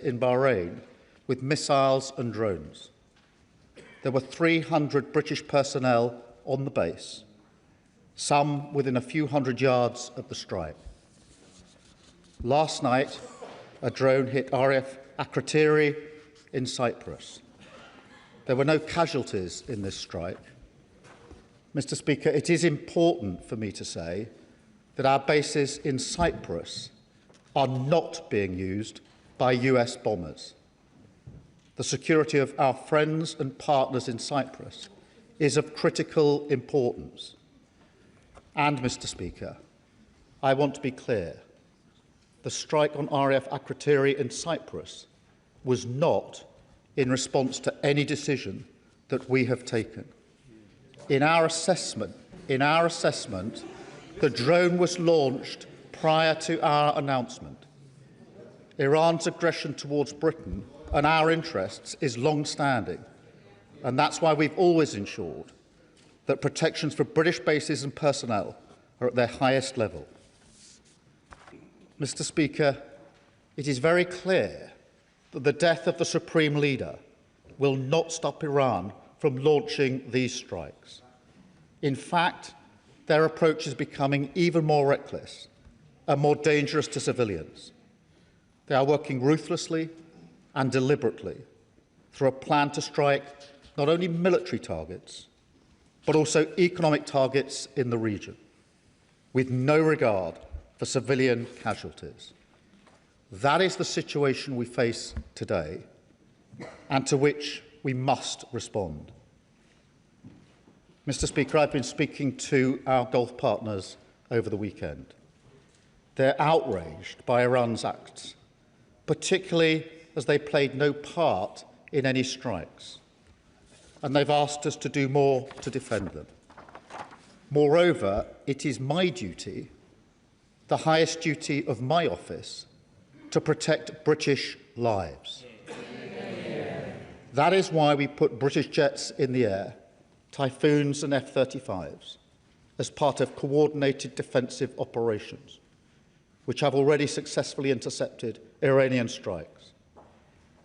in Bahrain with missiles and drones. There were 300 British personnel on the base, some within a few hundred yards of the strike. Last night, a drone hit RAF Akrotiri in Cyprus. There were no casualties in this strike. Mr. Speaker, it is important for me to say that our bases in Cyprus are not being used by US bombers. The security of our friends and partners in Cyprus is of critical importance. And, Mr. Speaker, I want to be clear. The strike on RAF Akrotiri in Cyprus was not in response to any decision that we have taken. In our assessment, the drone was launched prior to our announcement. Iran's aggression towards Britain and our interests is long-standing, and that's why we've always ensured that protections for British bases and personnel are at their highest level. Mr. Speaker, it is very clear that the death of the Supreme Leader will not stop Iran from launching these strikes. In fact, their approach is becoming even more reckless and more dangerous to civilians. They are working ruthlessly and deliberately through a plan to strike not only military targets, but also economic targets in the region, with no regard for civilian casualties. That is the situation we face today, and to which we must respond. Mr. Speaker, I've been speaking to our Gulf partners over the weekend. They're outraged by Iran's acts, particularly as they played no part in any strikes, and they've asked us to do more to defend them. Moreover, it is my duty, the highest duty of my office, to protect British lives. That is why we put British jets in the air, Typhoons and F-35s, as part of coordinated defensive operations, which have already successfully intercepted Iranian strikes,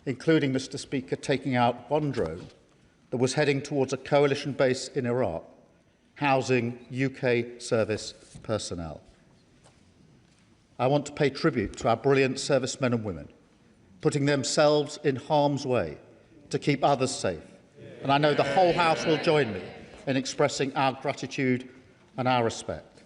including, Mr. Speaker, taking out one drone that was heading towards a coalition base in Iraq, housing UK service personnel. I want to pay tribute to our brilliant servicemen and women, putting themselves in harm's way to keep others safe. And I know the whole House will join me in expressing our gratitude and our respect.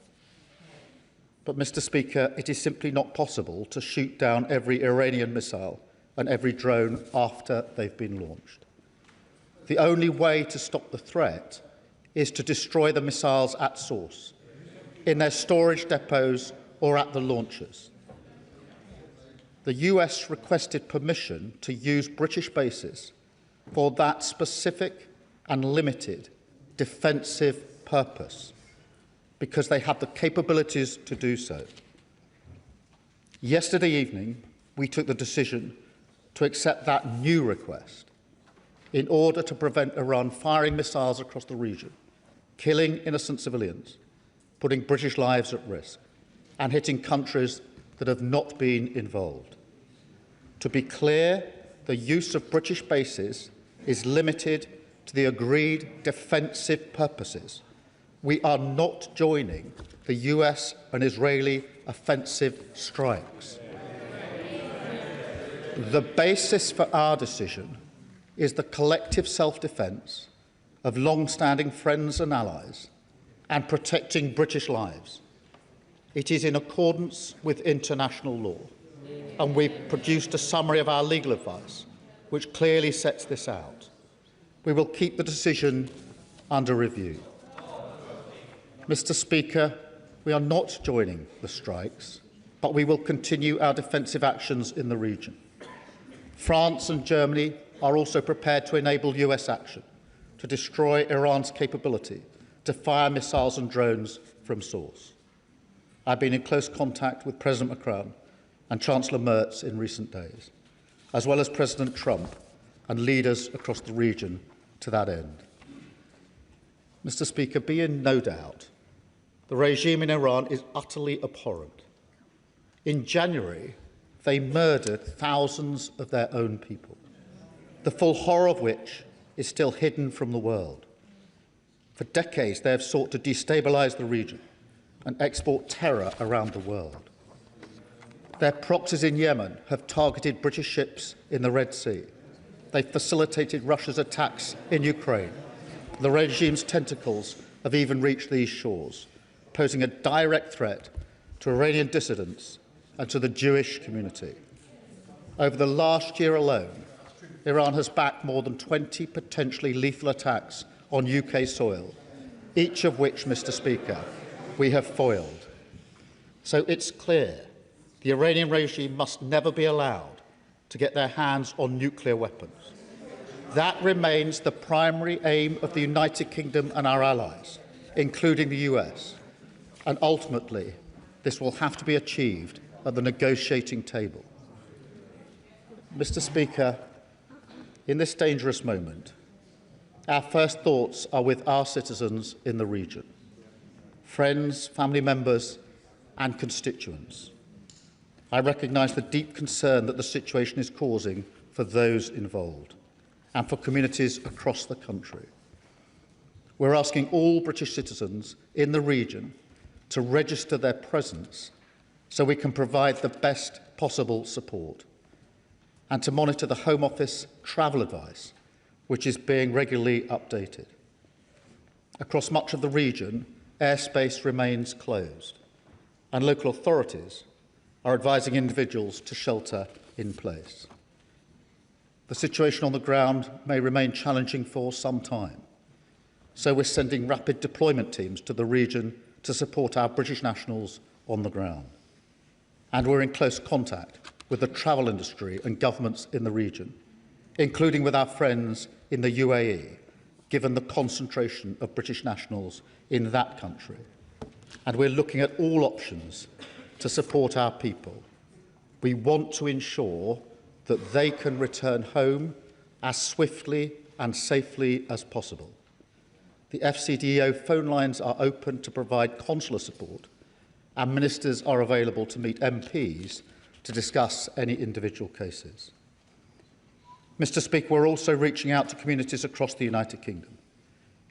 But, Mr. Speaker, it is simply not possible to shoot down every Iranian missile and every drone after they've been launched. The only way to stop the threat is to destroy the missiles at source, in their storage depots or at the launchers. The US requested permission to use British bases for that specific and limited defensive purpose, because they have the capabilities to do so. Yesterday evening, we took the decision to accept that new request in order to prevent Iran firing missiles across the region, killing innocent civilians, putting British lives at risk, and hitting countries that have not been involved. To be clear, the use of British bases is limited to the agreed defensive purposes. We are not joining the US and Israeli offensive strikes. The basis for our decision is the collective self-defence of long-standing friends and allies and protecting British lives. It is in accordance with international law, and we've produced a summary of our legal advice which clearly sets this out. We will keep the decision under review. Mr. Speaker, we are not joining the strikes, but we will continue our defensive actions in the region. France and Germany are also prepared to enable US action to destroy Iran's capability to fire missiles and drones from source. I've been in close contact with President Macron and Chancellor Merz in recent days, as well as President Trump and leaders across the region to that end. Mr. Speaker, be in no doubt, the regime in Iran is utterly abhorrent. In January, they murdered thousands of their own people, the full horror of which is still hidden from the world. For decades, they have sought to destabilise the region and export terror around the world. Their proxies in Yemen have targeted British ships in the Red Sea. They facilitated Russia's attacks in Ukraine. The regime's tentacles have even reached these shores, posing a direct threat to Iranian dissidents and to the Jewish community. Over the last year alone, Iran has backed more than 20 potentially lethal attacks on UK soil, each of which, Mr. Speaker, we have foiled. So it's clear the Iranian regime must never be allowed to get their hands on nuclear weapons. That remains the primary aim of the United Kingdom and our allies, including the US. And ultimately, this will have to be achieved at the negotiating table. Mr. Speaker, in this dangerous moment, our first thoughts are with our citizens in the region, friends, family members and constituents. I recognise the deep concern that the situation is causing for those involved and for communities across the country. We're asking all British citizens in the region to register their presence so we can provide the best possible support, and to monitor the Home Office travel advice, which is being regularly updated. Across much of the region, airspace remains closed, and local authorities are advising individuals to shelter in place. The situation on the ground may remain challenging for some time, so we're sending rapid deployment teams to the region to support our British nationals on the ground. And we're in close contact with the travel industry and governments in the region, including with our friends in the UAE, given the concentration of British nationals in that country. And we're looking at all options to support our people. We want to ensure that they can return home as swiftly and safely as possible. The FCDO phone lines are open to provide consular support, and ministers are available to meet MPs to discuss any individual cases. Mr. Speaker, we're also reaching out to communities across the United Kingdom,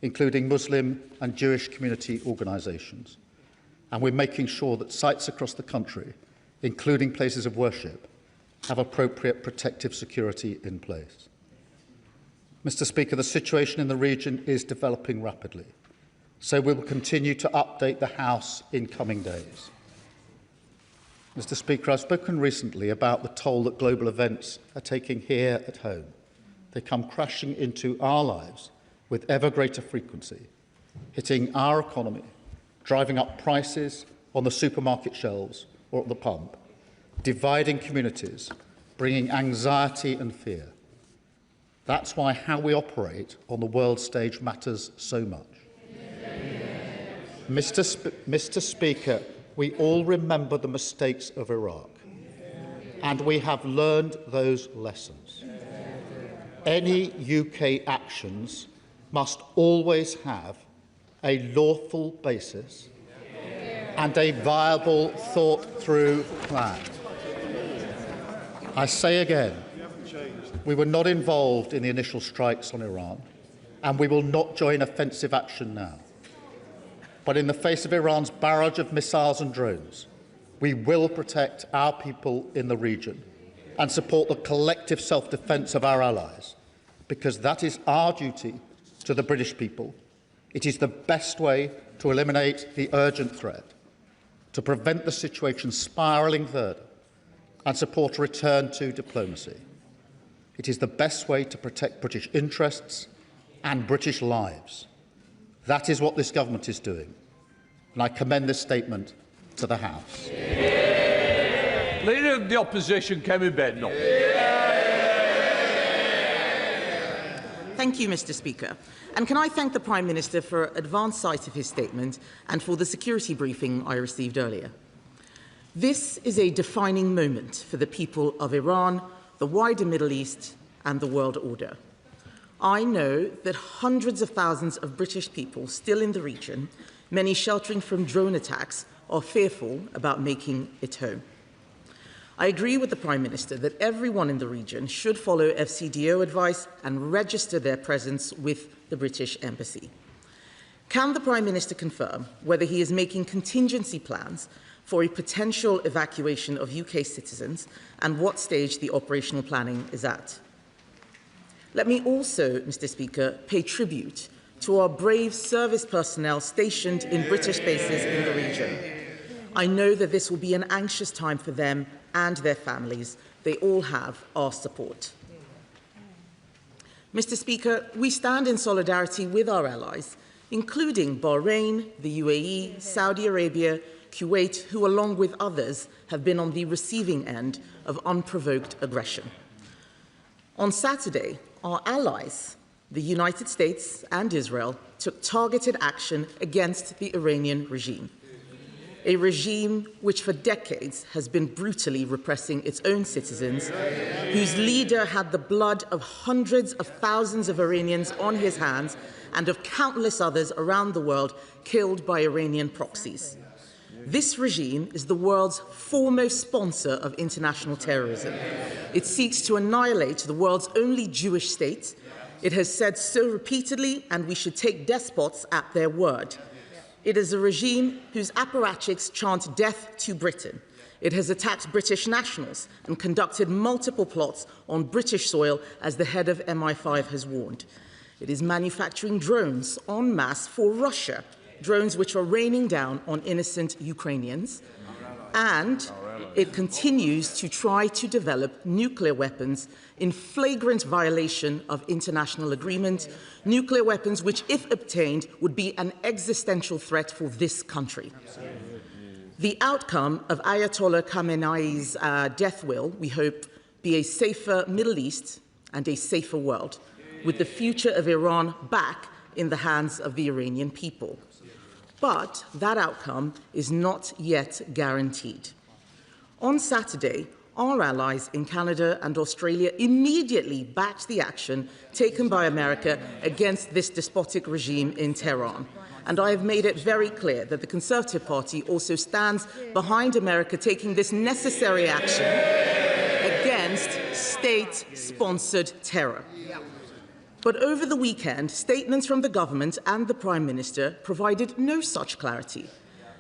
including Muslim and Jewish community organisations, and we're making sure that sites across the country, including places of worship, have appropriate protective security in place. Mr. Speaker, the situation in the region is developing rapidly, so we will continue to update the House in coming days. Mr. Speaker, I've spoken recently about the toll that global events are taking here at home. They come crashing into our lives with ever greater frequency, hitting our economy, driving up prices on the supermarket shelves or at the pump, dividing communities, bringing anxiety and fear. That's why how we operate on the world stage matters so much. Mr. Speaker, we all remember the mistakes of Iraq, and we have learned those lessons. Any UK actions must always have a lawful basis and a viable, thought-through plan. I say again, we were not involved in the initial strikes on Iran, and we will not join offensive action now. But in the face of Iran's barrage of missiles and drones, we will protect our people in the region and support the collective self-defence of our allies, because that is our duty to the British people. It is the best way to eliminate the urgent threat, to prevent the situation spiralling further, and support a return to diplomacy. It is the best way to protect British interests and British lives. That is what this government is doing, and I commend this statement to the House. Yeah. Leader of the Opposition, Kemi Bednall. Thank you, Mr. Speaker. And can I thank the Prime Minister for advance sight of his statement and for the security briefing I received earlier. This is a defining moment for the people of Iran, the wider Middle East and the world order. I know that hundreds of thousands of British people still in the region, many sheltering from drone attacks, are fearful about making it home. I agree with the Prime Minister that everyone in the region should follow FCDO advice and register their presence with the British Embassy. Can the Prime Minister confirm whether he is making contingency plans for a potential evacuation of UK citizens and what stage the operational planning is at? Let me also, Mr. Speaker, pay tribute to our brave service personnel stationed in British bases in the region. I know that this will be an anxious time for them and their families. They all have our support. Mr. Speaker, we stand in solidarity with our allies, including Bahrain, the UAE, Saudi Arabia, Kuwait, who, along with others, have been on the receiving end of unprovoked aggression. On Saturday, our allies, the United States and Israel, took targeted action against the Iranian regime, a regime which for decades has been brutally repressing its own citizens, whose leader had the blood of hundreds of thousands of Iranians on his hands and of countless others around the world killed by Iranian proxies. This regime is the world's foremost sponsor of international terrorism. It seeks to annihilate the world's only Jewish state. It has said so repeatedly, and we should take despots at their word. It is a regime whose apparatchiks chant death to Britain. It has attacked British nationals and conducted multiple plots on British soil, as the head of MI5 has warned. It is manufacturing drones en masse for Russia, drones which are raining down on innocent Ukrainians. And it continues to try to develop nuclear weapons in flagrant violation of international agreement, nuclear weapons which, if obtained, would be an existential threat for this country. The outcome of Ayatollah Khamenei's death will, we hope, be a safer Middle East and a safer world, with the future of Iran back in the hands of the Iranian people. But that outcome is not yet guaranteed. On Saturday, our allies in Canada and Australia immediately backed the action taken by America against this despotic regime in Tehran. And I have made it very clear that the Conservative Party also stands behind America taking this necessary action against state-sponsored terror. But over the weekend, statements from the government and the Prime Minister provided no such clarity.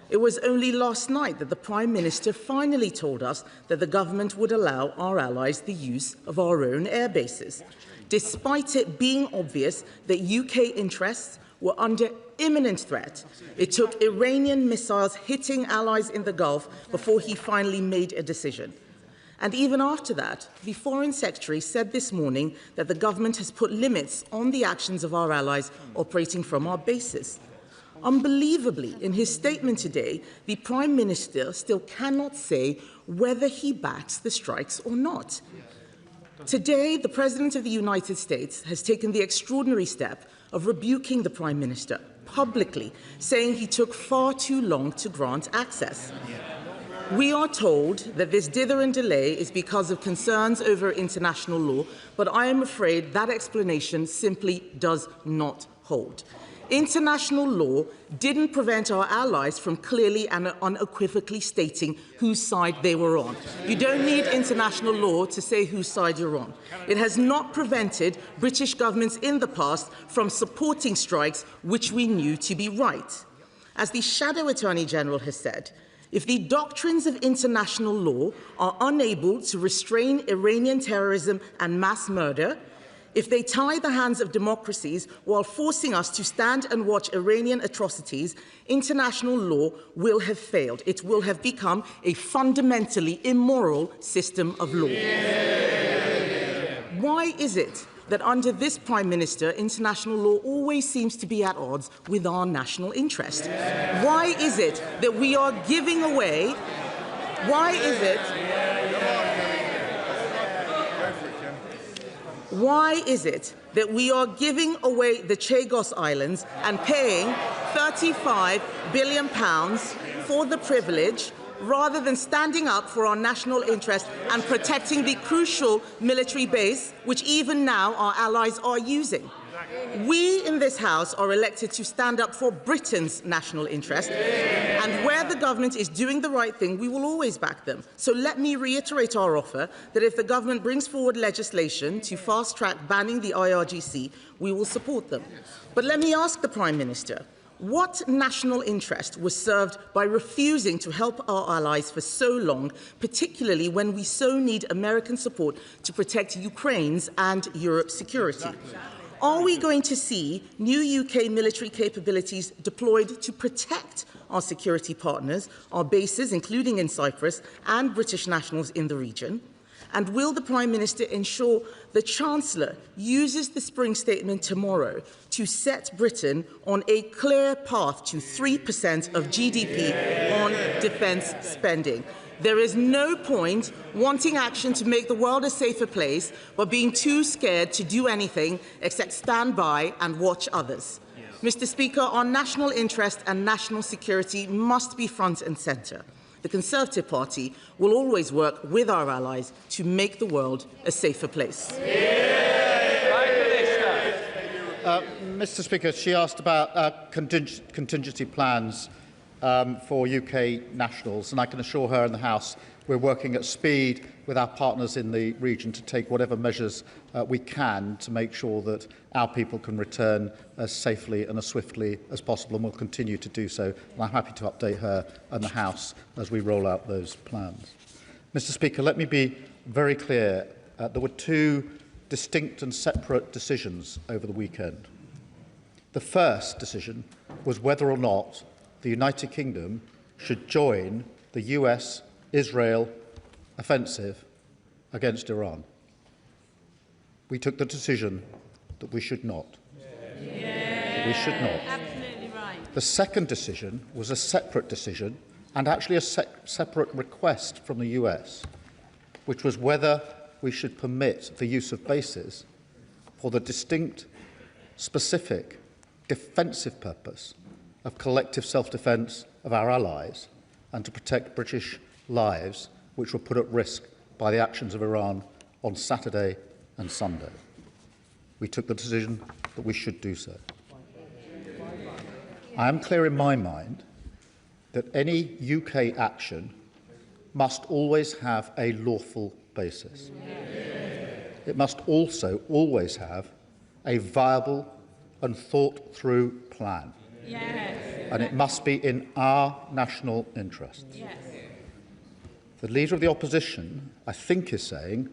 It was only last night that the Prime Minister finally told us that the government would allow our allies the use of our own air bases, despite it being obvious that UK interests were under imminent threat. It took Iranian missiles hitting allies in the Gulf before he finally made a decision. And even after that, the Foreign Secretary said this morning that the government has put limits on the actions of our allies operating from our bases. Unbelievably, in his statement today, the Prime Minister still cannot say whether he backs the strikes or not. Today, the President of the United States has taken the extraordinary step of rebuking the Prime Minister publicly, saying he took far too long to grant access. We are told that this dither and delay is because of concerns over international law, but I am afraid that explanation simply does not hold. International law didn't prevent our allies from clearly and unequivocally stating whose side they were on. You don't need international law to say whose side you're on. It has not prevented British governments in the past from supporting strikes which we knew to be right. As the Shadow Attorney General has said, if the doctrines of international law are unable to restrain Iranian terrorism and mass murder, if they tie the hands of democracies while forcing us to stand and watch Iranian atrocities, international law will have failed. It will have become a fundamentally immoral system of law. Why is it that under this Prime Minister, international law always seems to be at odds with our national interest? Why is it that we are giving away? Why is it that we are giving away the Chagos Islands and paying £35 billion for the privilege, rather than standing up for our national interest and protecting the crucial military base, which even now our allies are using? We in this House are elected to stand up for Britain's national interest, and where the government is doing the right thing, we will always back them. So let me reiterate our offer that if the government brings forward legislation to fast-track banning the IRGC, we will support them. But let me ask the Prime Minister, what national interest was served by refusing to help our allies for so long, particularly when we so need American support to protect Ukraine's and Europe's security? Are we going to see new UK military capabilities deployed to protect our security partners, our bases, including in Cyprus, and British nationals in the region? And will the Prime Minister ensure the Chancellor uses the Spring Statement tomorrow to set Britain on a clear path to 3% of GDP on defence spending? There is no point wanting action to make the world a safer place, but being too scared to do anything except stand by and watch others. Mr. Speaker, our national interest and national security must be front and centre. The Conservative Party will always work with our allies to make the world a safer place. Mr. Speaker, she asked about contingency plans for UK nationals, and I can assure her and the House we're working at speed with our partners in the region to take whatever measures we can to make sure that our people can return as safely and as swiftly as possible, and will continue to do so. And I'm happy to update her and the House as we roll out those plans. Mr. Speaker, let me be very clear. There were two distinct and separate decisions over the weekend. The first decision was whether or not the United Kingdom should join the US-Israel offensive against Iran. We took the decision that we should not. We should not. Absolutely right. The second decision was a separate decision, and actually a separate request from the US, which was whether we should permit the use of bases for the distinct, specific, defensive purpose of collective self-defence of our allies and to protect British lives, which were put at risk by the actions of Iran on Saturday and Sunday. We took the decision that we should do so. I am clear in my mind that any UK action must always have a lawful basis. It must also always have a viable and thought-through plan. And it must be in our national interests. The Leader of the Opposition, I think, is saying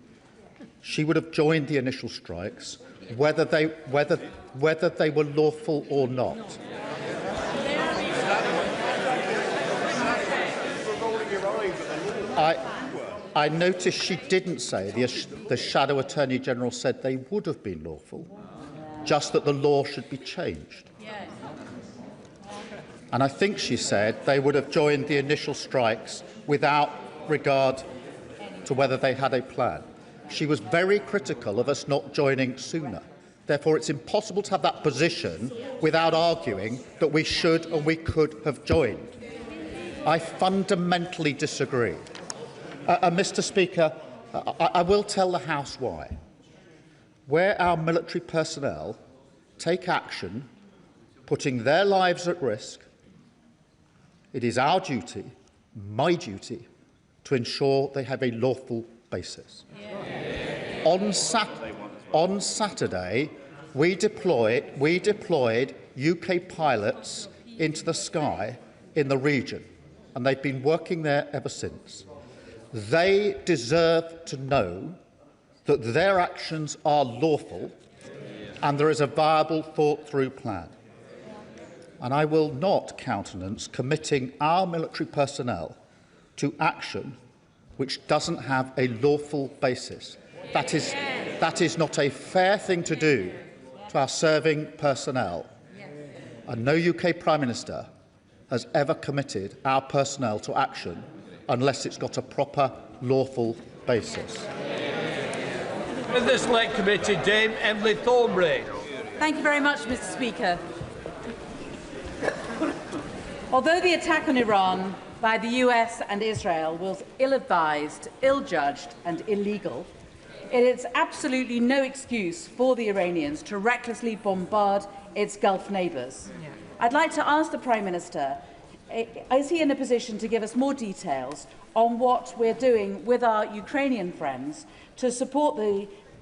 she would have joined the initial strikes whether they were lawful or not. I noticed she didn't say the Shadow Attorney General said they would have been lawful, just that the law should be changed. And I think she said they would have joined the initial strikes without regard to whether they had a plan. She was very critical of us not joining sooner. Therefore, it's impossible to have that position without arguing that we should and we could have joined. I fundamentally disagree. Mr. Speaker, I will tell the House why. Where our military personnel take action, putting their lives at risk, it is our duty, my duty, to ensure they have a lawful basis. On Saturday, we deployed UK pilots into the sky in the region, and they've been working there ever since. They deserve to know that their actions are lawful and there is a viable, thought-through plan. And I will not countenance committing our military personnel to action which doesn't have a lawful basis. That is not a fair thing to do to our serving personnel. And no UK Prime Minister has ever committed our personnel to action unless it's got a proper lawful basis. In the Select Committee, Dame Emily Thornbury. Thank you very much, Mr. Speaker. Although the attack on Iran by the US and Israel was ill-advised, ill-judged and illegal, it is absolutely no excuse for the Iranians to recklessly bombard its Gulf neighbours. I'd like to ask the Prime Minister, is he in a position to give us more details on what we're doing with our Ukrainian friends to support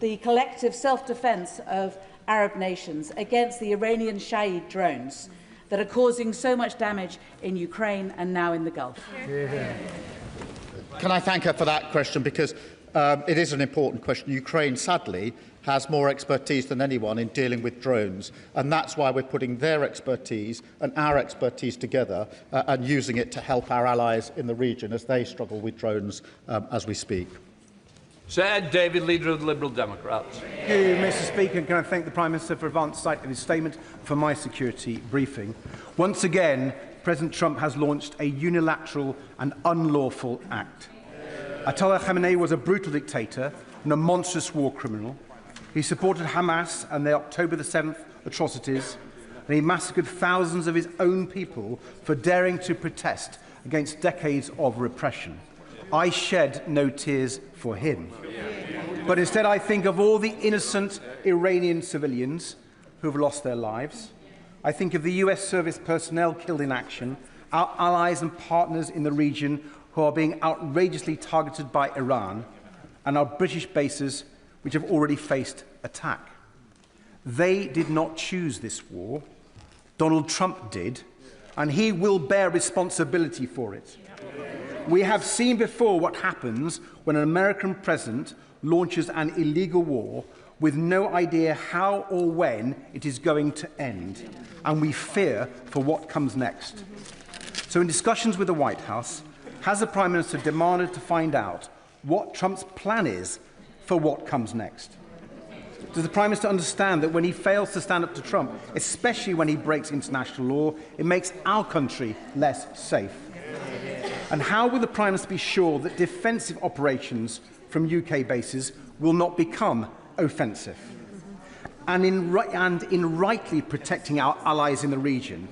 the collective self-defence of Arab nations against the Iranian Shahid drones that are causing so much damage in Ukraine and now in the Gulf? Can I thank her for that question, because it is an important question. Ukraine, sadly, has more expertise than anyone in dealing with drones, and that's why we're putting their expertise and our expertise together and using it to help our allies in the region as they struggle with drones as we speak. Sir Ed David, Leader of the Liberal Democrats. Thank you, Mr. Speaker. Can I thank the Prime Minister for advance sight of his statement for my security briefing. Once again, President Trump has launched a unilateral and unlawful act. Ayatollah Khamenei was a brutal dictator and a monstrous war criminal. He supported Hamas and their October the 7th atrocities, and he massacred thousands of his own people for daring to protest against decades of repression. I shed no tears for him. But instead I think of all the innocent Iranian civilians who have lost their lives. I think of the US service personnel killed in action, our allies and partners in the region who are being outrageously targeted by Iran, and our British bases which have already faced attack. They did not choose this war. Donald Trump did, and he will bear responsibility for it. We have seen before what happens when an American president launches an illegal war with no idea how or when it is going to end, and we fear for what comes next. So in discussions with the White House, has the Prime Minister demanded to find out what Trump's plan is for what comes next? Does the Prime Minister understand that when he fails to stand up to Trump, especially when he breaks international law, it makes our country less safe? And how will the Prime Minister be sure that defensive operations from UK bases will not become offensive? And in rightly protecting our allies in the region,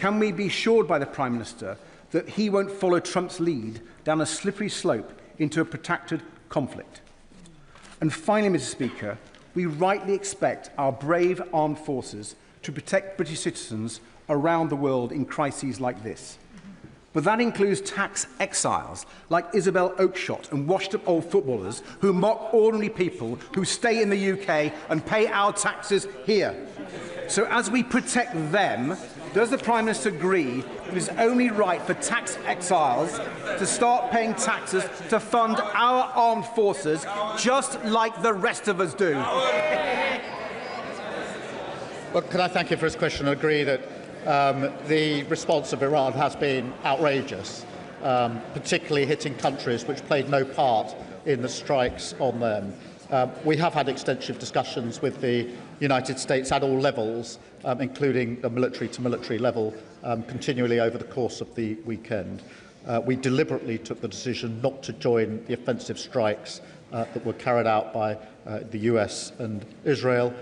can we be assured by the Prime Minister that he won't follow Trump's lead down a slippery slope into a protracted conflict? And finally, Mr. Speaker, we rightly expect our brave armed forces to protect British citizens around the world in crises like this. But that includes tax exiles like Isabel Oakeshott and washed-up old footballers who mock ordinary people who stay in the UK and pay our taxes here. So as we protect them, does the Prime Minister agree it is only right for tax exiles to start paying taxes to fund our armed forces just like the rest of us do? Well, can I thank you for his question and agree that the response of Iran has been outrageous, particularly hitting countries which played no part in the strikes on them. We have had extensive discussions with the United States at all levels, including the military-to-military level, continually over the course of the weekend. We deliberately took the decision not to join the offensive strikes that were carried out by the US and Israel.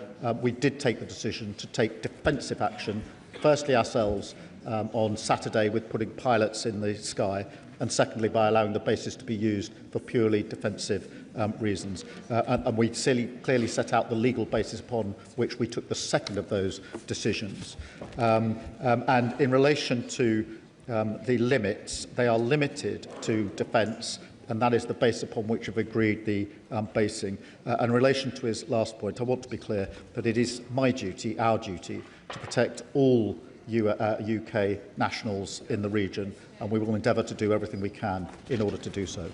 We did take the decision to take defensive action, firstly ourselves on Saturday with putting pilots in the sky, and secondly by allowing the bases to be used for purely defensive reasons. And we clearly set out the legal basis upon which we took the second of those decisions. And in relation to the limits, they are limited to defence, and that is the base upon which we've agreed the basing. In relation to his last point, I want to be clear that it is my duty, our duty, to protect all UK nationals in the region, and we will endeavour to do everything we can in order to do so.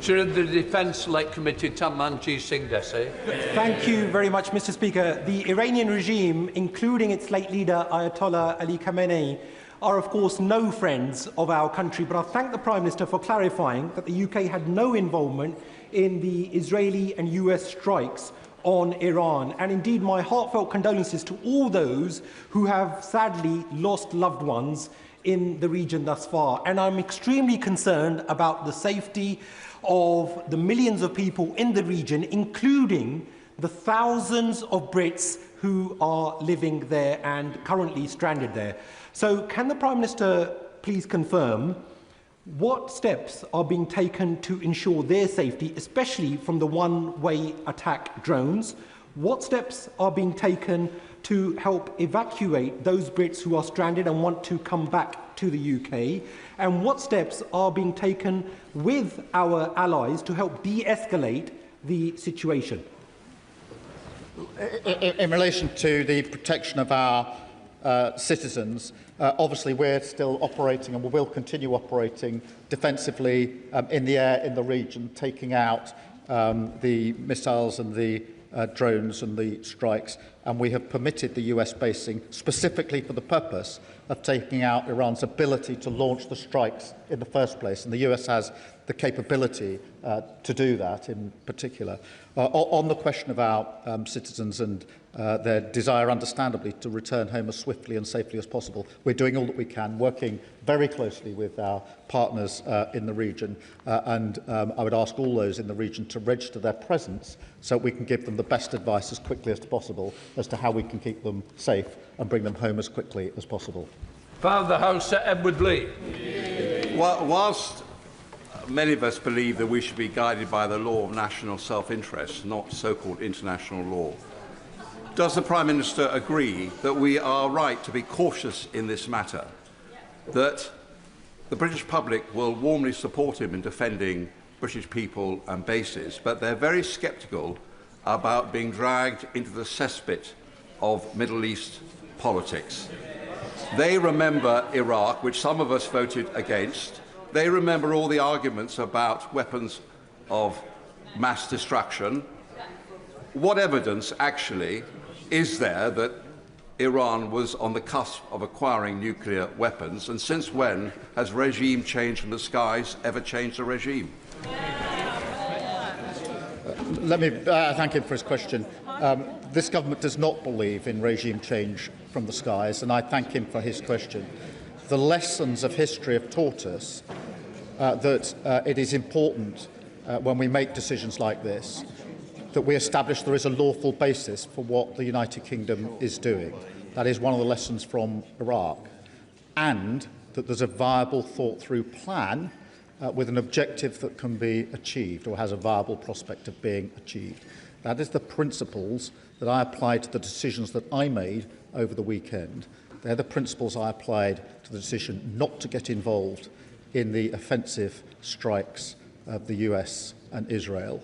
Chair of the Defence Select Committee, Tammanji Singh Desai. Thank you very much, Mr. Speaker. The Iranian regime, including its late leader Ayatollah Ali Khamenei, are of course no friends of our country, but I thank the Prime Minister for clarifying that the UK had no involvement in the Israeli and US strikes on Iran. And indeed, my heartfelt condolences to all those who have sadly lost loved ones in the region thus far. And I'm extremely concerned about the safety of the millions of people in the region, including the thousands of Brits who are living there and currently stranded there. So can the Prime Minister please confirm What steps are being taken to ensure their safety, especially from the one-way attack drones? What steps are being taken to help evacuate those Brits who are stranded and want to come back to the UK? And what steps are being taken with our allies to help de-escalate the situation? In relation to the protection of our citizens, obviously we're still operating and we will continue operating defensively in the air in the region, taking out the missiles and the drones and the strikes, and we have permitted the US basing specifically for the purpose of taking out Iran's ability to launch the strikes in the first place, and the US has the capability to do that in particular. On the question of our citizens and their desire, understandably, to return home as swiftly and safely as possible, we're doing all that we can, working very closely with our partners in the region, and I would ask all those in the region to register their presence so we can give them the best advice as quickly as possible as to how we can keep them safe and bring them home as quickly as possible. Father of the House, Sir Edward Lee. Whilst many of us believe that we should be guided by the law of national self-interest, not so-called international law, does the Prime Minister agree that we are right to be cautious in this matter, that the British public will warmly support him in defending British people and bases, but they're very sceptical about being dragged into the cesspit of Middle East politics? They remember Iraq, which some of us voted against. They remember all the arguments about weapons of mass destruction. What evidence, actually, is there that Iran was on the cusp of acquiring nuclear weapons? And since when has regime change from the skies ever changed the regime? Let me thank him for his question. This government does not believe in regime change from the skies, and I thank him for his question. The lessons of history have taught us that it is important when we make decisions like this that we establish there is a lawful basis for what the United Kingdom is doing. That is one of the lessons from Iraq. And that there's a viable, thought-through plan with an objective that can be achieved or has a viable prospect of being achieved. That is the principles that I applied to the decisions that I made over the weekend. They're the principles I applied to the decision not to get involved in the offensive strikes of the US and Israel.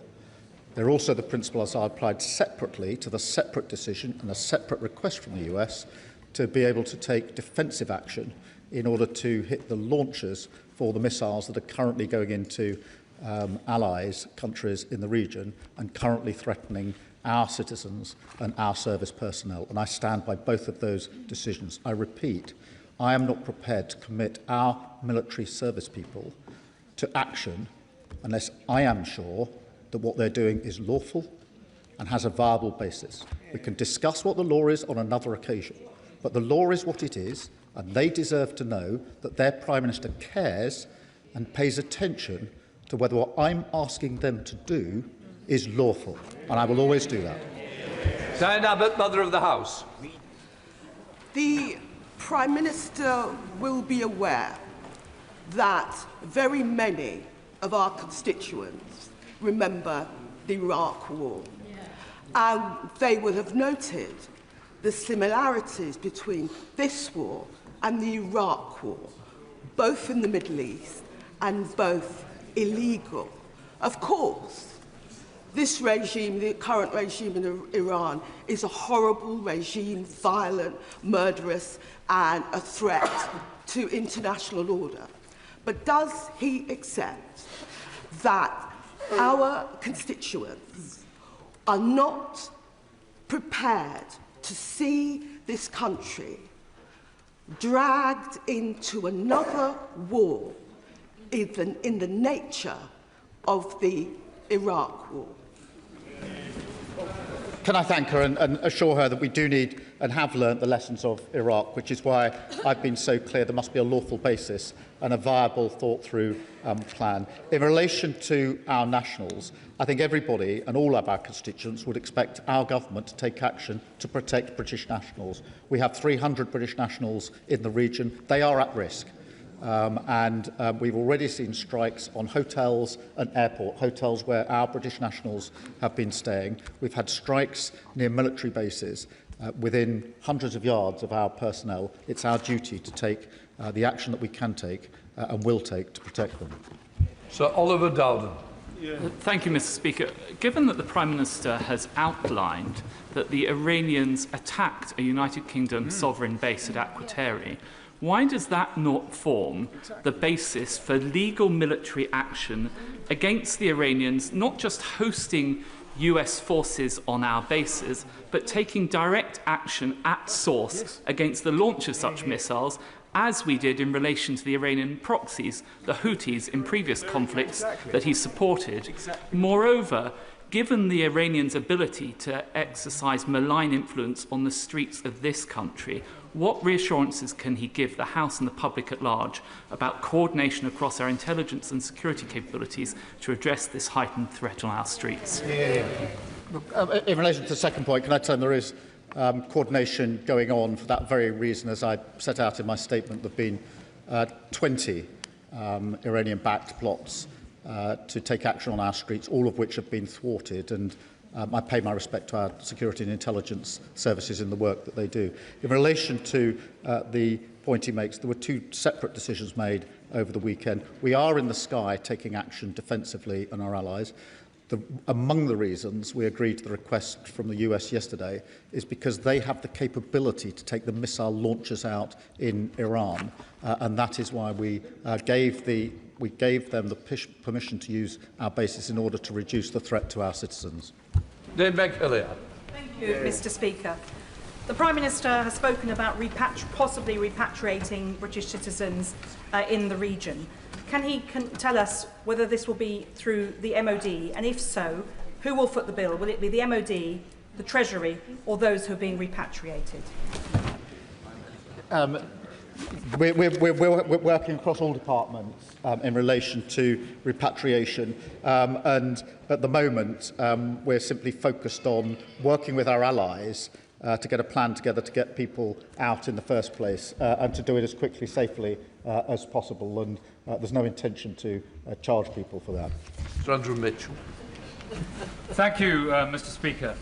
They're also the principles I applied separately to the separate decision and a separate request from the US to be able to take defensive action in order to hit the launchers for the missiles that are currently going into allies, countries in the region, and currently threatening our citizens and our service personnel. And I stand by both of those decisions. I repeat, I am not prepared to commit our military service people to action unless I am sure that what they're doing is lawful and has a viable basis. We can discuss what the law is on another occasion, but the law is what it is, and they deserve to know that their Prime Minister cares and pays attention to whether what I'm asking them to do is lawful, and I will always do that. Diane Abbott, Mother of the House. The Prime Minister will be aware that very many of our constituents remember the Iraq War, and they will have noted the similarities between this war and the Iraq War, both in the Middle East and both illegal. Of course, this regime, the current regime in Iran, is a horrible regime, violent, murderous, and a threat to international order. But does he accept that our constituents are not prepared to see this country dragged into another war, even in the nature of the Iraq War? Can I thank her and assure her that we do need and have learnt the lessons of Iraq, which is why I've been so clear there must be a lawful basis and a viable, thought-through plan. In relation to our nationals, I think everybody and all of our constituents would expect our government to take action to protect British nationals. We have 300 British nationals in the region. They are at risk. We've already seen strikes on hotels and airport hotels where our British nationals have been staying. We've had strikes near military bases within hundreds of yards of our personnel. It's our duty to take the action that we can take and will take to protect them. Sir Oliver Dowden. Thank you, Mr. Speaker. Given that the Prime Minister has outlined that the Iranians attacked a United Kingdom sovereign base at Akrotiri, why does that not form the basis for legal military action against the Iranians, not just hosting US forces on our bases, but taking direct action at source against the launch of such missiles, as we did in relation to the Iranian proxies, the Houthis, in previous conflicts that he supported? Moreover, given the Iranians' ability to exercise malign influence on the streets of this country, what reassurances can he give the House and the public at large about coordination across our intelligence and security capabilities to address this heightened threat on our streets? In relation to the second point, can I tell him there is coordination going on for that very reason? As I set out in my statement, there have been 20 Iranian-backed plots to take action on our streets, all of which have been thwarted, and I pay my respect to our security and intelligence services in the work that they do. In relation to the point he makes, there were two separate decisions made over the weekend. We are in the sky taking action defensively on our allies. Among the reasons we agreed to the request from the US yesterday is because they have the capability to take the missile launchers out in Iran, and that is why we gave them the permission to use our bases in order to reduce the threat to our citizens. Thank you, Mr. Speaker. The Prime Minister has spoken about possibly repatriating British citizens in the region. Can he tell us whether this will be through the MOD, and if so, who will foot the bill? Will it be the MOD, the Treasury, or those who are being repatriated? We're working across all departments in relation to repatriation, and at the moment we're simply focused on working with our allies to get a plan together to get people out in the first place and to do it as quickly, safely as possible, and there's no intention to charge people for that. Sir Andrew Mitchell. Thank you, Mr. Speaker.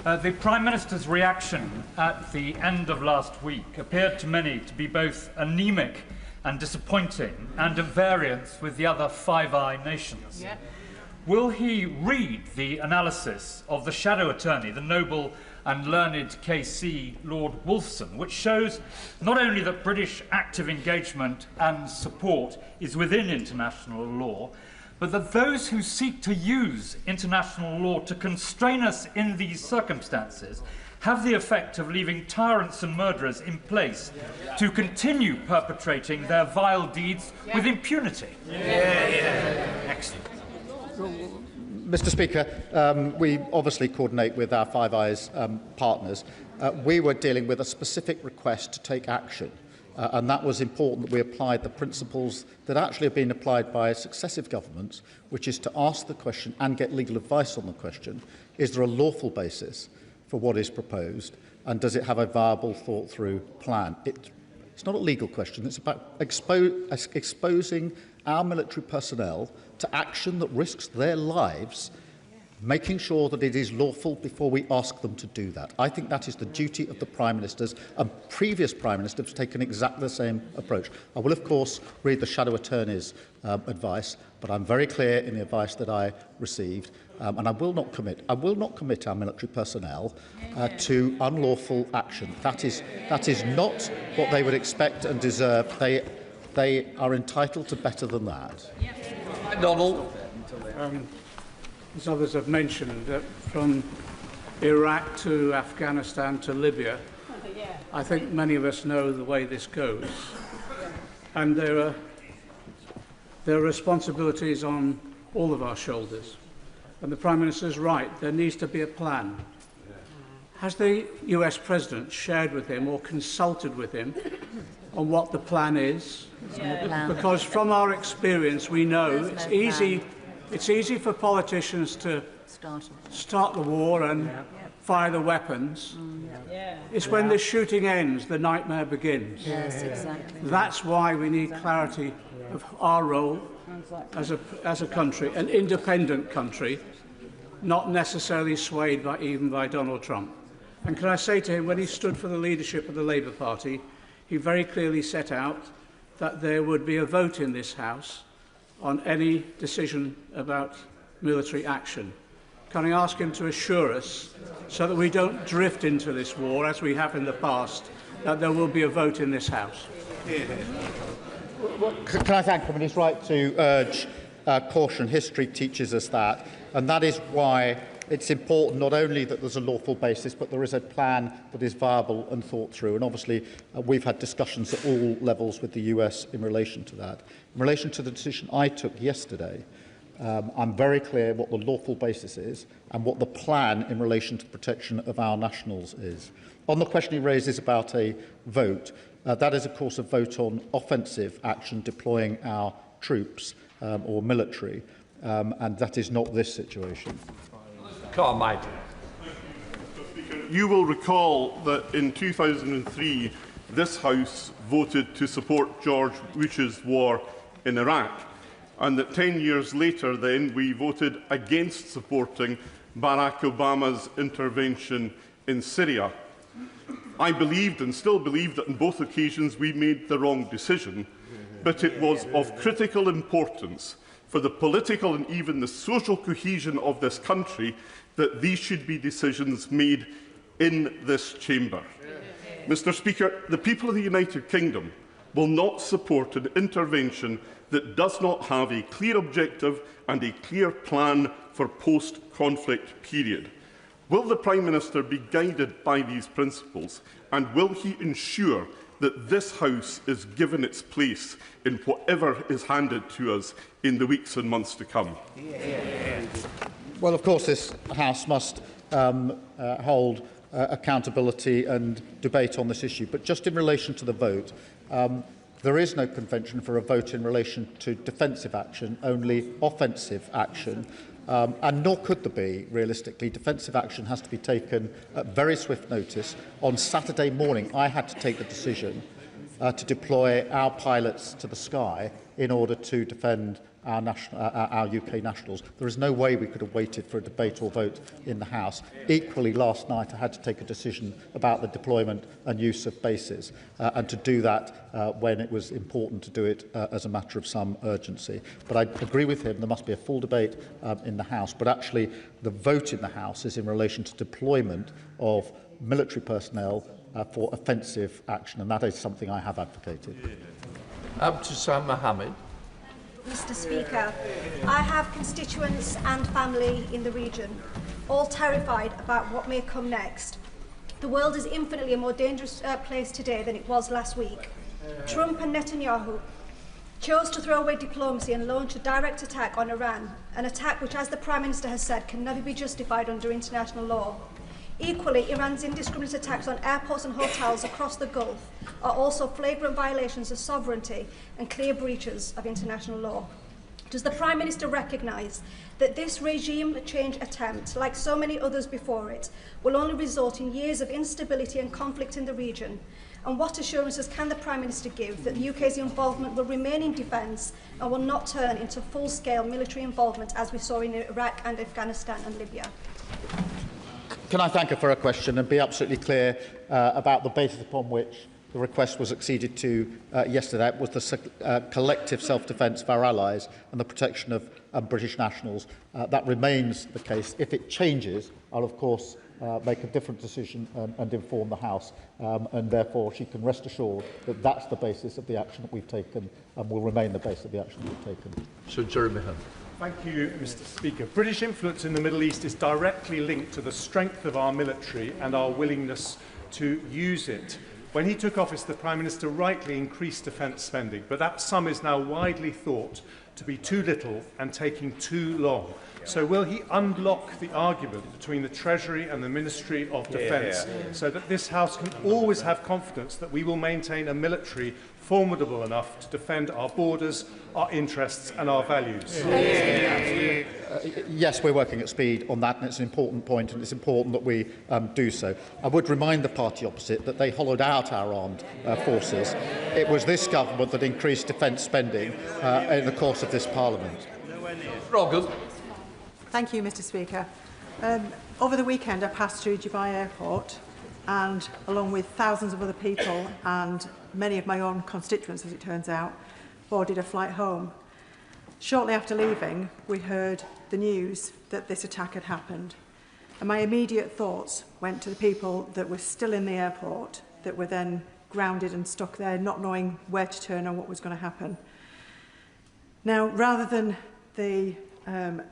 The Prime Minister's reaction at the end of last week appeared to many to be both anemic and disappointing, and at variance with the other Five Eye nations. Yeah. Will he read the analysis of the shadow attorney, the noble and learned KC Lord Wolfson, which shows not only that British active engagement and support is within international law, but that those who seek to use international law to constrain us in these circumstances have the effect of leaving tyrants and murderers in place to continue perpetrating their vile deeds with impunity? Excellent. Mr. Speaker, we obviously coordinate with our Five Eyes partners. We were dealing with a specific request to take action, and that was important that we applied the principles that actually have been applied by successive governments, which is to ask the question and get legal advice on the question: is there a lawful basis for what is proposed, and does it have a viable, thought-through plan? It's not a legal question. It's about exposing our military personnel to action that risks their lives, making sure that it is lawful before we ask them to do that. I think that is the duty of the Prime Ministers, and previous Prime Ministers have taken exactly the same approach. I will, of course, read the Shadow Attorney's advice, but I'm very clear in the advice that I received, and I will not commit our military personnel to unlawful action. That is not what they would expect and deserve. They are entitled to better than that. Donald. As others have mentioned, from Iraq to Afghanistan to Libya, I think many of us know the way this goes. And there are responsibilities on all of our shoulders. And the Prime Minister is right, there needs to be a plan. Has the US President shared with him or consulted with him on what the plan is? Because from our experience we know it's easy for politicians to start the war and fire the weapons. It's when the shooting ends, the nightmare begins. Yes, exactly. That's why we need clarity of our role as a country, an independent country, not necessarily swayed even by Donald Trump. And can I say to him, when he stood for the leadership of the Labour Party, he very clearly set out that there would be a vote in this House on any decision about military action. Can I ask him to assure us, so that we don't drift into this war as we have in the past, that there will be a vote in this House? Well, can I thank him? And he's right to urge caution. History teaches us that. And that is why it's important not only that there's a lawful basis, but there is a plan that is viable and thought through. And obviously, we've had discussions at all levels with the US in relation to that. In relation to the decision I took yesterday, I'm very clear what the lawful basis is and what the plan in relation to the protection of our nationals is. On the question he raises about a vote, that is, of course, a vote on offensive action, deploying our troops or military, and that is not this situation. Carmike. You will recall that in 2003, this House voted to support George Bush's war in Iraq, and that 10 years later then we voted against supporting Barack Obama's intervention in Syria. I believed and still believe that on both occasions we made the wrong decision, but it was of critical importance for the political and even the social cohesion of this country that these should be decisions made in this chamber. Mr. Speaker, the people of the United Kingdom will not support an intervention that does not have a clear objective and a clear plan for post-conflict period. Will the Prime Minister be guided by these principles, and will he ensure that this House is given its place in whatever is handed to us in the weeks and months to come? Well, of course, this House must hold accountability and debate on this issue. But just in relation to the vote, there is no convention for a vote in relation to defensive action, only offensive action. And nor could there be, realistically. Defensive action has to be taken at very swift notice. On Saturday morning, I had to take the decision to deploy our pilots to the sky in order to defend our UK nationals. There is no way we could have waited for a debate or vote in the House. Equally, last night I had to take a decision about the deployment and use of bases, and to do that when it was important to do it as a matter of some urgency. But I agree with him, there must be a full debate in the House, but actually the vote in the House is in relation to deployment of military personnel for offensive action, and that is something I have advocated. Abtisam Mohammed. Mr. Speaker, I have constituents and family in the region, all terrified about what may come next. The world is infinitely a more dangerous place today than it was last week. Trump and Netanyahu chose to throw away diplomacy and launch a direct attack on Iran, an attack which, as the Prime Minister has said, can never be justified under international law. Equally, Iran's indiscriminate attacks on airports and hotels across the Gulf are also flagrant violations of sovereignty and clear breaches of international law. Does the Prime Minister recognise that this regime change attempt, like so many others before it, will only result in years of instability and conflict in the region? And what assurances can the Prime Minister give that the UK's involvement will remain in defence and will not turn into full-scale military involvement as we saw in Iraq and Afghanistan and Libya? Can I thank her for her question and be absolutely clear about the basis upon which the request was acceded to yesterday? It was the collective self-defence of our allies and the protection of British nationals. That remains the case. If it changes, I'll of course make a different decision and inform the House, and therefore she can rest assured that that's the basis of the action that we've taken and will remain the basis of the action that we've taken. Sir Jeremy Hunt. Thank you, Mr. Speaker. British influence in the Middle East is directly linked to the strength of our military and our willingness to use it. When he took office, the Prime Minister rightly increased defence spending, but that sum is now widely thought to be too little and taking too long. So will he unlock the argument between the Treasury and the Ministry of Defence so that this House can always have confidence that we will maintain a military formidable enough to defend our borders, our interests and our values? Yes, we're working at speed on that, and it's an important point, and it's important that we do so. I would remind the party opposite that they hollowed out our armed forces. It was this government that increased defence spending in the course of this Parliament. Rogan. Thank you, Mr. Speaker. Over the weekend, I passed through Dubai Airport, and along with thousands of other people and many of my own constituents, as it turns out, boarded a flight home. Shortly after leaving, we heard the news that this attack had happened. And my immediate thoughts went to the people that were still in the airport, that were then grounded and stuck there, not knowing where to turn or what was going to happen. Now, rather than the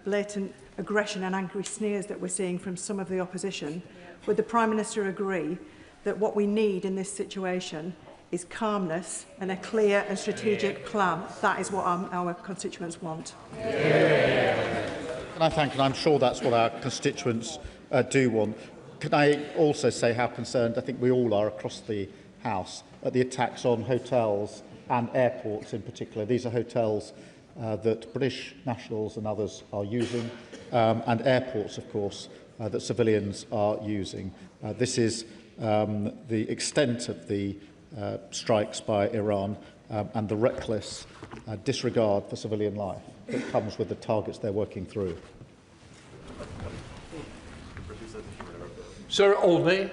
blatant aggression and angry sneers that we're seeing from some of the opposition, would the Prime Minister agree that what we need in this situation is calmness and a clear and strategic plan? That is what our constituents want. Can I thank, and I'm sure that's what our constituents do want. Can I also say how concerned I think we all are across the House at the attacks on hotels and airports in particular. These are hotels that British nationals and others are using, and airports, of course, that civilians are using. This is the extent of the strikes by Iran and the reckless disregard for civilian life that comes with the targets they're working through. Sir Olney.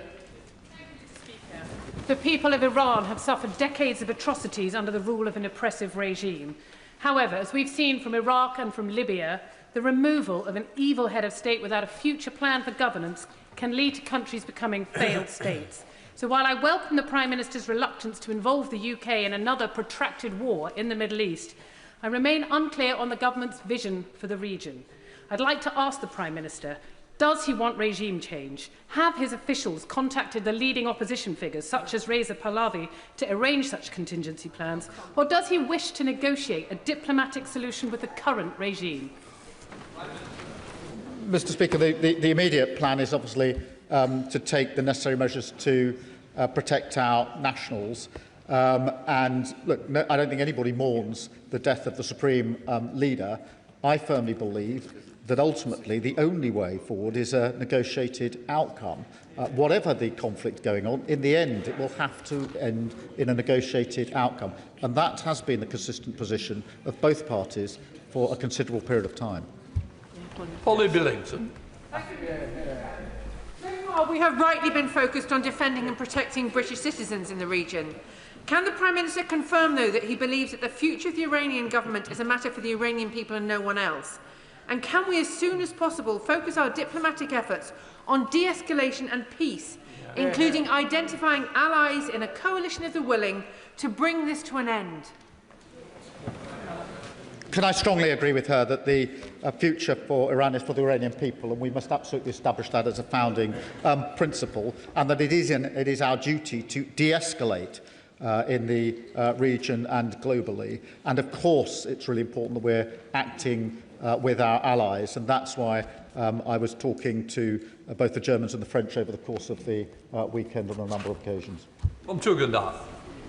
The people of Iran have suffered decades of atrocities under the rule of an oppressive regime. However, as we've seen from Iraq and from Libya, the removal of an evil head of state without a future plan for governance can lead to countries becoming failed states. So while I welcome the Prime Minister's reluctance to involve the UK in another protracted war in the Middle East, I remain unclear on the government's vision for the region. I'd like to ask the Prime Minister, does he want regime change? Have his officials contacted the leading opposition figures, such as Reza Pahlavi, to arrange such contingency plans? Or does he wish to negotiate a diplomatic solution with the current regime? Mr. Speaker, the immediate plan is obviously to take the necessary measures to protect our nationals. And look, no, I don't think anybody mourns the death of the Supreme Leader. I firmly believe that ultimately the only way forward is a negotiated outcome. Whatever the conflict going on, in the end it will have to end in a negotiated outcome. And that has been the consistent position of both parties for a considerable period of time. Polly Billington. We have rightly been focused on defending and protecting British citizens in the region. Can the Prime Minister confirm, though, that he believes that the future of the Iranian government is a matter for the Iranian people and no one else? And can we, as soon as possible, focus our diplomatic efforts on de-escalation and peace, including identifying allies in a coalition of the willing to bring this to an end? Can I strongly agree with her that the future for Iran is for the Iranian people, and we must absolutely establish that as a founding principle, and that it is our duty to de-escalate in the region and globally. And of course, it's really important that we're acting with our allies, and that's why I was talking to both the Germans and the French over the course of the weekend on a number of occasions.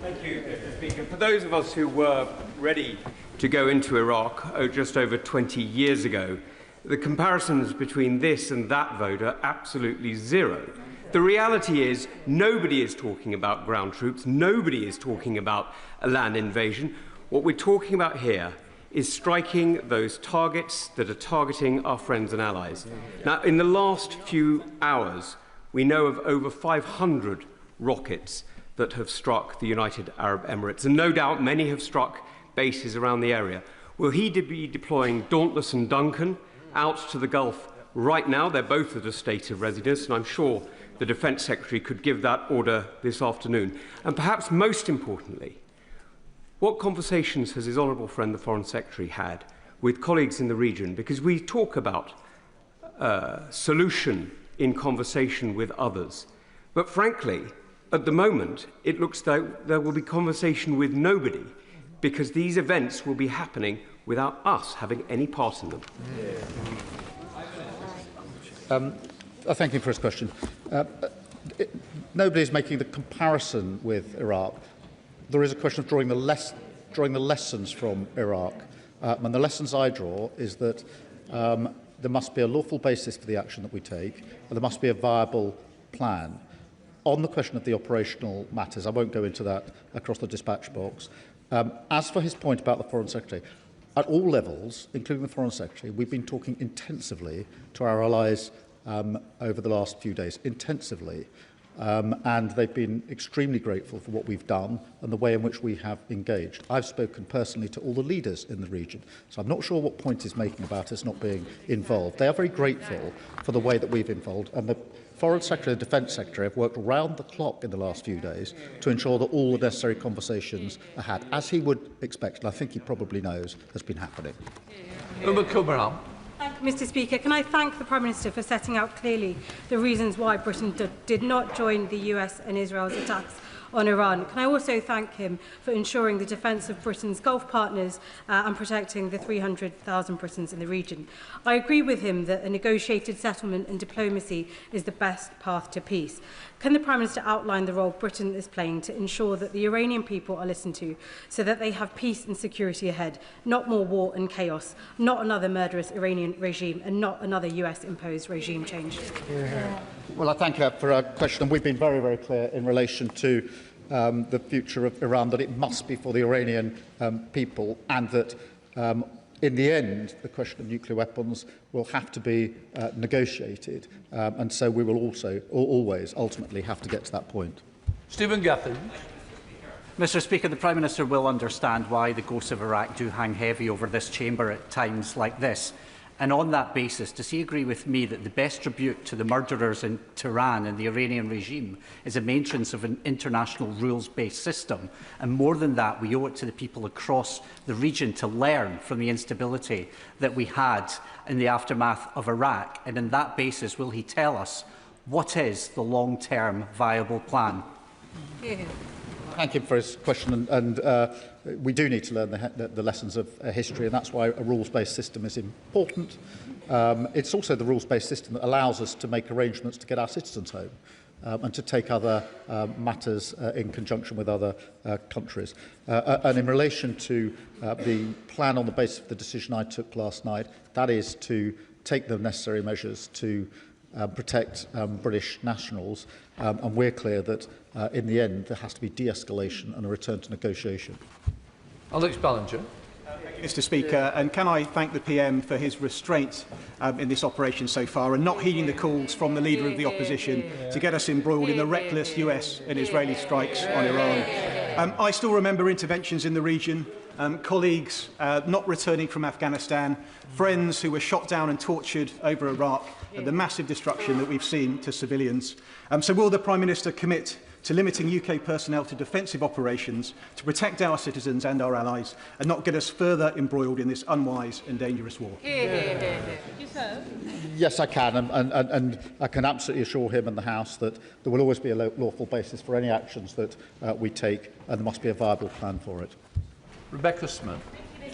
Thank you, Mr. Speaker. For those of us who were ready to go into Iraq just over 20 years ago, the comparisons between this and that vote are absolutely zero. The reality is nobody is talking about ground troops, nobody is talking about a land invasion. What we're talking about here is striking those targets that are targeting our friends and allies. Now, in the last few hours, we know of over 500 rockets that have struck the United Arab Emirates, and no doubt many have struck bases around the area. Will he be deploying Dauntless and Duncan out to the Gulf right now? They're both at a state of readiness, and I'm sure the Defence Secretary could give that order this afternoon. And perhaps most importantly, what conversations has his honourable friend, the Foreign Secretary, had with colleagues in the region? Because we talk about solution in conversation with others. But frankly, at the moment, it looks like there will be conversation with nobody, because these events will be happening without us having any part in them. Thank you for his question. Nobody is making the comparison with Iraq. There is a question of drawing the lessons from Iraq. And the lessons I draw is that there must be a lawful basis for the action that we take, and there must be a viable plan. On the question of the operational matters, I won't go into that across the dispatch box. As for his point about the Foreign Secretary, at all levels, including the Foreign Secretary, we've been talking intensively to our allies over the last few days, intensively. And they've been extremely grateful for what we've done and the way in which we have engaged. I've spoken personally to all the leaders in the region, so I'm not sure what point he's making about us not being involved. They are very grateful for the way that we've involved, and the Foreign Secretary and Defence Secretary have worked round the clock in the last few days to ensure that all the necessary conversations are had, as he would expect, and I think he probably knows has been happening. Thank you, Mr. Speaker. Can I thank the Prime Minister for setting out clearly the reasons why Britain did not join the US and Israel's attacks on Iran? Can I also thank him for ensuring the defence of Britain's Gulf partners and protecting the 300,000 Britons in the region? I agree with him that a negotiated settlement and diplomacy is the best path to peace. Can the Prime Minister outline the role Britain is playing to ensure that the Iranian people are listened to so that they have peace and security ahead, not more war and chaos, not another murderous Iranian regime and not another US-imposed regime change? Well, I thank her for her question, and we've been very, very clear in relation to the future of Iran, that it must be for the Iranian people, and that in the end, the question of nuclear weapons will have to be negotiated, and so we will also always ultimately have to get to that point. Stephen Gaffin. Mr. Speaker, the Prime Minister will understand why the ghosts of Iraq do hang heavy over this chamber at times like this. And on that basis, does he agree with me that the best tribute to the murderers in Tehran and the Iranian regime is a maintenance of an international rules-based system? And more than that, we owe it to the people across the region to learn from the instability that we had in the aftermath of Iraq. And on that basis, will he tell us what is the long-term viable plan? Thank him for his question, and we do need to learn the lessons of history, and that's why a rules-based system is important. It's also the rules-based system that allows us to make arrangements to get our citizens home and to take other matters in conjunction with other countries. And in relation to the plan on the basis of the decision I took last night, that is to take the necessary measures to protect British nationals, and we're clear that in the end there has to be de-escalation and a return to negotiation. Alex Ballinger. Mr. Speaker, and can I thank the PM for his restraint in this operation so far and not heeding the calls from the Leader of the Opposition to get us embroiled in the reckless US and Israeli strikes on Iran. I still remember interventions in the region, colleagues not returning from Afghanistan, friends who were shot down and tortured over Iraq, and the massive destruction that we've seen to civilians. So will the Prime Minister commit to limiting UK personnel to defensive operations to protect our citizens and our allies and not get us further embroiled in this unwise and dangerous war? Yes, I can, and I can absolutely assure him and the House that there will always be a lawful basis for any actions that we take, and there must be a viable plan for it. Rebecca Smith.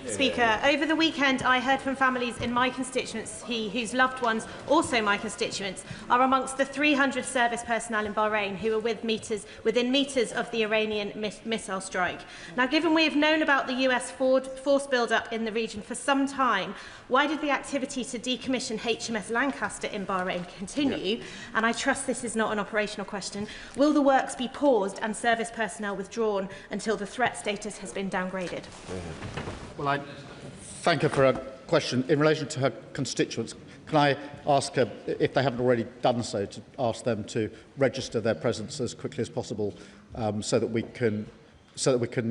Speaker, over the weekend I heard from families in my constituency whose loved ones, also my constituents, are amongst the 300 service personnel in Bahrain who are within metres of the Iranian missile strike. Now, given we have known about the US force build-up in the region for some time, why did the activity to decommission HMS Lancaster in Bahrain continue? And I trust this is not an operational question. Will the works be paused and service personnel withdrawn until the threat status has been downgraded? Well, I thank her for her question. In relation to her constituents, can I ask her, if they haven't already done so, to ask them to register their presence as quickly as possible so that we can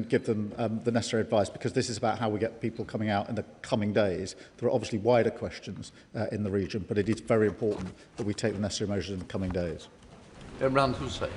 give them the necessary advice, because this is about how we get people coming out in the coming days. There are obviously wider questions in the region, but it is very important that we take the necessary measures in the coming days. Imran Hussain.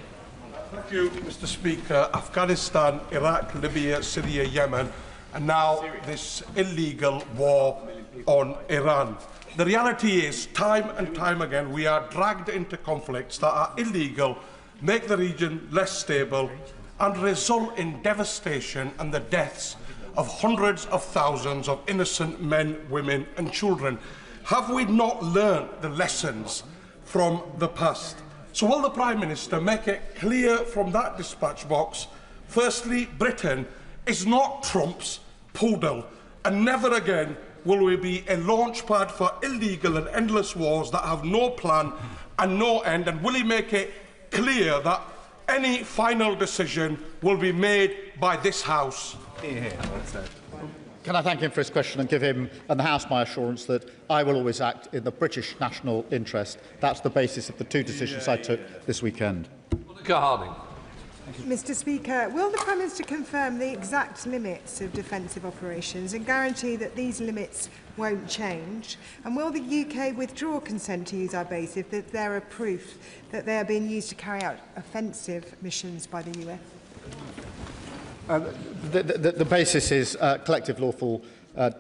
Thank you, Mr. Speaker. Afghanistan, Iraq, Libya, Syria, Yemen, and now this illegal war on Iran. The reality is, time and time again, we are dragged into conflicts that are illegal, make the region less stable, and result in devastation and the deaths of hundreds of thousands of innocent men, women and children. Have we not learnt the lessons from the past? So will the Prime Minister make it clear from that dispatch box, firstly, Britain is not Trump's poodle, and never again will we be a launch pad for illegal and endless wars that have no plan and no end? And will he make it clear that any final decision will be made by this House? Can I thank him for his question and give him and the House my assurance that I will always act in the British national interest. That's the basis of the two decisions I took this weekend. Mr. Speaker, will the Prime Minister confirm the exact limits of defensive operations and guarantee that these limits won't change? And will the UK withdraw consent to use our base if there are proof that they are being used to carry out offensive missions by the US? The basis is collective lawful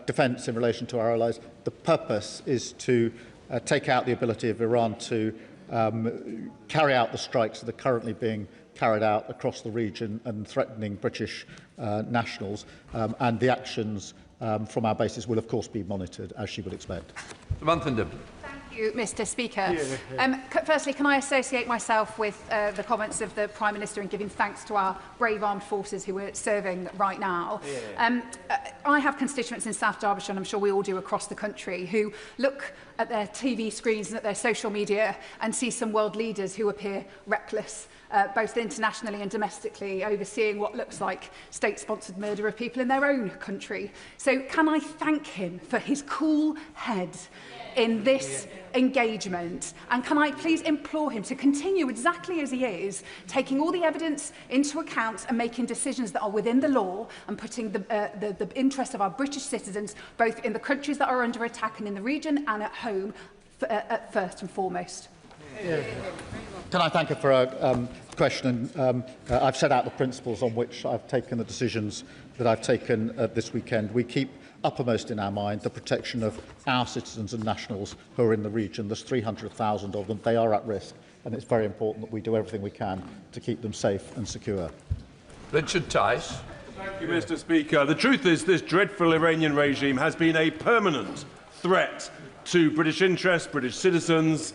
defence in relation to our allies. The purpose is to take out the ability of Iran to carry out the strikes that are currently being carried out across the region and threatening British nationals, and the actions from our bases will of course be monitored, as she would expect. Thank you, Mr. Speaker. Firstly, can I associate myself with the comments of the Prime Minister in giving thanks to our brave armed forces who are serving right now. I have constituents in South Derbyshire, and I'm sure we all do across the country, who look at their TV screens and at their social media and see some world leaders who appear reckless, both internationally and domestically, overseeing what looks like state-sponsored murder of people in their own country. So can I thank him for his cool head in this engagement, and can I please implore him to continue exactly as he is, taking all the evidence into account and making decisions that are within the law and putting the interest of our British citizens, both in the countries that are under attack and in the region and at home, at first and foremost. Can I thank her for a question? I've set out the principles on which I've taken the decisions that I've taken this weekend. We keep uppermost in our mind the protection of our citizens and nationals who are in the region. There's 300,000 of them. They are at risk, and it's very important that we do everything we can to keep them safe and secure. Richard Tice. Thank you, Mr. Speaker. The truth is this dreadful Iranian regime has been a permanent threat to British interests, British citizens,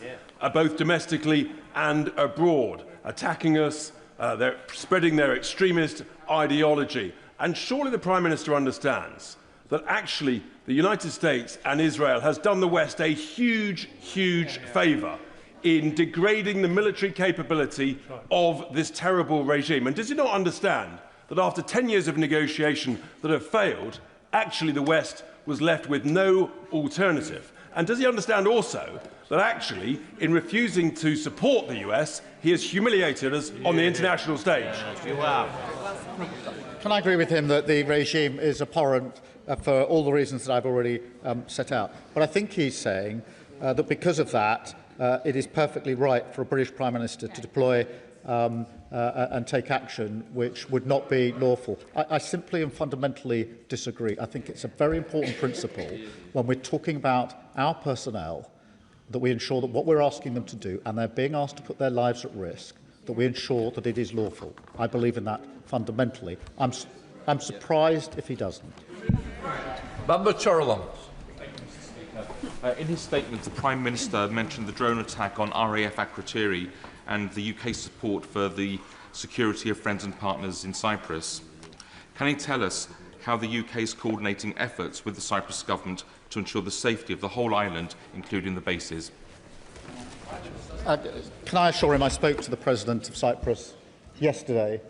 both domestically and abroad, attacking us, they're spreading their extremist ideology. And surely the Prime Minister understands that actually the United States and Israel has done the West a huge, huge favour in degrading the military capability of this terrible regime. And does he not understand that after 10 years of negotiation that have failed, actually the West was left with no alternative? And does he understand also that actually, in refusing to support the US, he has humiliated us on the international stage? Can I agree with him that the regime is abhorrent for all the reasons that I've already set out? But I think he's saying that because of that, it is perfectly right for a British Prime Minister to deploy and take action which would not be lawful. I simply and fundamentally disagree. I think it's a very important principle when we're talking about our personnel that we ensure that what we're asking them to do, and they're being asked to put their lives at risk, that we ensure that it is lawful. I believe in that fundamentally. I'm surprised if he doesn't. In his statement, the Prime Minister mentioned the drone attack on RAF Akrotiri and the UK's support for the security of friends and partners in Cyprus. Can he tell us how the UK is coordinating efforts with the Cyprus government to ensure the safety of the whole island, including the bases? Can I assure him I spoke to the President of Cyprus yesterday,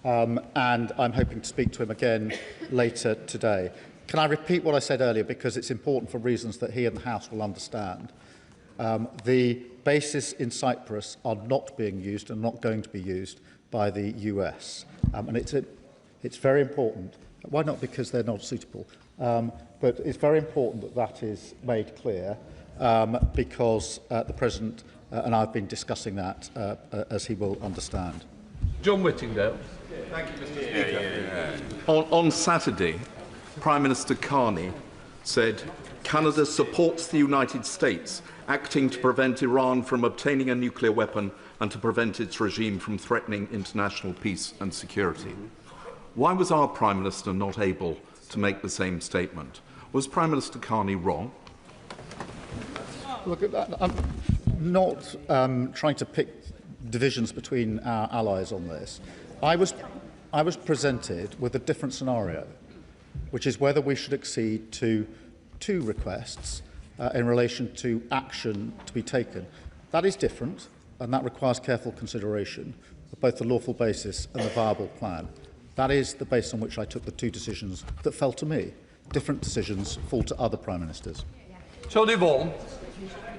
and I'm hoping to speak to him again later today. Can I repeat what I said earlier, because it's important for reasons that he and the House will understand? The bases in Cyprus are not being used and not going to be used by the US. And it's very important. Why not? Because they're not suitable. But it's very important that that is made clear, because the President and I have been discussing that, as he will understand. John Whittingdale. Thank you, Mr. Speaker. On Saturday, Prime Minister Carney said, "Canada supports the United States acting to prevent Iran from obtaining a nuclear weapon and to prevent its regime from threatening international peace and security." Why was our Prime Minister not able to make the same statement? Was Prime Minister Carney wrong? Look, I'm not trying to pick divisions between our allies on this. I was presented with a different scenario, which is whether we should accede to 2 requests in relation to action to be taken. That is different, and that requires careful consideration of both the lawful basis and the viable plan. That is the basis on which I took the 2 decisions that fell to me. Different decisions fall to other Prime Ministers. Tony Vaughan.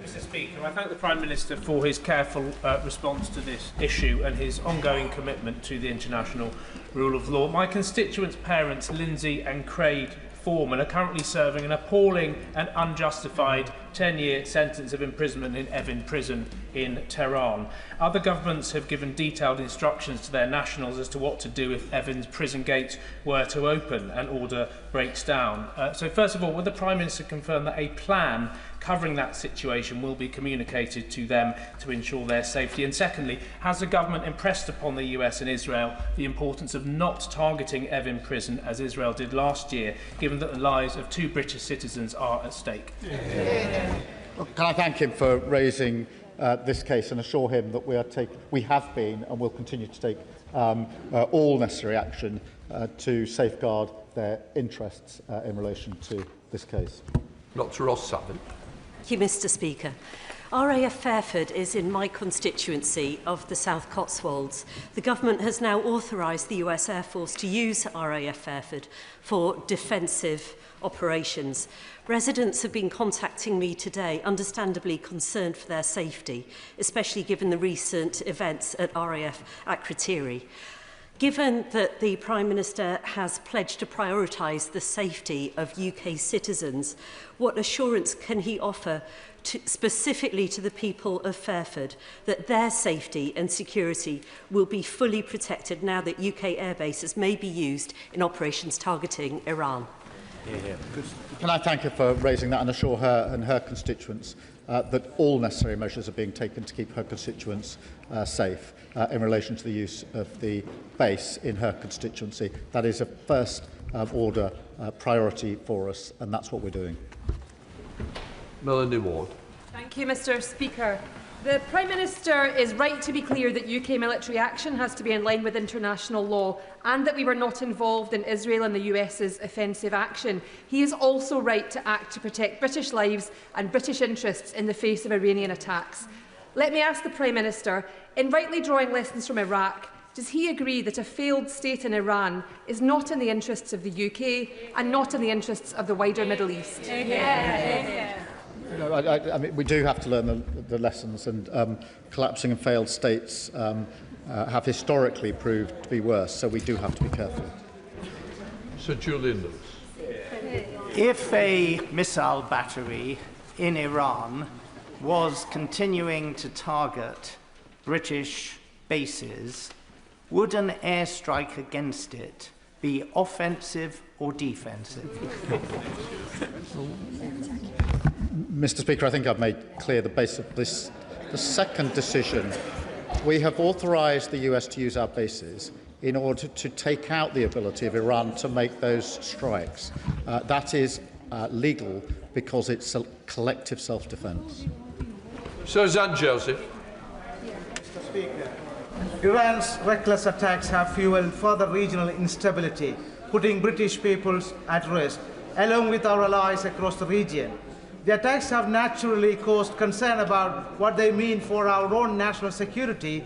Mr. Speaker, I thank the Prime Minister for his careful response to this issue and his ongoing commitment to the international rule of law. My constituents' parents, Lindsay and Craig Foreman, are currently serving an appalling and unjustified 10-year sentence of imprisonment in Evin prison in Tehran. Other governments have given detailed instructions to their nationals as to what to do if Evin's prison gates were to open and order breaks down. So first of all, will the Prime Minister confirm that a plan covering that situation will be communicated to them to ensure their safety? And secondly, has the government impressed upon the US and Israel the importance of not targeting Evin prison as Israel did last year, given that the lives of 2 British citizens are at stake? Well, can I thank him for raising this case and assure him that we have been and will continue to take all necessary action to safeguard their interests in relation to this case. Dr. Ross-Savin. Thank you, Mr. Speaker. RAF Fairford is in my constituency of the South Cotswolds. The government has now authorised the US Air Force to use RAF Fairford for defensive operations. Residents have been contacting me today, understandably concerned for their safety, especially given the recent events at RAF Akrotiri. Given that the Prime Minister has pledged to prioritise the safety of UK citizens, what assurance can he offer specifically to the people of Fairford that their safety and security will be fully protected now that UK air bases may be used in operations targeting Iran? Can I thank her for raising that and assure her and her constituents that all necessary measures are being taken to keep her constituents safe in relation to the use of the base in her constituency. That is a first order priority for us, and that's what we're doing. Melanie Ward. Thank you, Mr. Speaker. The Prime Minister is right to be clear that UK military action has to be in line with international law and that we were not involved in Israel and the US's offensive action. He is also right to act to protect British lives and British interests in the face of Iranian attacks. Let me ask the Prime Minister, in rightly drawing lessons from Iraq, does he agree that a failed state in Iran is not in the interests of the UK and not in the interests of the wider Middle East? No, I mean, we do have to learn the lessons, and collapsing and failed states have historically proved to be worse, so we do have to be careful. Sir Julian Lewis. If a missile battery in Iran was continuing to target British bases, would an airstrike against it be offensive or defensive? Mr. Speaker, I think I've made clear the base of this. The second decision, we have authorised the US to use our bases in order to take out the ability of Iran to make those strikes. That is legal because it's a collective self-defence. Sir Zan Joseph. Mr. Speaker, Iran's reckless attacks have fuelled further regional instability, putting British peoples at risk, along with our allies across the region. The attacks have naturally caused concern about what they mean for our own national security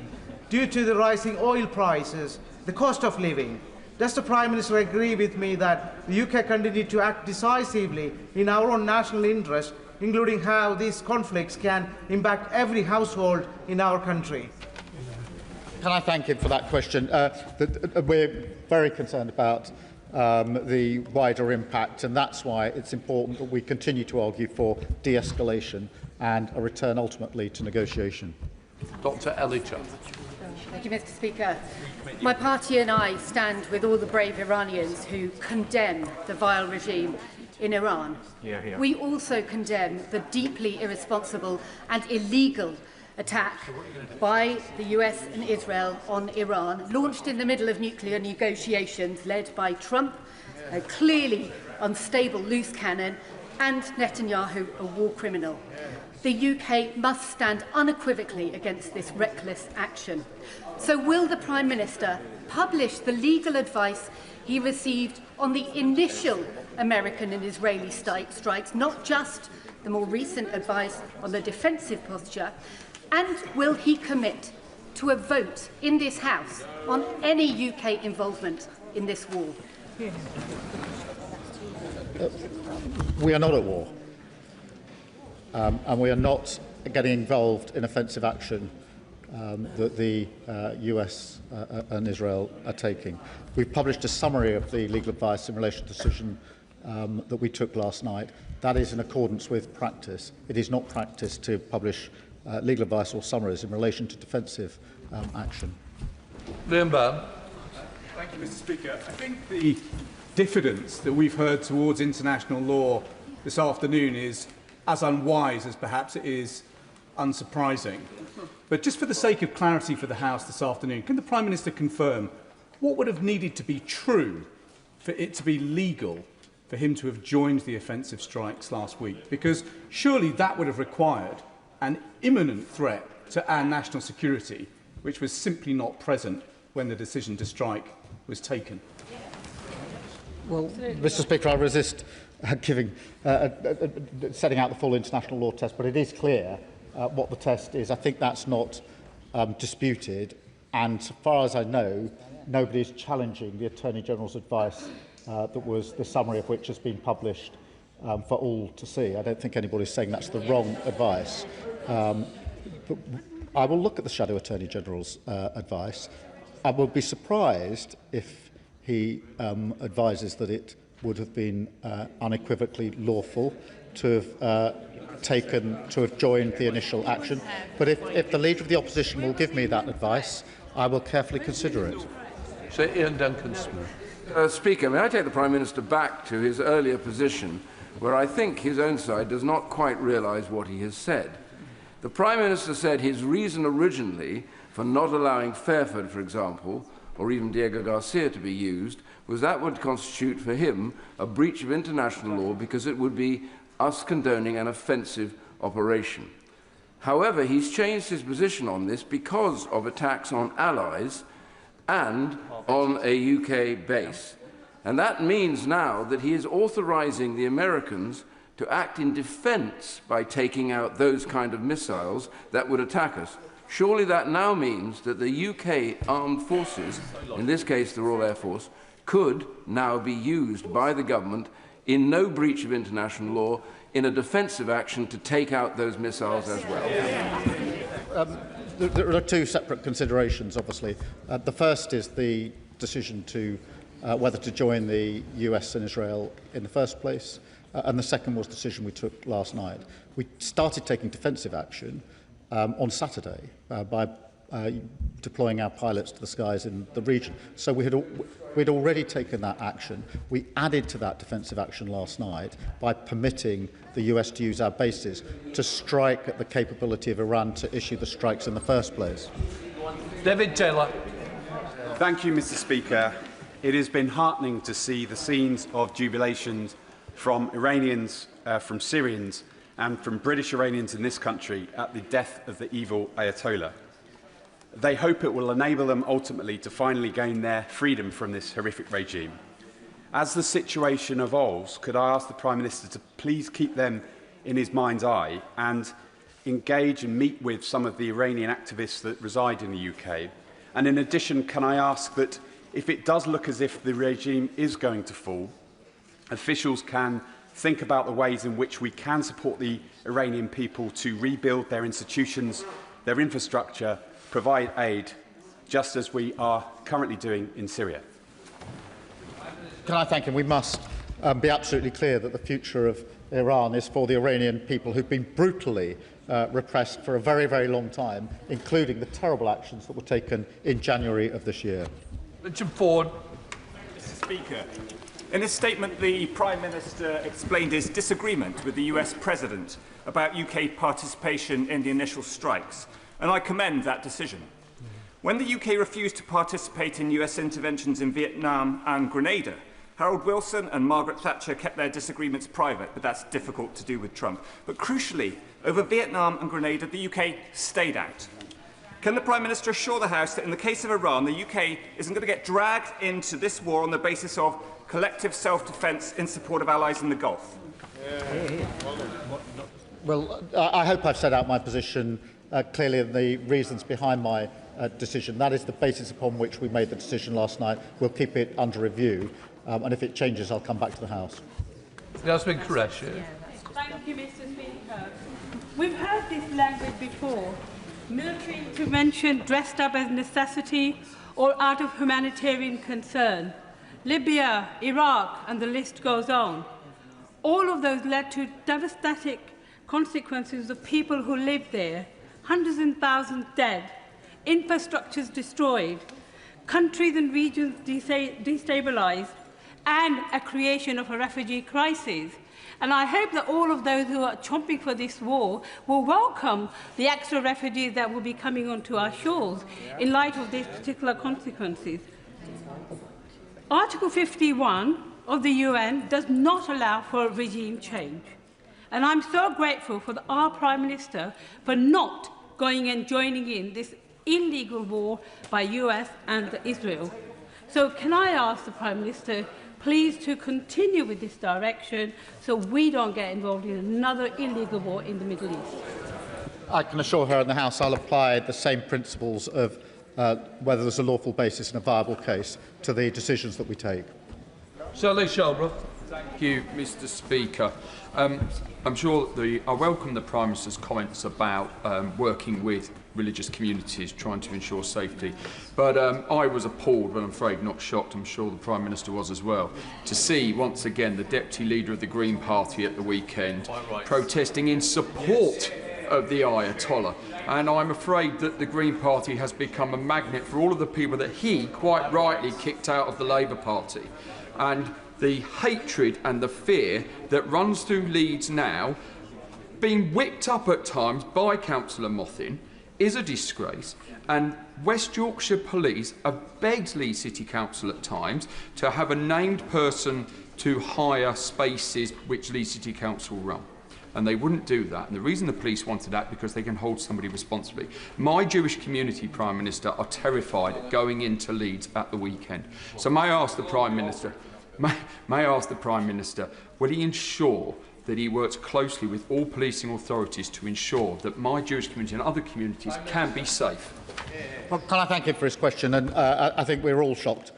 due to the rising oil prices, the cost of living. Does the Prime Minister agree with me that the UK continue to act decisively in our own national interest, including how these conflicts can impact every household in our country? Can I thank him for that question? We're very concerned about the wider impact, and that's why it's important that we continue to argue for de-escalation and a return ultimately to negotiation. Dr. Elijah. Thank you, Mr. Speaker. My party and I stand with all the brave Iranians who condemn the vile regime in Iran. We also condemn the deeply irresponsible and illegal attack by the US and Israel on Iran, launched in the middle of nuclear negotiations led by Trump, a clearly unstable loose cannon, and Netanyahu, a war criminal. The UK must stand unequivocally against this reckless action. So will the Prime Minister publish the legal advice he received on the initial American and Israeli strikes, not just the more recent advice on the defensive posture? And will he commit to a vote in this House on any UK involvement in this war? We are not at war, and we are not getting involved in offensive action that the US and Israel are taking. We've published a summary of the legal advice in relation to the decision that we took last night. That is in accordance with practice. It is not practice to publish legal advice or summaries in relation to defensive action. Liam Byrne. Thank you, Mr. Speaker. I think the diffidence that we've heard towards international law this afternoon is as unwise as perhaps it is unsurprising. But just for the sake of clarity for the House this afternoon, can the Prime Minister confirm what would have needed to be true for it to be legal for him to have joined the offensive strikes last week? Because surely that would have required an imminent threat to our national security, which was simply not present when the decision to strike was taken. Well, Mr. Speaker, I resist setting out the full international law test, but it is clear what the test is. I think that's not disputed, and so far as I know, nobody is challenging the Attorney General's advice that was the summary of which has been published for all to see. I don't think anybody's saying that's the wrong advice. But I will look at the Shadow Attorney General's advice. I will be surprised if he advises that it would have been unequivocally lawful to have joined the initial action. But if the Leader of the Opposition will give me that advice, I will carefully consider it. So Ian Duncan-Smith. Speaker, may I take the Prime Minister back to his earlier position, where I think his own side does not quite realise what he has said. The Prime Minister said his reason originally for not allowing Fairford, for example, or even Diego Garcia to be used, was that would constitute for him a breach of international law because it would be us condoning an offensive operation. However, he's changed his position on this because of attacks on allies and on a UK base. And that means now that he is authorising the Americans to act in defence by taking out those kind of missiles that would attack us. Surely that now means that the UK armed forces, in this case the Royal Air Force, could now be used by the government in no breach of international law in a defensive action to take out those missiles as well. There are two separate considerations, obviously. The first is the decision to whether to join the US and Israel in the first place, and the second was the decision we took last night. We started taking defensive action on Saturday by deploying our pilots to the skies in the region. So we'd already taken that action. We added to that defensive action last night by permitting the US to use our bases to strike at the capability of Iran to issue the strikes in the first place. David Taylor. Thank you, Mr. Speaker. It has been heartening to see the scenes of jubilations from Iranians, from Syrians, and from British Iranians in this country at the death of the evil Ayatollah. They hope it will enable them ultimately to finally gain their freedom from this horrific regime. As the situation evolves, could I ask the Prime Minister to please keep them in his mind's eye and engage and meet with some of the Iranian activists that reside in the UK? And in addition, can I ask that if it does look as if the regime is going to fall, officials can think about the ways in which we can support the Iranian people to rebuild their institutions, their infrastructure, provide aid, just as we are currently doing in Syria. Can I thank him? We must be absolutely clear that the future of Iran is for the Iranian people who've been brutally repressed for a very, very long time, including the terrible actions that were taken in January of this year. Richard Ford. Mr. Speaker, in his statement, the Prime Minister explained his disagreement with the US President about UK participation in the initial strikes, and I commend that decision. When the UK refused to participate in US interventions in Vietnam and Grenada, Harold Wilson and Margaret Thatcher kept their disagreements private, but that's difficult to do with Trump. But crucially, over Vietnam and Grenada, the UK stayed out. Can the Prime Minister assure the House that in the case of Iran, the UK isn't going to get dragged into this war on the basis of collective self-defence in support of allies in the Gulf? Well, I hope I've set out my position clearly and the reasons behind my decision. That is the basis upon which we made the decision last night. We'll keep it under review, and if it changes, I'll come back to the House. Yasmin Qureshi. Thank you, Mr. Speaker. We've heard this language before. Military intervention dressed up as necessity or out of humanitarian concern. Libya, Iraq, and the list goes on. All of those led to devastating consequences of people who lived there, hundreds and thousands dead, infrastructures destroyed, countries and regions destabilized, and a creation of a refugee crisis. And I hope that all of those who are chomping for this war will welcome the extra refugees that will be coming onto our shores in light of these particular consequences. Article 51 of the UN does not allow for regime change. And I'm so grateful for our Prime Minister for not going and joining in this illegal war by US and Israel. So can I ask the Prime Minister please to continue with this direction so we don't get involved in another illegal war in the Middle East? I can assure her and the House I'll apply the same principles of whether there's a lawful basis and a viable case to the decisions that we take. Shelley Shelbrook. Thank you, Mr. Speaker. I'm sure I welcome the Prime Minister's comments about working with religious communities, trying to ensure safety. But I was appalled, but I'm afraid not shocked, I'm sure the Prime Minister was as well, to see once again the Deputy Leader of the Green Party at the weekend protesting in support of the Ayatollah. And I'm afraid that the Green Party has become a magnet for all of the people that he, quite rightly, kicked out of the Labour Party. And the hatred and the fear that runs through Leeds now, being whipped up at times by Councillor Mothin, is a disgrace. And West Yorkshire Police have begged Leeds City Council at times to have a named person to hire spaces which Leeds City Council run. And they wouldn't do that. And the reason the police wanted that because they can hold somebody responsibly. My Jewish community, Prime Minister, are terrified at going into Leeds at the weekend. So may I ask the Prime Minister, may I ask the Prime Minister, will he ensure that he works closely with all policing authorities to ensure that my Jewish community and other communities can be safe? Well, can I thank him for his question? And I think we're all shocked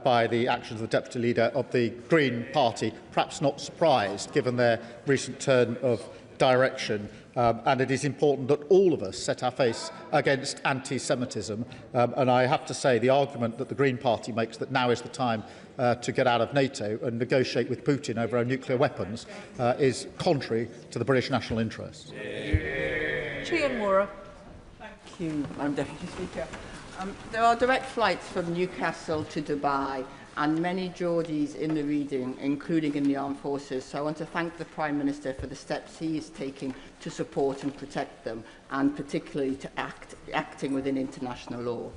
by the actions of the Deputy Leader of the Green Party, perhaps not surprised given their recent turn of direction. And it is important that all of us set our face against anti-Semitism. And I have to say the argument that the Green Party makes that now is the time to get out of NATO and negotiate with Putin over our nuclear weapons is contrary to the British national interests. Chian Mora. Thank you, Madam Deputy Speaker. There are direct flights from Newcastle to Dubai and many Geordies in the region, including in the armed forces. So I want to thank the Prime Minister for the steps he is taking to support and protect them, and particularly to acting within international law.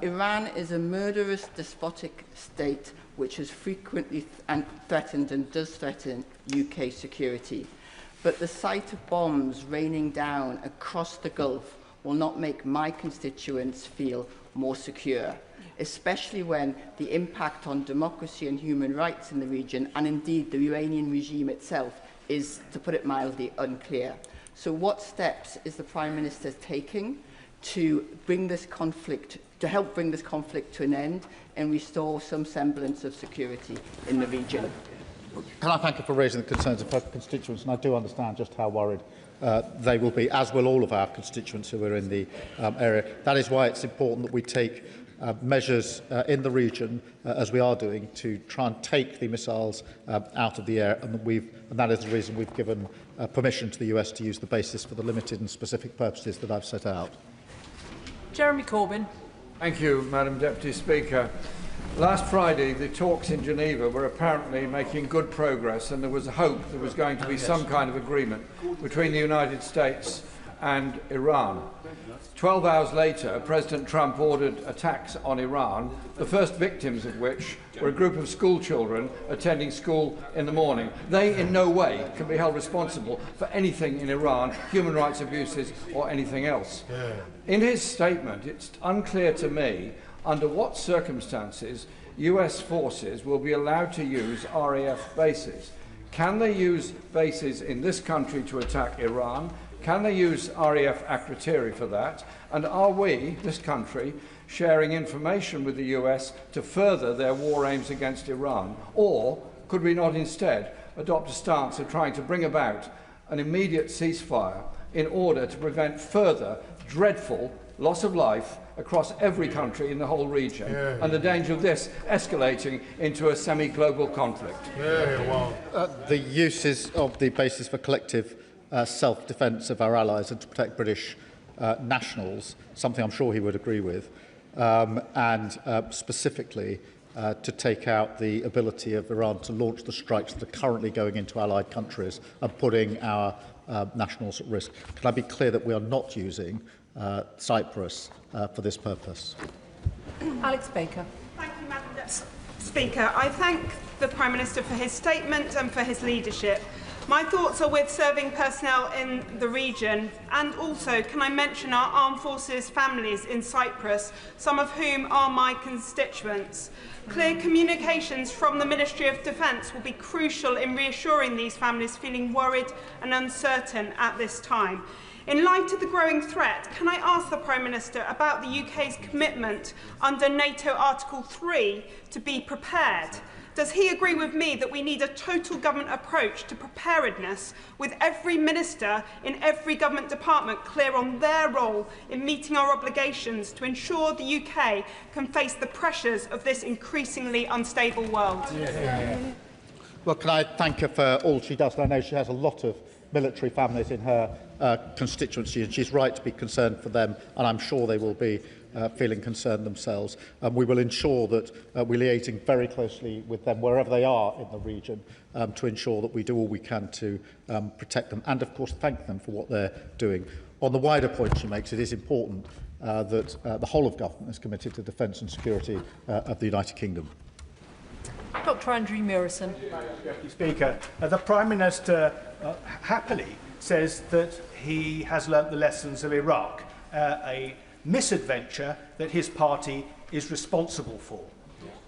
Iran is a murderous, despotic state which has frequently threatened and does threaten UK security. But the sight of bombs raining down across the Gulf will not make my constituents feel more secure, especially when the impact on democracy and human rights in the region, and indeed the Iranian regime itself, is, to put it mildly, unclear. So what steps is the Prime Minister taking to bring this conflict, to help bring this conflict to an end and restore some semblance of security in the region? Can I thank you for raising the concerns of her constituents, and I do understand just how worried they will be, as will all of our constituents who are in the area. That is why it's important that we take measures in the region, as we are doing, to try and take the missiles out of the air, and that is the reason we've given permission to the US to use the basis for the limited and specific purposes that I've set out. Jeremy Corbyn. Thank you, Madam Deputy Speaker. Last Friday, the talks in Geneva were apparently making good progress, and there was hope there was going to be some kind of agreement between the United States and Iran. 12 hours later, President Trump ordered attacks on Iran, the first victims of which were a group of school children attending school in the morning. They in no way can be held responsible for anything in Iran, human rights abuses or anything else. In his statement, it's unclear to me under what circumstances US forces will be allowed to use RAF bases. Can they use bases in this country to attack Iran? Can they use RAF Akrotiri for that? And are we, this country, sharing information with the US to further their war aims against Iran? Or could we not instead adopt a stance of trying to bring about an immediate ceasefire in order to prevent further dreadful loss of life across every country in the whole region, and the danger of this escalating into a semi-global conflict? The uses of the basis for collective self-defence of our allies and to protect British nationals, something I'm sure he would agree with, and specifically to take out the ability of Iran to launch the strikes that are currently going into allied countries and putting our nationals at risk. Can I be clear that we are not using Cyprus for this purpose? Alex Baker. Thank you, Madam Speaker. I thank the Prime Minister for his statement and for his leadership. My thoughts are with serving personnel in the region, and also can I mention our armed forces families in Cyprus, some of whom are my constituents. Clear communications from the Ministry of Defence will be crucial in reassuring these families feeling worried and uncertain at this time. In light of the growing threat, can I ask the Prime Minister about the UK's commitment under NATO Article 3 to be prepared? Does he agree with me that we need a total government approach to preparedness, with every minister in every government department clear on their role in meeting our obligations to ensure the UK can face the pressures of this increasingly unstable world? Well, can I thank her for all she does? I know she has a lot of military families in her constituency, and she's right to be concerned for them, and I'm sure they will be feeling concerned themselves. We will ensure that we're liaising very closely with them wherever they are in the region to ensure that we do all we can to protect them and, of course, thank them for what they're doing. On the wider point she makes, it is important that the whole of government is committed to defence and security of the United Kingdom. Dr Andrew Murison. Deputy Speaker, the Prime Minister happily says that he has learnt the lessons of Iraq, a misadventure that his party is responsible for.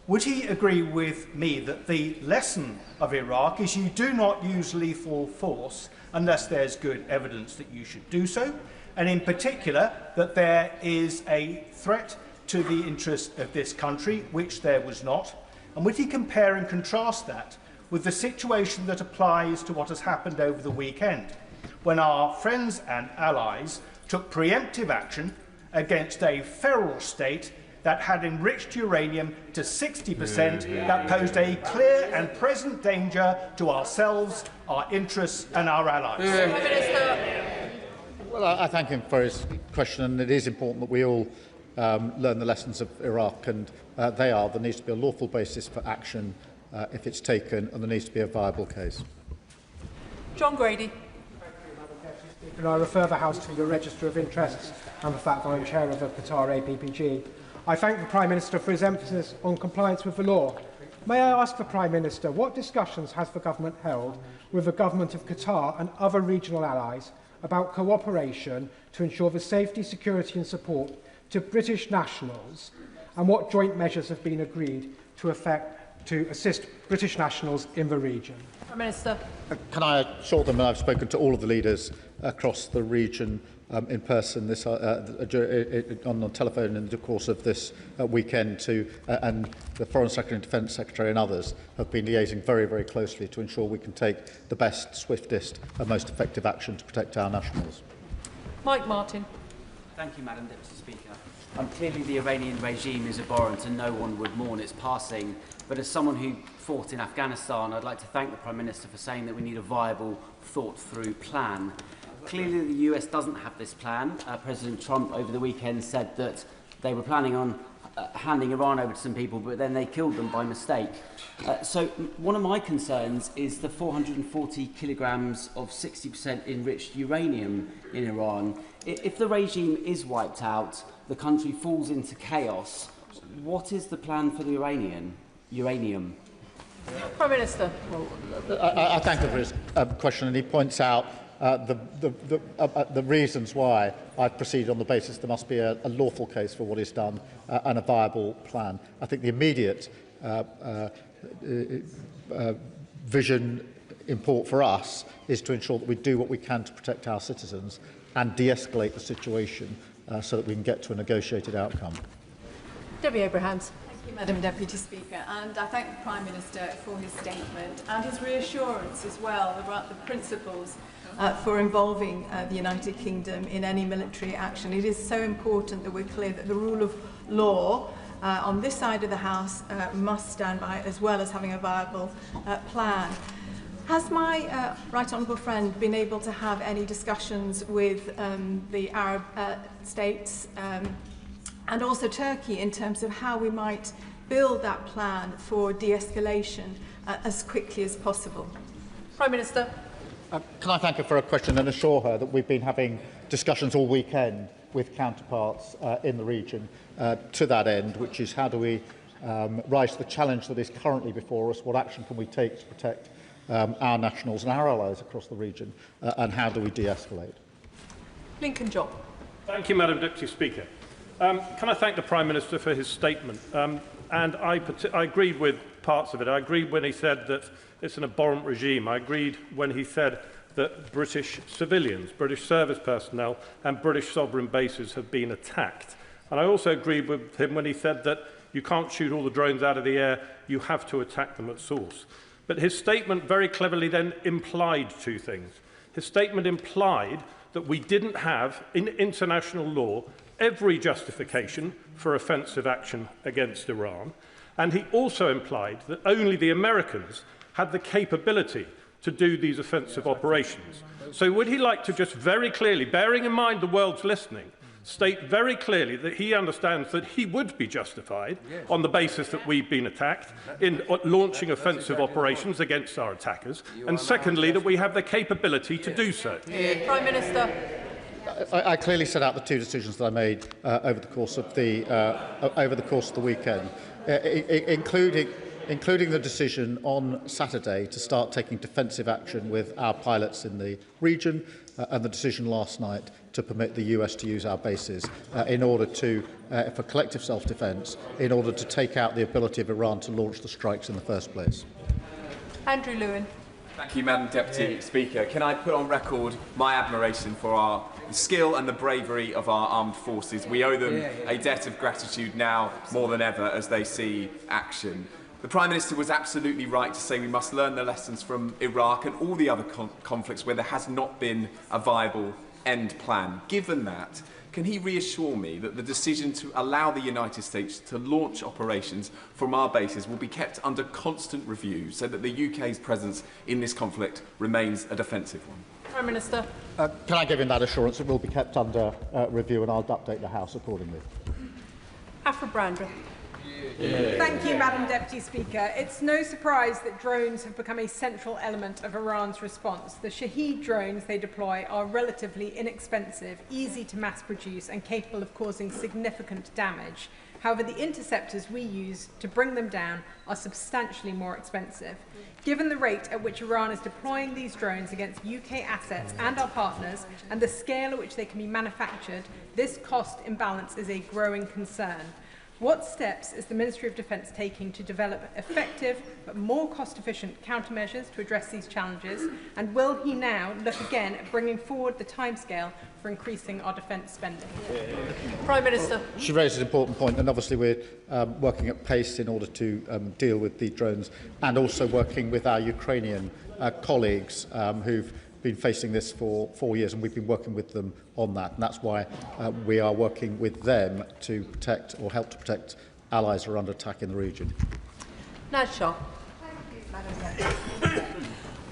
Would he agree with me that the lesson of Iraq is you do not use lethal force unless there's good evidence that you should do so, and in particular that there is a threat to the interest of this country, which there was not? And would he compare and contrast that with the situation that applies to what has happened over the weekend, when our friends and allies took preemptive action against a feral state that had enriched uranium to 60%, that posed a clear and present danger to ourselves, our interests and our allies? Well, I thank him for his question, and it is important that we all learn the lessons of Iraq, and there needs to be a lawful basis for action if it's taken, and there needs to be a viable case. John Grady. And I refer the House to the Register of Interests and the fact that I'm chair of the Qatar APPG. I thank the Prime Minister for his emphasis on compliance with the law. May I ask the Prime Minister, what discussions has the government held with the government of Qatar and other regional allies about cooperation to ensure the safety, security and support to British nationals, and what joint measures have been agreed to assist British nationals in the region? Prime Minister. Can I assure them that I've spoken to all of the leaders across the region in person on the telephone in the course of this weekend and the Foreign Secretary and Defence Secretary and others have been liaising very, very closely to ensure we can take the best, swiftest and most effective action to protect our nationals. Mike Martin. Thank you, Madam Deputy Speaker. Clearly the Iranian regime is abhorrent and no one would mourn its passing, but as someone who fought in Afghanistan, I'd like to thank the Prime Minister for saying that we need a viable, thought-through plan. Clearly the US doesn't have this plan. President Trump over the weekend said that they were planning on handing Iran over to some people, but then they killed them by mistake. So one of my concerns is the 440 kilograms of 60% enriched uranium in Iran. If the regime is wiped out, the country falls into chaos, what is the plan for the uranium? Prime Minister. Well, I thank him for his question, and he points out the reasons why I've proceeded on the basis there must be a lawful case for what is done and a viable plan. I think the immediate vision import for us is to ensure that we do what we can to protect our citizens and de-escalate the situation so that we can get to a negotiated outcome. Debbie Abrahams. Thank you, Madam Deputy Speaker, and I thank the Prime Minister for his statement and his reassurance as well about the principles for involving the United Kingdom in any military action. It is so important that we're clear that the rule of law on this side of the House must stand by, as well as having a viable plan. Has my right honourable friend been able to have any discussions with the Arab states and also Turkey in terms of how we might build that plan for de-escalation as quickly as possible? Prime Minister. Can I thank her for a question and assure her that we've been having discussions all weekend with counterparts in the region to that end, which is how do we rise to the challenge that is currently before us, what action can we take to protect our nationals and our allies across the region, and how do we de-escalate? Lincoln Job. Thank you, Madam Deputy Speaker. Can I thank the Prime Minister for his statement? And I agreed with parts of it. I agreed when he said that it's an abhorrent regime. I agreed when he said that British civilians, British service personnel and British sovereign bases have been attacked. And I also agreed with him when he said that you can't shoot all the drones out of the air, you have to attack them at source. But his statement very cleverly then implied two things. His statement implied that we didn't have, in international law, every justification for offensive action against Iran, and he also implied that only the Americans had the capability to do these offensive operations. So would he like to just very clearly, bearing in mind the world's listening, state very clearly that he understands that he would be justified on the basis that we've been attacked in launching offensive operations against our attackers, and secondly, that we have the capability to do so? Prime Minister. I clearly set out the two decisions that I made over the course of the weekend, including the decision on Saturday to start taking defensive action with our pilots in the region, and the decision last night to permit the US to use our bases in order to, for collective self-defence, in order to take out the ability of Iran to launch the strikes in the first place. Andrew Lewin. Thank you, Madam Deputy Speaker. Can I put on record my admiration for the skill and the bravery of our armed forces? We owe them a debt of gratitude now more than ever as they see action. The Prime Minister was absolutely right to say we must learn the lessons from Iraq and all the other conflicts where there has not been a viable end plan. Given that, can he reassure me that the decision to allow the United States to launch operations from our bases will be kept under constant review so that the UK's presence in this conflict remains a defensive one? Prime Minister. Can I give him that assurance? It will be kept under review, and I'll update the House accordingly. Afra Brandra. Thank you, Madam Deputy Speaker. It's no surprise that drones have become a central element of Iran's response. The Shahed drones they deploy are relatively inexpensive, easy to mass produce and capable of causing significant damage. However, the interceptors we use to bring them down are substantially more expensive. Given the rate at which Iran is deploying these drones against UK assets and our partners, and the scale at which they can be manufactured, this cost imbalance is a growing concern. What steps is the Ministry of Defence taking to develop effective but more cost-efficient countermeasures to address these challenges? And will he now look again at bringing forward the timescale for increasing our defence spending? Prime Minister. She raised an important point, and obviously we're working at pace in order to deal with the drones, and also working with our Ukrainian colleagues who've been facing this for 4 years, and we've been working with them on that. And that's why we are working with them to protect or help to protect allies who are under attack in the region. Naz Shah.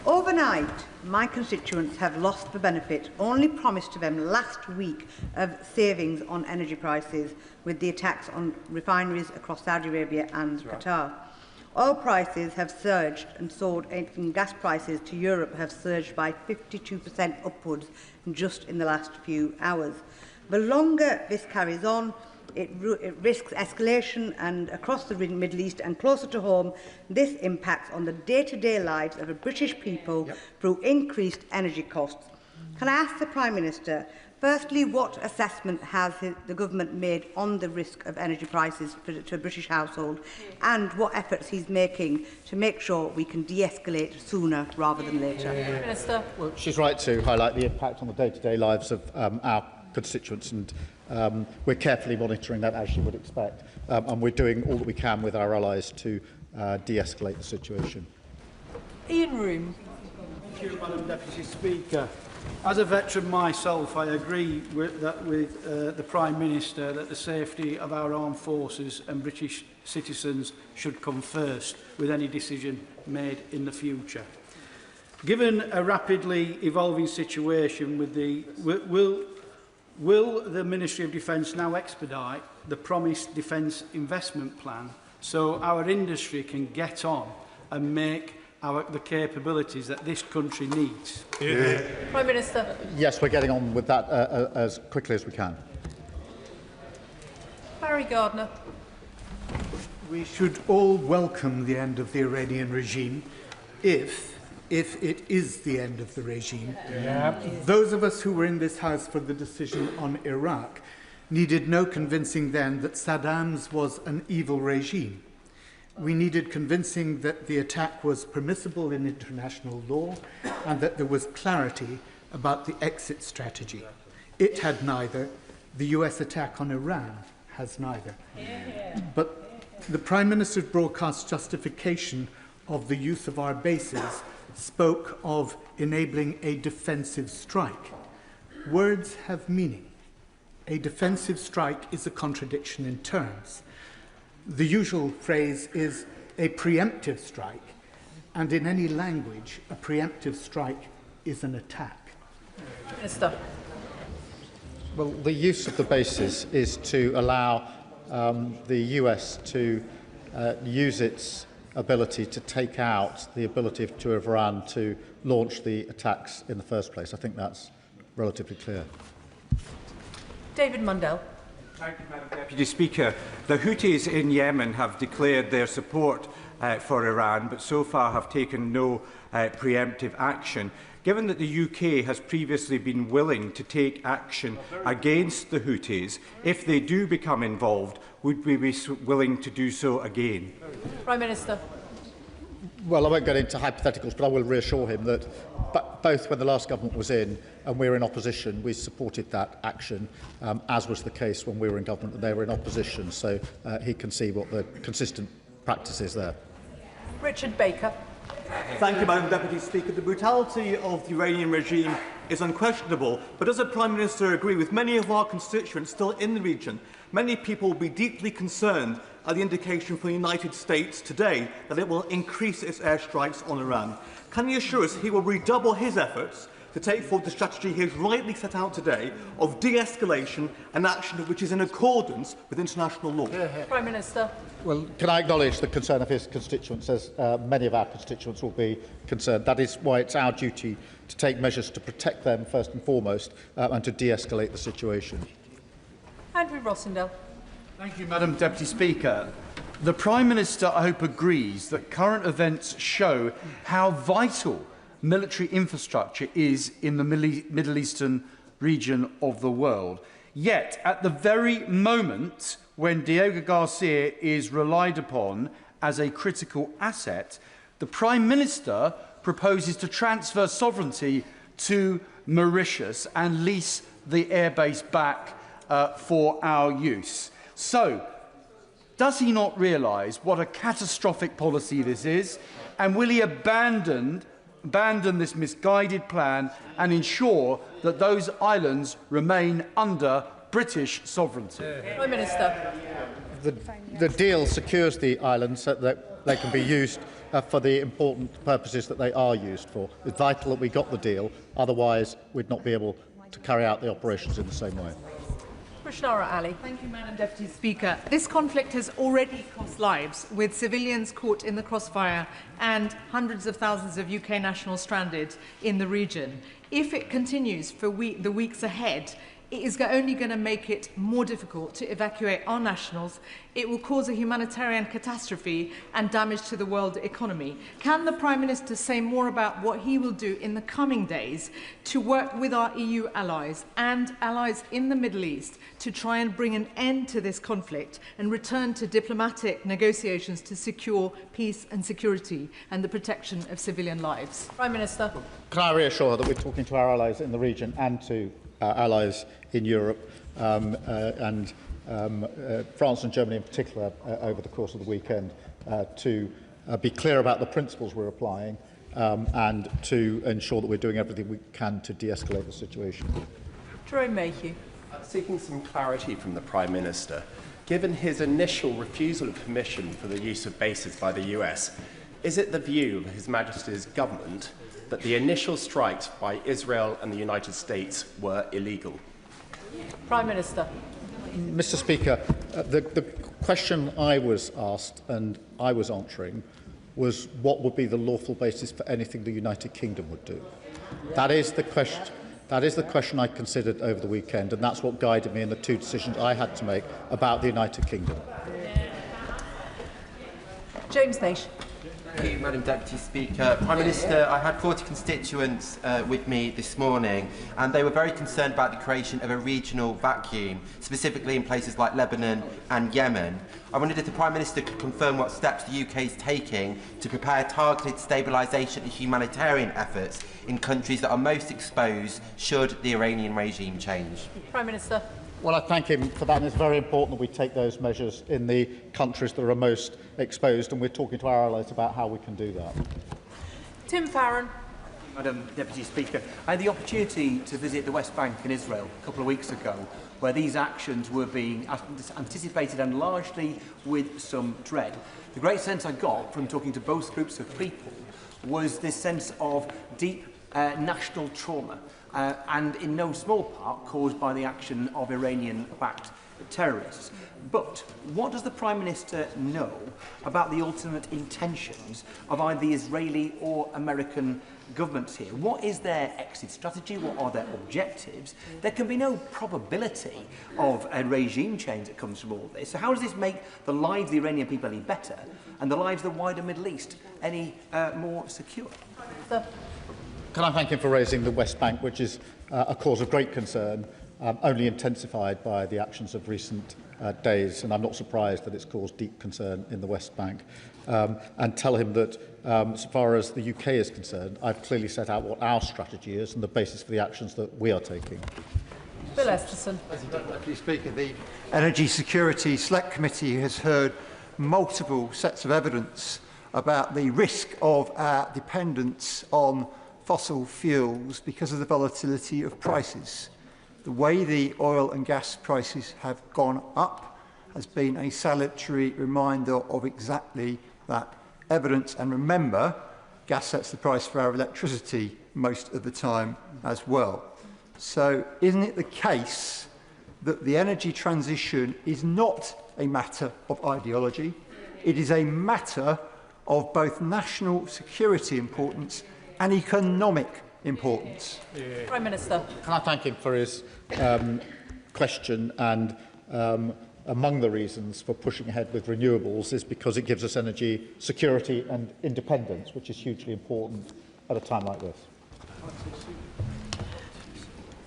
Overnight, my constituents have lost the benefit only promised to them last week of savings on energy prices with the attacks on refineries across Saudi Arabia and Qatar. Oil prices have surged and soared, and gas prices to Europe have surged by 52% upwards just in the last few hours. The longer this carries on, it risks escalation, and across the Middle East and closer to home, this impacts on the day-to-day lives of the British people through increased energy costs. Can I ask the Prime Minister, firstly, what assessment has the government made on the risk of energy prices to a British household, and what efforts he's making to make sure we can de-escalate sooner rather than later? Minister. Well, she's right to highlight the impact on the day-to-day lives of our constituents, and we're carefully monitoring that, as you would expect, and we're doing all that we can with our allies to de-escalate the situation. Ian Room. Thank you, Madam Deputy Speaker. As a veteran myself, I agree with the Prime Minister that the safety of our armed forces and British citizens should come first with any decision made in the future. Given a rapidly evolving situation, with the will the Ministry of Defence now expedite the promised defence investment plan so our industry can get on and make the capabilities that this country needs? Prime Minister. Yes, we're getting on with that as quickly as we can. Barry Gardner. We should all welcome the end of the Iranian regime if it is the end of the regime. Those of us who were in this House for the decision on Iraq needed no convincing then that Saddam's was an evil regime. We needed convincing that the attack was permissible in international law and that there was clarity about the exit strategy. It had neither. The US attack on Iran has neither. But the Prime Minister's broadcast justification of the use of our bases spoke of enabling a defensive strike. Words have meaning. A defensive strike is a contradiction in terms. The usual phrase is a preemptive strike, and in any language, a preemptive strike is an attack. Minister. Well, the use of the bases is to allow the US to use its ability to take out the ability of Iran to launch the attacks in the first place. I think that's relatively clear. David Mundell. Thank you, Madam Deputy Speaker. The Houthis in Yemen have declared their support for Iran, but so far have taken no preemptive action. Given that the UK has previously been willing to take action against the Houthis, if they do become involved, would we be willing to do so again? Prime Minister. Well, I won't get into hypotheticals, but I will reassure him that both when the last government was in and we were in opposition, we supported that action, as was the case when we were in government and they were in opposition. So he can see what the consistent practice is there. Richard Baker. Thank you, Madam Deputy Speaker. The brutality of the Iranian regime is unquestionable, but does the Prime Minister agree with many of our constituents still in the region? Many people will be deeply concerned at the indication from the United States today that it will increase its airstrikes on Iran. Can he assure us he will redouble his efforts to take forward the strategy he has rightly set out today of de-escalation, an action which is in accordance with international law? Prime Minister. Well, can I acknowledge the concern of his constituents, as many of our constituents will be concerned. That is why it's our duty to take measures to protect them first and foremost, and to de-escalate the situation. Andrew Rossendale. Thank you, Madam Deputy Speaker. The Prime Minister, I hope, agrees that current events show how vital military infrastructure is in the Middle Eastern region of the world. Yet, at the very moment when Diego Garcia is relied upon as a critical asset, the Prime Minister proposes to transfer sovereignty to Mauritius and lease the airbase back for our use. So, does he not realise what a catastrophic policy this is? And will he abandon this misguided plan and ensure that those islands remain under British sovereignty? Prime Minister. the deal secures the islands so that they can be used for the important purposes that they are used for. It's vital that we got the deal, otherwise we'd not be able to carry out the operations in the same way. Krishnara Ali. Thank you, Madam Deputy Speaker. This conflict has already cost lives, with civilians caught in the crossfire and hundreds of thousands of UK nationals stranded in the region. If it continues for the weeks ahead, it is only going to make it more difficult to evacuate our nationals. It will cause a humanitarian catastrophe and damage to the world economy. Can the Prime Minister say more about what he will do in the coming days to work with our EU allies and allies in the Middle East to try and bring an end to this conflict and return to diplomatic negotiations to secure peace and security and the protection of civilian lives? Prime Minister. Can I reassure her that we're talking to our allies in the region and to allies in Europe and France and Germany in particular over the course of the weekend to be clear about the principles we're applying and to ensure that we're doing everything we can to de-escalate the situation. Jerome Mayhew. Seeking some clarity from the Prime Minister. Given his initial refusal of permission for the use of bases by the US, is it the view of His Majesty's government that the initial strikes by Israel and the United States were illegal? Prime Minister. Mr. Speaker, the question I was asked and I was answering was what would be the lawful basis for anything the United Kingdom would do. That is the question. That is the question I considered over the weekend, and that's what guided me in the two decisions I had to make about the United Kingdom. James Naish. Thank you, Madam Deputy Speaker. Prime Minister, I had 40 constituents with me this morning, and they were very concerned about the creation of a regional vacuum, specifically in places like Lebanon and Yemen. I wondered if the Prime Minister could confirm what steps the UK is taking to prepare targeted stabilisation and humanitarian efforts in countries that are most exposed should the Iranian regime change. Prime Minister. Well, I thank him for that, and it's very important that we take those measures in the countries that are most exposed, and we're talking to our allies about how we can do that. Tim Farron. Madam Deputy Speaker, I had the opportunity to visit the West Bank and Israel a couple of weeks ago, where these actions were being anticipated and largely with some dread. The great sense I got from talking to both groups of people was this sense of deep national trauma, and in no small part caused by the action of Iranian-backed terrorists. But what does the Prime Minister know about the ultimate intentions of either the Israeli or American governments here? What is their exit strategy? What are their objectives? There can be no probability of a regime change that comes from all this. So how does this make the lives of the Iranian people any better and the lives of the wider Middle East any more secure? Can I thank him for raising the West Bank, which is a cause of great concern, only intensified by the actions of recent days, and I'm not surprised that it's caused deep concern in the West Bank, and tell him that as far as the UK is concerned, I've clearly set out what our strategy is and the basis for the actions that we are taking. Bill Esterson. Deputy Speaker, the Energy Security Select Committee has heard multiple sets of evidence about the risk of our dependence on fossil fuels because of the volatility of prices. The way the oil and gas prices have gone up has been a salutary reminder of exactly that evidence. And remember, gas sets the price for our electricity most of the time as well. So isn't it the case that the energy transition is not a matter of ideology? It is a matter of both national security importance and economic importance. Prime Minister. Can I thank him for his question? And among the reasons for pushing ahead with renewables is because it gives us energy security and independence, which is hugely important at a time like this.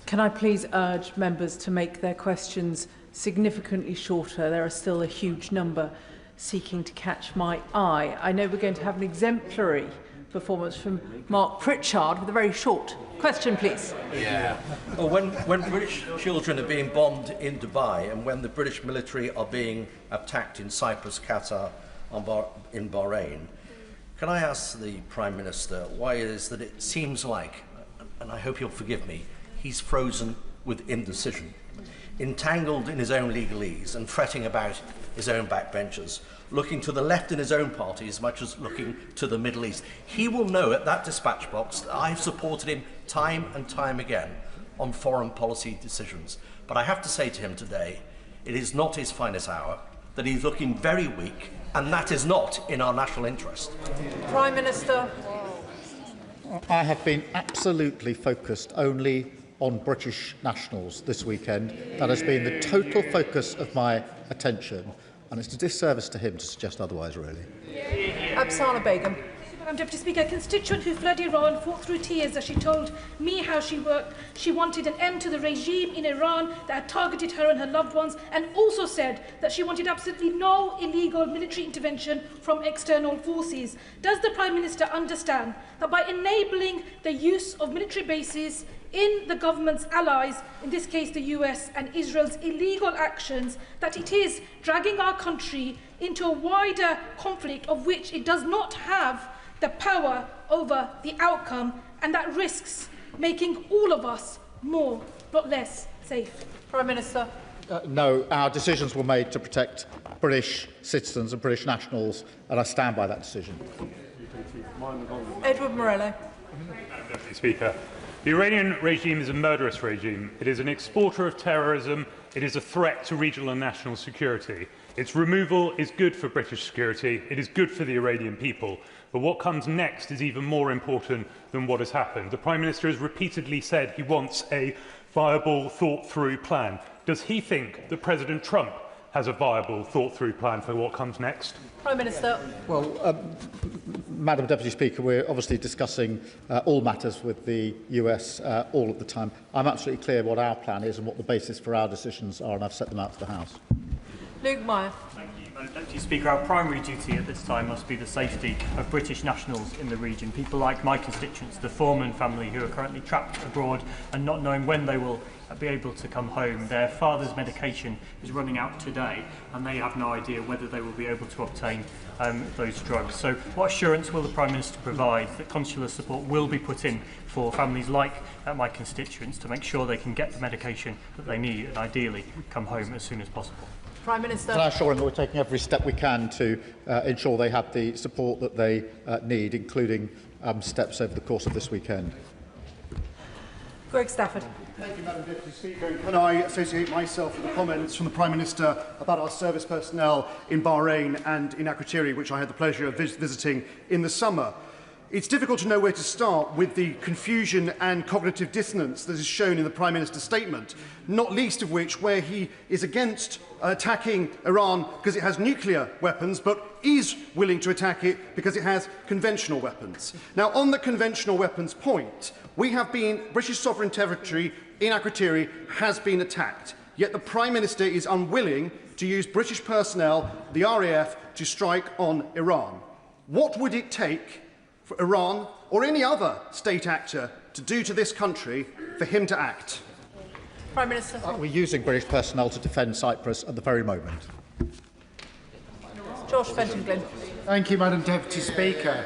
Can I please urge members to make their questions significantly shorter? There are still a huge number seeking to catch my eye. I know we're going to have an exemplary performance from Mark Pritchard with a very short question, please. Yeah. Well, when British children are being bombed in Dubai and when the British military are being attacked in Cyprus, Qatar, in Bahrain, can I ask the Prime Minister why it is that it seems like, and I hope you'll forgive me, he's frozen with indecision? entangled in his own legalese and fretting about his own backbenchers, looking to the left in his own party as much as looking to the Middle East. He will know at that dispatch box that I've supported him time and time again on foreign policy decisions. But I have to say to him today, it is not his finest hour, that he's looking very weak, and that is not in our national interest. Prime Minister. I have been absolutely focused only on British nationals this weekend. That has been the total focus of my attention, and it's a disservice to him to suggest otherwise, really. Absana Begum. Madam Deputy Speaker, a constituent who fled Iran fought through tears as she told me how she worked. She wanted an end to the regime in Iran that had targeted her and her loved ones, and also said that she wanted absolutely no illegal military intervention from external forces. Does the Prime Minister understand that by enabling the use of military bases in the government's allies, in this case the US and Israel's illegal actions, that it is dragging our country into a wider conflict of which it does not have the power over the outcome, and that risks making all of us more, not less, safe? Prime Minister. No, our decisions were made to protect British citizens and British nationals, and I stand by that decision. Edward Morello. Madam Deputy Speaker, the Iranian regime is a murderous regime. It is an exporter of terrorism. It is a threat to regional and national security. Its removal is good for British security. It is good for the Iranian people. But what comes next is even more important than what has happened. The Prime Minister has repeatedly said he wants a viable, thought-through plan. Does he think that President Trump has a viable, thought-through plan for what comes next? Prime Minister. Well, Madam Deputy Speaker, we're obviously discussing all matters with the US all of the time. I'm absolutely clear what our plan is and what the basis for our decisions are, and I've set them out to the House. Luke Meyer. Thank you, Madam Deputy Speaker. Our primary duty at this time must be the safety of British nationals in the region. People like my constituents, the Foreman family, who are currently trapped abroad and not knowing when they will be able to come home. Their father's medication is running out today, and they have no idea whether they will be able to obtain those drugs. So what assurance will the Prime Minister provide that consular support will be put in for families like my constituents to make sure they can get the medication that they need and ideally come home as soon as possible? Prime Minister. Can I assure him that we're taking every step we can to ensure they have the support that they need, including steps over the course of this weekend? Greg Stafford. Thank you, Madam Deputy Speaker. Can I associate myself with the comments from the Prime Minister about our service personnel in Bahrain and in Akrotiri, which I had the pleasure of visiting in the summer? It's difficult to know where to start with the confusion and cognitive dissonance that is shown in the Prime Minister's statement, not least of which where he is against attacking Iran because it has nuclear weapons, but is willing to attack it because it has conventional weapons. Now, on the conventional weapons point, British sovereign territory in Akrotiri has been attacked, yet the Prime Minister is unwilling to use British personnel, the RAF, to strike on Iran. What would it take for Iran or any other state actor to do to this country for him to act? Prime Minister. We're using British personnel to defend Cyprus at the very moment. Josh Fenton-Glynn. Thank you, Madam Deputy Speaker.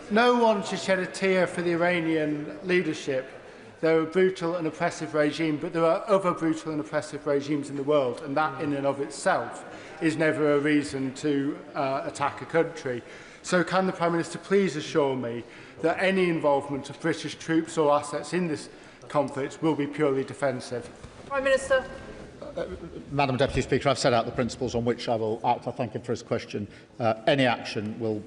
No one should shed a tear for the Iranian leadership. They're a brutal and oppressive regime, but there are other brutal and oppressive regimes in the world, and that in and of itself is never a reason to attack a country. So can the Prime Minister please assure me that any involvement of British troops or assets in this conflict will be purely defensive? Prime Minister. Madam Deputy Speaker, I've set out the principles on which I will act. I thank him for his question. Any action will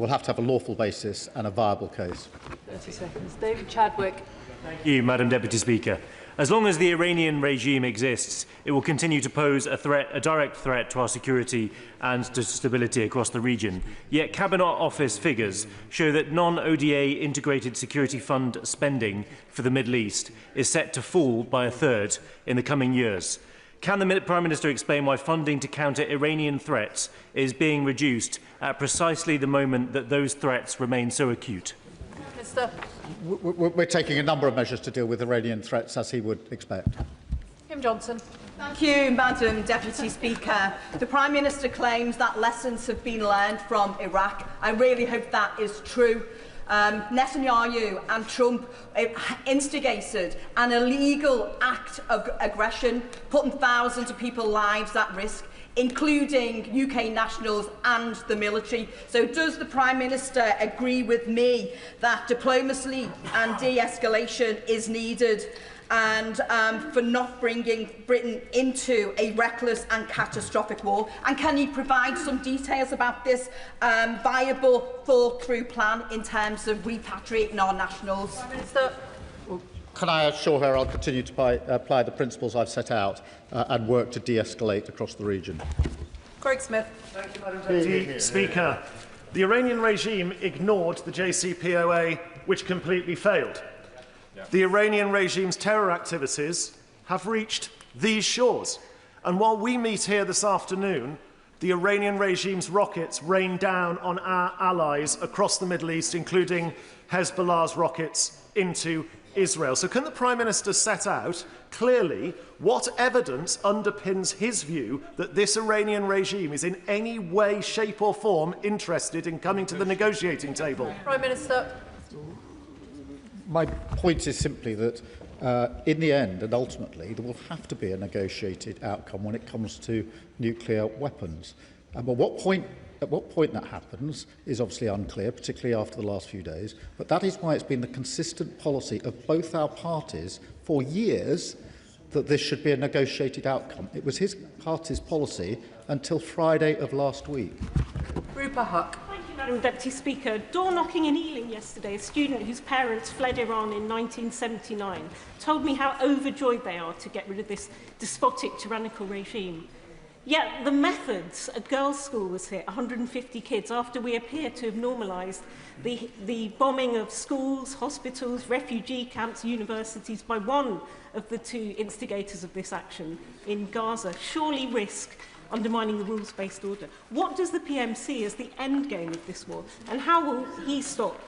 have to have a lawful basis and a viable case. 30 seconds. David Chadwick. Thank you, Madam Deputy Speaker. As long as the Iranian regime exists, it will continue to pose a direct threat to our security and to stability across the region. Yet Cabinet Office figures show that non-ODA integrated security fund spending for the Middle East is set to fall by a third in the coming years. Can the Prime Minister explain why funding to counter Iranian threats is being reduced at precisely the moment that those threats remain so acute? Minister. We're taking a number of measures to deal with Iranian threats, as he would expect. Kim Johnson. Thank you, Madam Deputy Speaker. The Prime Minister claims that lessons have been learned from Iraq. I really hope that is true. Netanyahu and Trump instigated an illegal act of aggression, putting thousands of people's lives at risk, including UK nationals and the military. So does the Prime Minister agree with me that diplomacy and de-escalation is needed, and for not bringing Britain into a reckless and catastrophic war? And can you provide some details about this viable, thought-through plan in terms of repatriating our nationals? Prime Minister. Can I assure her I'll continue to apply the principles I've set out and work to de-escalate across the region? Craig Smith. Thank you, Madam Deputy Speaker. The Iranian regime ignored the JCPOA, which completely failed. The Iranian regime's terror activities have reached these shores. And while we meet here this afternoon, the Iranian regime's rockets rain down on our allies across the Middle East, including Hezbollah's rockets into Israel. So can the Prime Minister set out clearly what evidence underpins his view that this Iranian regime is in any way, shape or form interested in coming to the negotiating table? Prime Minister. My point is simply that in the end and ultimately there will have to be a negotiated outcome when it comes to nuclear weapons. But at what point that happens is obviously unclear, particularly after the last few days. But that is why it's been the consistent policy of both our parties for years that this should be a negotiated outcome. It was his party's policy until Friday of last week. Rupa Huck. Thank you, Madam Deputy Speaker. Door knocking in Ealing yesterday, a student whose parents fled Iran in 1979 told me how overjoyed they are to get rid of this despotic, tyrannical regime. Yet the methods, a girls' school was hit, 150 kids, after we appear to have normalised the bombing of schools, hospitals, refugee camps, universities by one of the two instigators of this action in Gaza, surely risk undermining the rules-based order. What does the PM see as the end game of this war, and how will he stop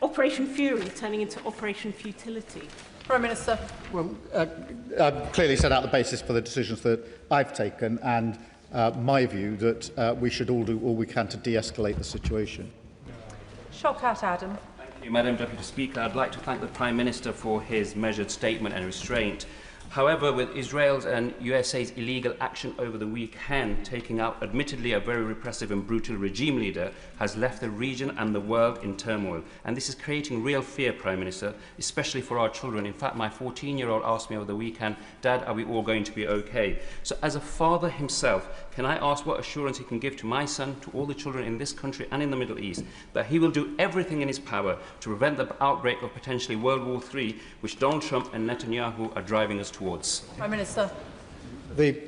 Operation Fury turning into Operation Futility? Prime Minister. Well, I've clearly set out the basis for the decisions that I've taken and my view that we should all do all we can to de-escalate the situation. Shawkat Adam. Thank you, Madam Deputy Speaker. I'd like to thank the Prime Minister for his measured statement and restraint. However, with Israel's and USA's illegal action over the weekend, taking out admittedly a very repressive and brutal regime leader, has left the region and the world in turmoil. And this is creating real fear, Prime Minister, especially for our children. In fact, my 14-year-old asked me over the weekend, Dad, are we all going to be okay? So as a father himself, can I ask what assurance he can give to my son, to all the children in this country and in the Middle East, that he will do everything in his power to prevent the outbreak of potentially World War III, which Donald Trump and Netanyahu are driving us towards? Prime Minister. The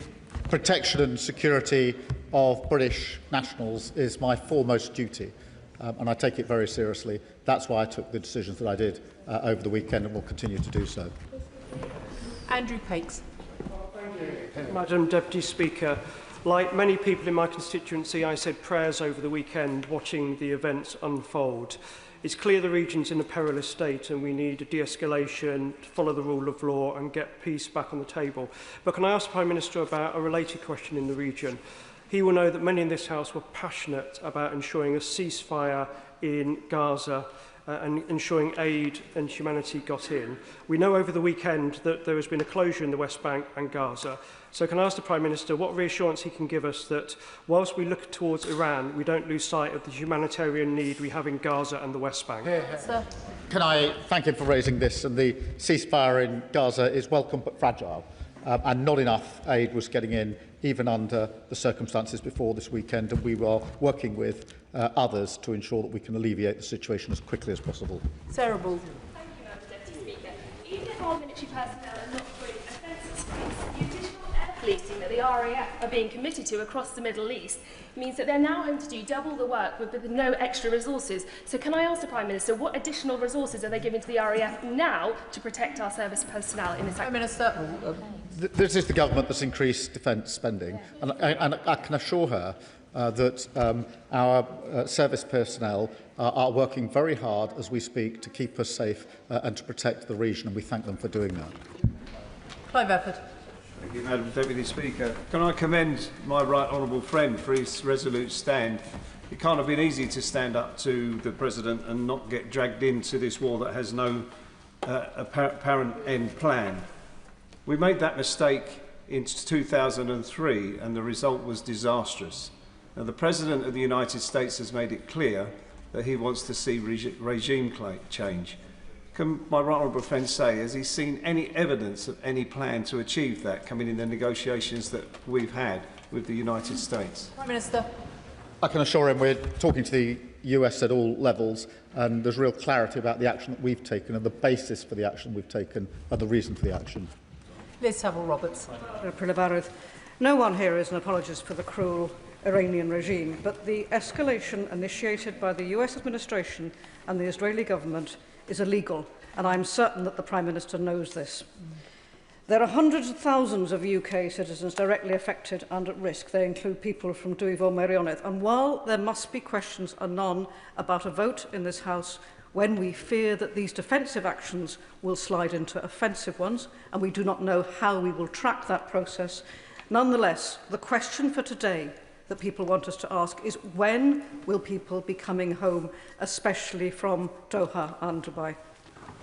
protection and security of British nationals is my foremost duty, and I take it very seriously. That's why I took the decisions that I did over the weekend and will continue to do so. Andrew Pakes. Madam Deputy Speaker, like many people in my constituency, I said prayers over the weekend watching the events unfold. It's clear the region's in a perilous state and we need a de-escalation, follow the rule of law and get peace back on the table. But can I ask the Prime Minister about a related question in the region? He will know that many in this House were passionate about ensuring a ceasefire in Gaza and ensuring aid and humanity got in. We know over the weekend that there has been a closure in the West Bank and Gaza. So can I ask the Prime Minister what reassurance he can give us that whilst we look towards Iran, we don't lose sight of the humanitarian need we have in Gaza and the West Bank? Can I thank him for raising this? And the ceasefire in Gaza is welcome but fragile. And not enough aid was getting in, even under the circumstances before this weekend, and we were working with others to ensure that we can alleviate the situation as quickly as possible. Sarah Bull. Thank you, Madam Deputy Speaker. Even if our military personnel are not fully offensive space, the additional air policing that the RAF are being committed to across the Middle East means that they're now having to do double the work with no extra resources. So can I ask the Prime Minister, what additional resources are they giving to the RAF now to protect our service personnel in this? Prime Minister. This is the government that's increased defence spending, and I can assure her that our service personnel are working very hard as we speak to keep us safe and to protect the region, and we thank them for doing that. Clive Efford. Thank you, Madam Deputy Speaker. Can I commend my right honourable friend for his resolute stand It can't have been easy to stand up to the President and not get dragged into this war that has no apparent end plan. We made that mistake in 2003 and the result was disastrous. Now, the President of the United States has made it clear that he wants to see regime change. Can my right honourable friend say, has he seen any evidence of any plan to achieve that coming in the negotiations that we've had with the United States? Prime Minister. I can assure him we're talking to the US at all levels, and there's real clarity about the action that we've taken and the basis for the action we've taken and the reason for the action. Liz Saville-Roberts. No one here is an apologist for the cruel Iranian regime, but the escalation initiated by the US administration and the Israeli government is illegal, and I'm certain that the Prime Minister knows this. There are hundreds of thousands of UK citizens directly affected and at risk. They include people from Dwyf or Meirionnydd. And while there must be questions anon about a vote in this House when we fear that these defensive actions will slide into offensive ones, and we do not know how we will track that process, nonetheless, the question for today that people want us to ask is when will people be coming home, especially from Doha and Dubai?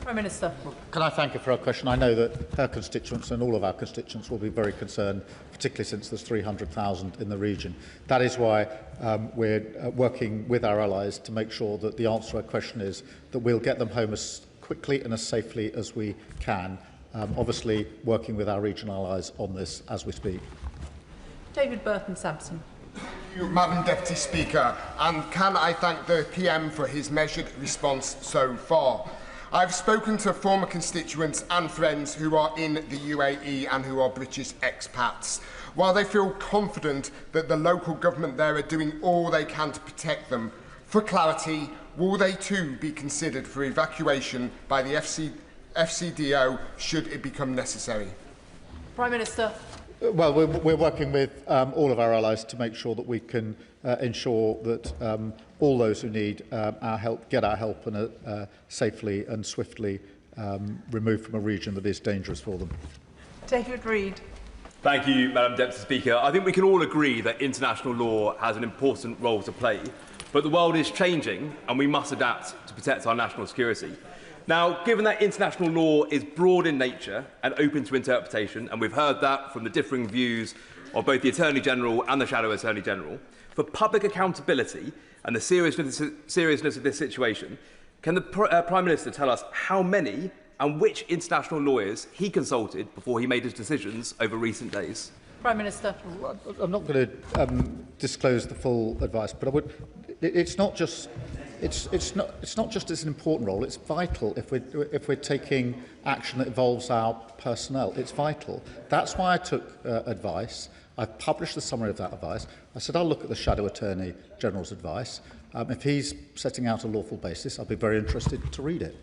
Prime Minister. Can I thank her for her question? I know that her constituents and all of our constituents will be very concerned, particularly since there's 300,000 in the region. That is why we're working with our allies to make sure that the answer to her question is that we'll get them home as quickly and as safely as we can, obviously working with our regional allies on this as we speak. David Burton-Sampson. Thank you, Madam Deputy Speaker, and can I thank the PM for his measured response so far. I've spoken to former constituents and friends who are in the UAE and who are British expats. While they feel confident that the local government there are doing all they can to protect them, for clarity, will they too be considered for evacuation by the FCDO should it become necessary? Prime Minister. Well, we're working with all of our allies to make sure that we can ensure that all those who need our help get our help and safely and swiftly removed from a region that is dangerous for them. David Reid. Thank you, Madam Deputy Speaker. I think we can all agree that international law has an important role to play, but the world is changing and we must adapt to protect our national security. Now, given that international law is broad in nature and open to interpretation, and we've heard that from the differing views of both the Attorney General and the Shadow Attorney General, for public accountability and the seriousness of this situation, can the Prime Minister tell us how many and which international lawyers he consulted before he made his decisions over recent days? Prime Minister. I'm not going to disclose the full advice, but I would. It's not just as an important role. It's vital if we're taking action that involves our personnel. It's vital. That's why I took advice. I've published the summary of that advice. I said I'll look at the Shadow Attorney General's advice. If he's setting out a lawful basis, I'll be very interested to read it.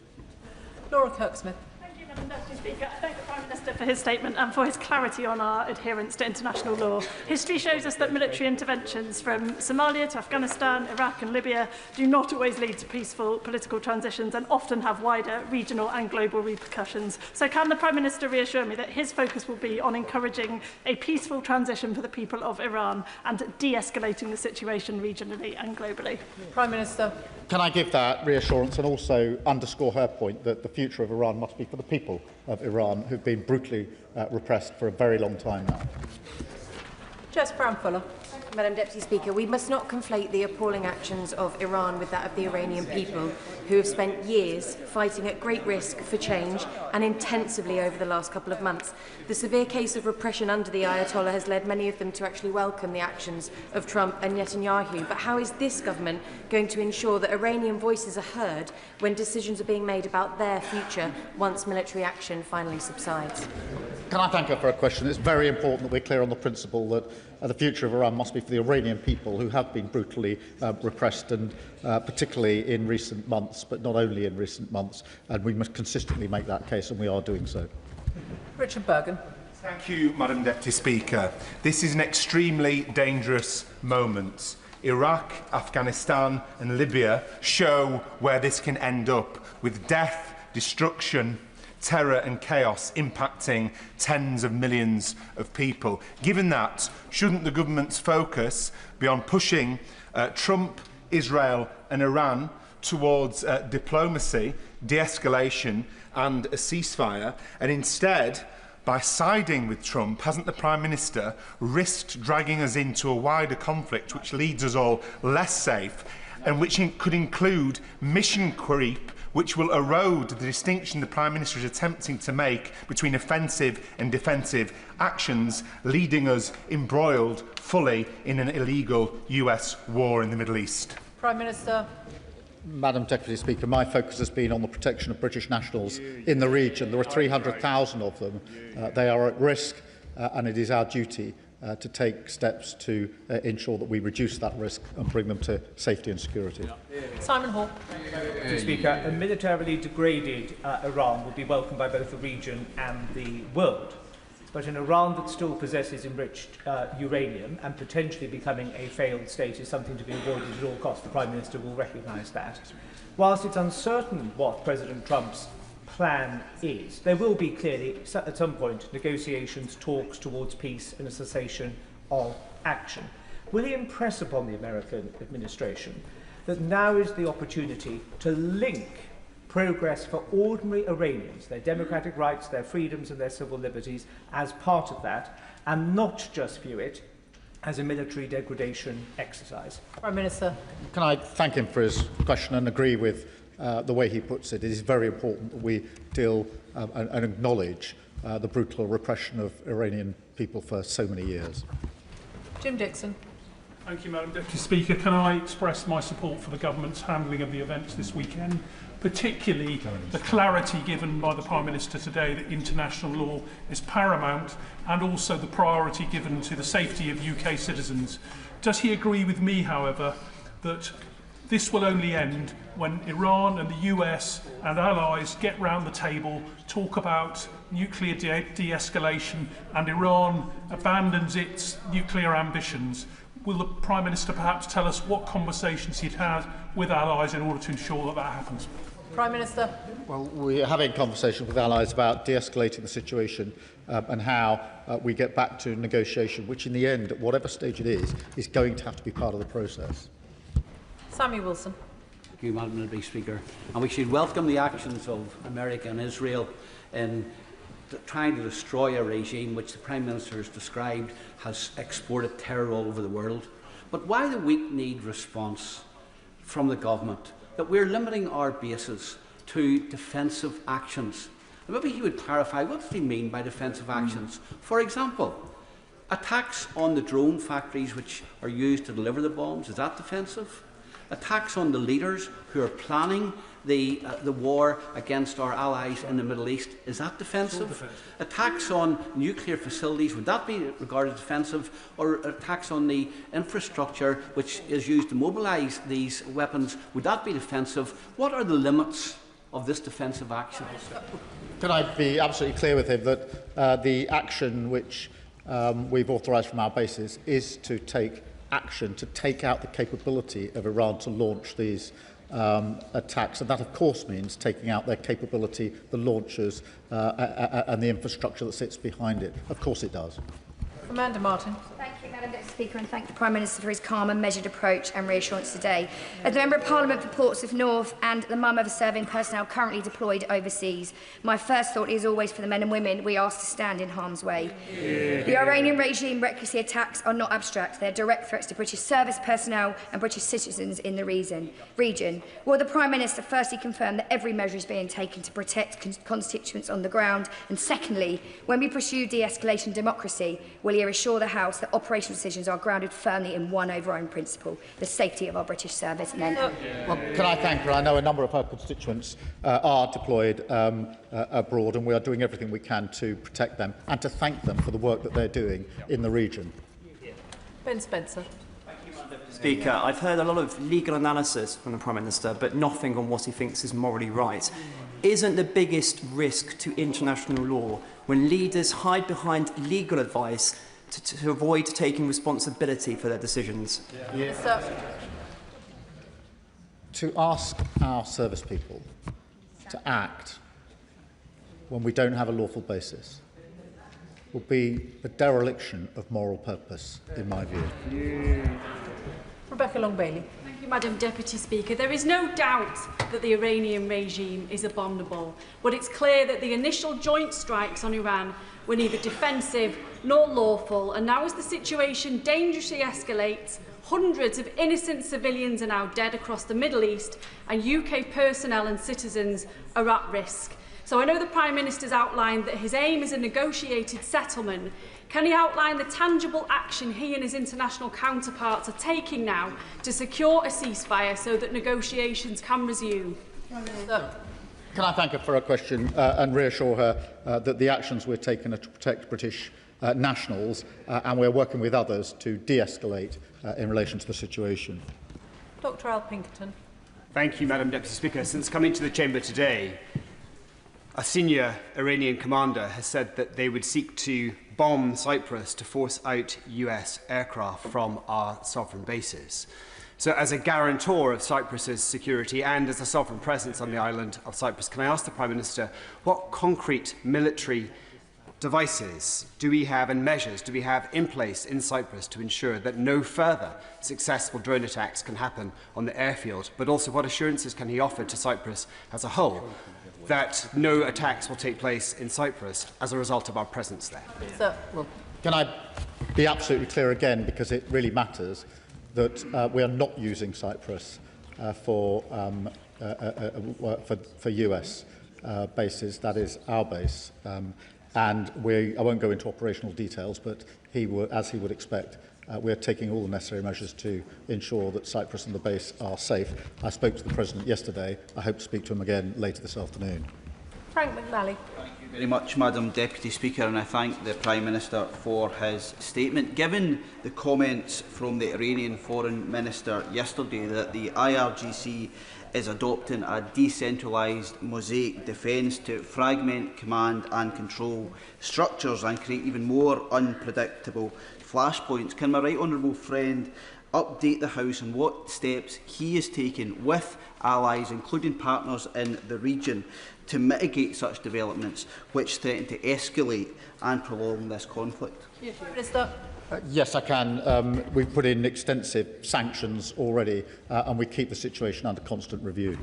Laura Kirksmith. Thank you, Madam Deputy Speaker. I thank the Prime Minister for his statement and for his clarity on our adherence to international law. History shows us that military interventions from Somalia to Afghanistan, Iraq and Libya do not always lead to peaceful political transitions and often have wider regional and global repercussions. So can the Prime Minister reassure me that his focus will be on encouraging a peaceful transition for the people of Iran and de-escalating the situation regionally and globally? Prime Minister. Can I give that reassurance and also underscore her point that the future of Iran must be for the people of Iran who've been brutally repressed for a very long time now? Jess Brown-Fuller. Madam Deputy Speaker, we must not conflate the appalling actions of Iran with that of the Iranian people, who have spent years fighting at great risk for change and intensively over the last couple of months. The severe case of repression under the Ayatollah has led many of them to actually welcome the actions of Trump and Netanyahu. But how is this government going to ensure that Iranian voices are heard when decisions are being made about their future once military action finally subsides? Can I thank her for a question? It's very important that we're clear on the principle that the future of Iran must be for the Iranian people who have been brutally repressed, and particularly in recent months, but not only in recent months, and we must consistently make that case, and we are doing so. Richard Bergen. Thank you, Madam Deputy Speaker. This is an extremely dangerous moment. Iraq, Afghanistan and Libya show where this can end up, with death, destruction, terror and chaos impacting tens of millions of people. Given that, shouldn't the government's focus be on pushing Trump, Israel and Iran towards diplomacy, de-escalation and a ceasefire, and instead, by siding with Trump, hasn't the Prime Minister risked dragging us into a wider conflict which leaves us all less safe and which could include mission creep, which will erode the distinction the Prime Minister is attempting to make between offensive and defensive actions, leading us embroiled fully in an illegal US war in the Middle East? Prime Minister. Madam Deputy Speaker, my focus has been on the protection of British nationals in the region. There are 300,000 of them. They are at risk, and it is our duty to take steps to ensure that we reduce that risk and bring them to safety and security. Simon Hall. Mr. Speaker, a militarily degraded Iran would be welcomed by both the region and the world. But an Iran that still possesses enriched uranium and potentially becoming a failed state is something to be avoided at all costs. The Prime Minister will recognise that. Whilst it's uncertain what President Trump's plan is, there will be clearly, at some point, negotiations, talks towards peace and a cessation of action. Will he impress upon the American administration that now is the opportunity to link progress for ordinary Iranians, their democratic rights, their freedoms and their civil liberties as part of that, and not just view it as a military degradation exercise? Prime Minister. Can I thank him for his question and agree with the way he puts it? It is very important that we deal and acknowledge the brutal repression of Iranian people for so many years. Jim Dixon. Thank you, Madam Deputy Speaker. Can I express my support for the government's handling of the events this weekend, particularly the clarity given by the Prime Minister today that international law is paramount, and also the priority given to the safety of UK citizens. Does he agree with me, however, that this will only end when Iran and the US and allies get round the table, talk about nuclear de-escalation, and Iran abandons its nuclear ambitions? Will the Prime Minister perhaps tell us what conversations he'd had with allies in order to ensure that that happens? Prime Minister. Well, we are having conversations with allies about de-escalating the situation and how we get back to negotiation, which in the end, at whatever stage it is going to have to be part of the process. Sammy Wilson. Thank you, Madam Deputy Speaker. And we should welcome the actions of America and Israel in trying to destroy a regime which the Prime Minister has described has exported terror all over the world. But why the weak-kneed response from the government that we're limiting our bases to defensive actions? And maybe he would clarify, what does he mean by defensive actions? For example, attacks on the drone factories which are used to deliver the bombs, is that defensive? Attacks on the leaders who are planning the war against our allies in the Middle East, is that defensive? Attacks on nuclear facilities, would that be regarded defensive? Or attacks on the infrastructure which is used to mobilise these weapons, would that be defensive? What are the limits of this defensive action? Can I be absolutely clear with him that the action which we've authorised from our bases is to take action to take out the capability of Iran to launch these attacks, and that of course means taking out their capability, the launchers and the infrastructure that sits behind it. Of course it does. Amanda Martin. Thank you, Madam Deputy Speaker, and thank the Prime Minister for his calm and measured approach and reassurance today. As the Member of Parliament for Portsmouth North and the mum of a serving personnel currently deployed overseas, my first thought is always for the men and women we ask to stand in harm's way. Yeah. The Iranian regime recklessly attacks are not abstract. They are direct threats to British service personnel and British citizens in the region. Will the Prime Minister firstly confirm that every measure is being taken to protect constituents on the ground? And secondly, when we pursue de-escalation democracy, will he assure the House that operational decisions are grounded firmly in one overriding principle, the safety of our British servicemen? Well, can I thank her? I know a number of her constituents are deployed abroad, and we are doing everything we can to protect them and to thank them for the work that they're doing in the region. Ben Spencer. Speaker, I've heard a lot of legal analysis from the Prime Minister, but nothing on what he thinks is morally right. Isn't the biggest risk to international law when leaders hide behind legal advice to avoid taking responsibility for their decisions? Yeah. To ask our service people to act when we don't have a lawful basis will be a dereliction of moral purpose, in my view. Rebecca Long-Bailey. Thank you, Madam Deputy Speaker. There is no doubt that the Iranian regime is abominable, but it's clear that the initial joint strikes on Iran were neither defensive nor lawful, and now as the situation dangerously escalates, hundreds of innocent civilians are now dead across the Middle East, and UK personnel and citizens are at risk. So I know the Prime Minister's outlined that his aim is a negotiated settlement. Can he outline the tangible action he and his international counterparts are taking now to secure a ceasefire so that negotiations can resume? Can I thank her for her question and reassure her that the actions we're taking are to protect British nationals and we're working with others to de-escalate in relation to the situation. Dr Al Pinkerton. Thank you, Madam Deputy Speaker. Since coming to the Chamber today, a senior Iranian commander has said that they would seek to bomb Cyprus to force out US aircraft from our sovereign bases. So as a guarantor of Cyprus's security and as a sovereign presence on the island of Cyprus, can I ask the Prime Minister what concrete military devices do we have and measures do we have in place in Cyprus to ensure that no further successful drone attacks can happen on the airfield, but also what assurances can he offer to Cyprus as a whole that no attacks will take place in Cyprus as a result of our presence there? Can I be absolutely clear again, because it really matters, that we are not using Cyprus for US bases. That is our base. And I won't go into operational details, but as he would expect, we are taking all the necessary measures to ensure that Cyprus and the base are safe. I spoke to the President yesterday. I hope to speak to him again later this afternoon. Frank McNally. Thank you very much, Madam Deputy Speaker, and I thank the Prime Minister for his statement. Given the comments from the Iranian Foreign Minister yesterday that the IRGC is adopting a decentralised mosaic defence to fragment command and control structures and create even more unpredictable flashpoints, can my right honourable friend update the House on what steps he is taking with allies, including partners in the region, to mitigate such developments which threaten to escalate and prolong this conflict? Yes, I can. We've put in extensive sanctions already, and we keep the situation under constant review.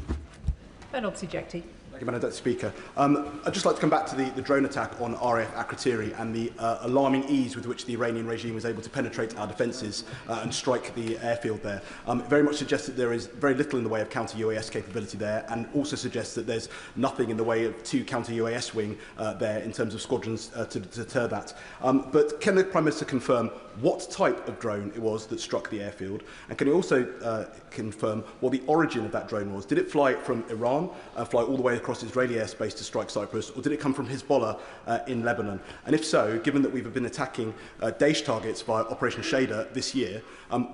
Ben Obsijekti. Thank you, Madam Deputy Speaker. I'd just like to come back to the drone attack on RAF Akrotiri and the alarming ease with which the Iranian regime was able to penetrate our defences and strike the airfield there. It very much suggests that there is very little in the way of counter-UAS capability there, and also suggests that there's nothing in the way of two counter-UAS wing there in terms of squadrons to deter that. But can the Prime Minister confirm what type of drone it was that struck the airfield, and can he also confirm what the origin of that drone was? Did it fly from Iran, fly all the way across Israeli airspace to strike Cyprus, or did it come from Hezbollah in Lebanon? And if so, given that we've been attacking Daesh targets via Operation Shader this year,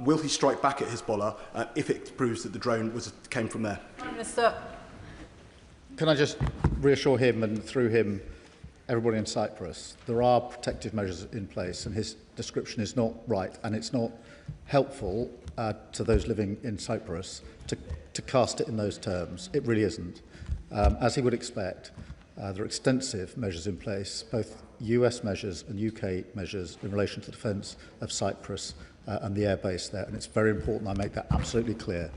will he strike back at Hezbollah if it proves that the drone came from there? Prime Minister. Can I just reassure him and through him everybody in Cyprus, there are protective measures in place, and his description is not right, and it's not helpful to those living in Cyprus to cast it in those terms. It really isn't. As he would expect, there are extensive measures in place, both US measures and UK measures in relation to the defence of Cyprus and the airbase there, and it's very important I make that absolutely clear.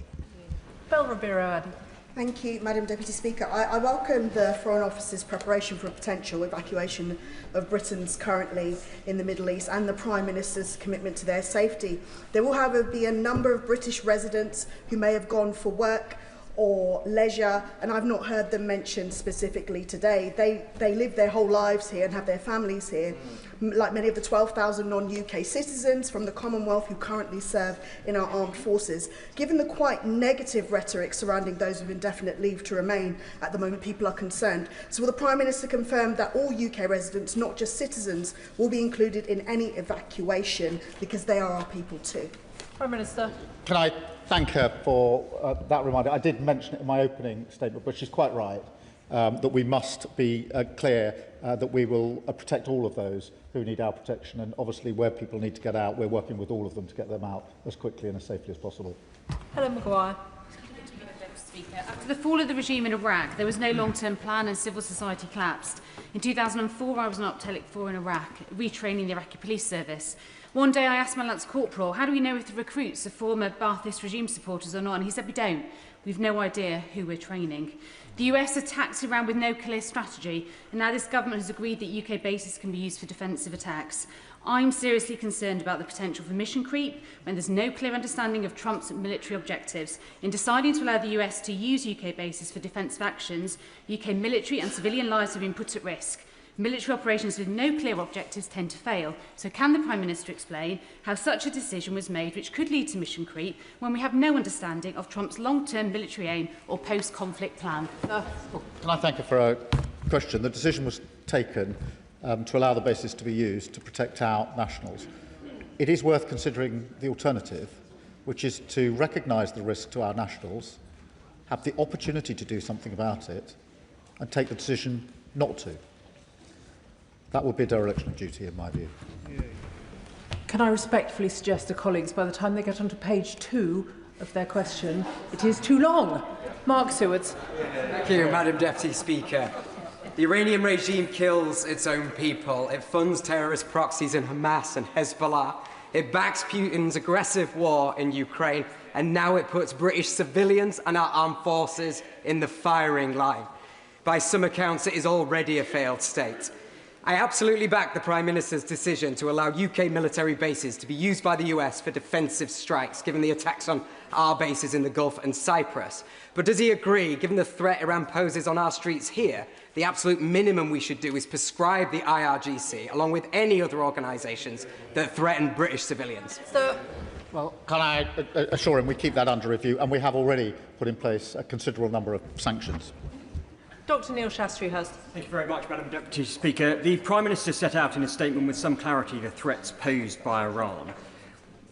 Bel Ribeiro-Adi. Thank you, Madam Deputy Speaker. I welcome the Foreign Office's preparation for a potential evacuation of Britons currently in the Middle East and the Prime Minister's commitment to their safety. There will, however, be a number of British residents who may have gone for work or leisure, and I've not heard them mentioned specifically today. They live their whole lives here and have their families here, like many of the 12,000 non-UK citizens from the Commonwealth who currently serve in our armed forces. Given the quite negative rhetoric surrounding those with indefinite leave to remain, at the moment people are concerned. So will the Prime Minister confirm that all UK residents, not just citizens, will be included in any evacuation, because they are our people too? Prime Minister. Can I thank her for that reminder? I did mention it in my opening statement, but she's quite right that we must be clear that we will protect all of those who need our protection, and obviously where people need to get out, we're working with all of them to get them out as quickly and as safely as possible. Helen Maguire. After the fall of the regime in Iraq, there was no long-term plan and civil society collapsed. In 2004, I was an op tele 4 in Iraq, retraining the Iraqi police service. One day I asked my Lance Corporal, how do we know if the recruits are former Ba'athist regime supporters or not? And he said, we don't. We've no idea who we're training. The US attacked Iran with no clear strategy, and now this government has agreed that UK bases can be used for defensive attacks. I'm seriously concerned about the potential for mission creep when there's no clear understanding of Trump's military objectives. In deciding to allow the US to use UK bases for defensive actions, UK military and civilian lives have been put at risk. Military operations with no clear objectives tend to fail. So can the Prime Minister explain how such a decision was made which could lead to mission creep when we have no understanding of Trump's long-term military aim or post-conflict plan? Can I thank her for a question? The decision was taken to allow the bases to be used to protect our nationals. It is worth considering the alternative, which is to recognise the risk to our nationals, have the opportunity to do something about it, and take the decision not to. That would be a dereliction of duty, in my view. Can I respectfully suggest to colleagues, by the time they get onto page 2 of their question, it is too long? Mark Sewards. Thank you, Madam Deputy Speaker. The Iranian regime kills its own people. It funds terrorist proxies in Hamas and Hezbollah. It backs Putin's aggressive war in Ukraine, and now it puts British civilians and our armed forces in the firing line. By some accounts, it is already a failed state. I absolutely back the Prime Minister's decision to allow UK military bases to be used by the US for defensive strikes, given the attacks on our bases in the Gulf and Cyprus. But does he agree, given the threat Iran poses on our streets here, the absolute minimum we should do is prescribe the IRGC, along with any other organisations that threaten British civilians? Well, can I assure him we keep that under review, and we have already put in place a considerable number of sanctions. Dr Neil Shastri-Hurst. Thank you very much, Madam Deputy Speaker. The Prime Minister set out in his statement with some clarity the threats posed by Iran.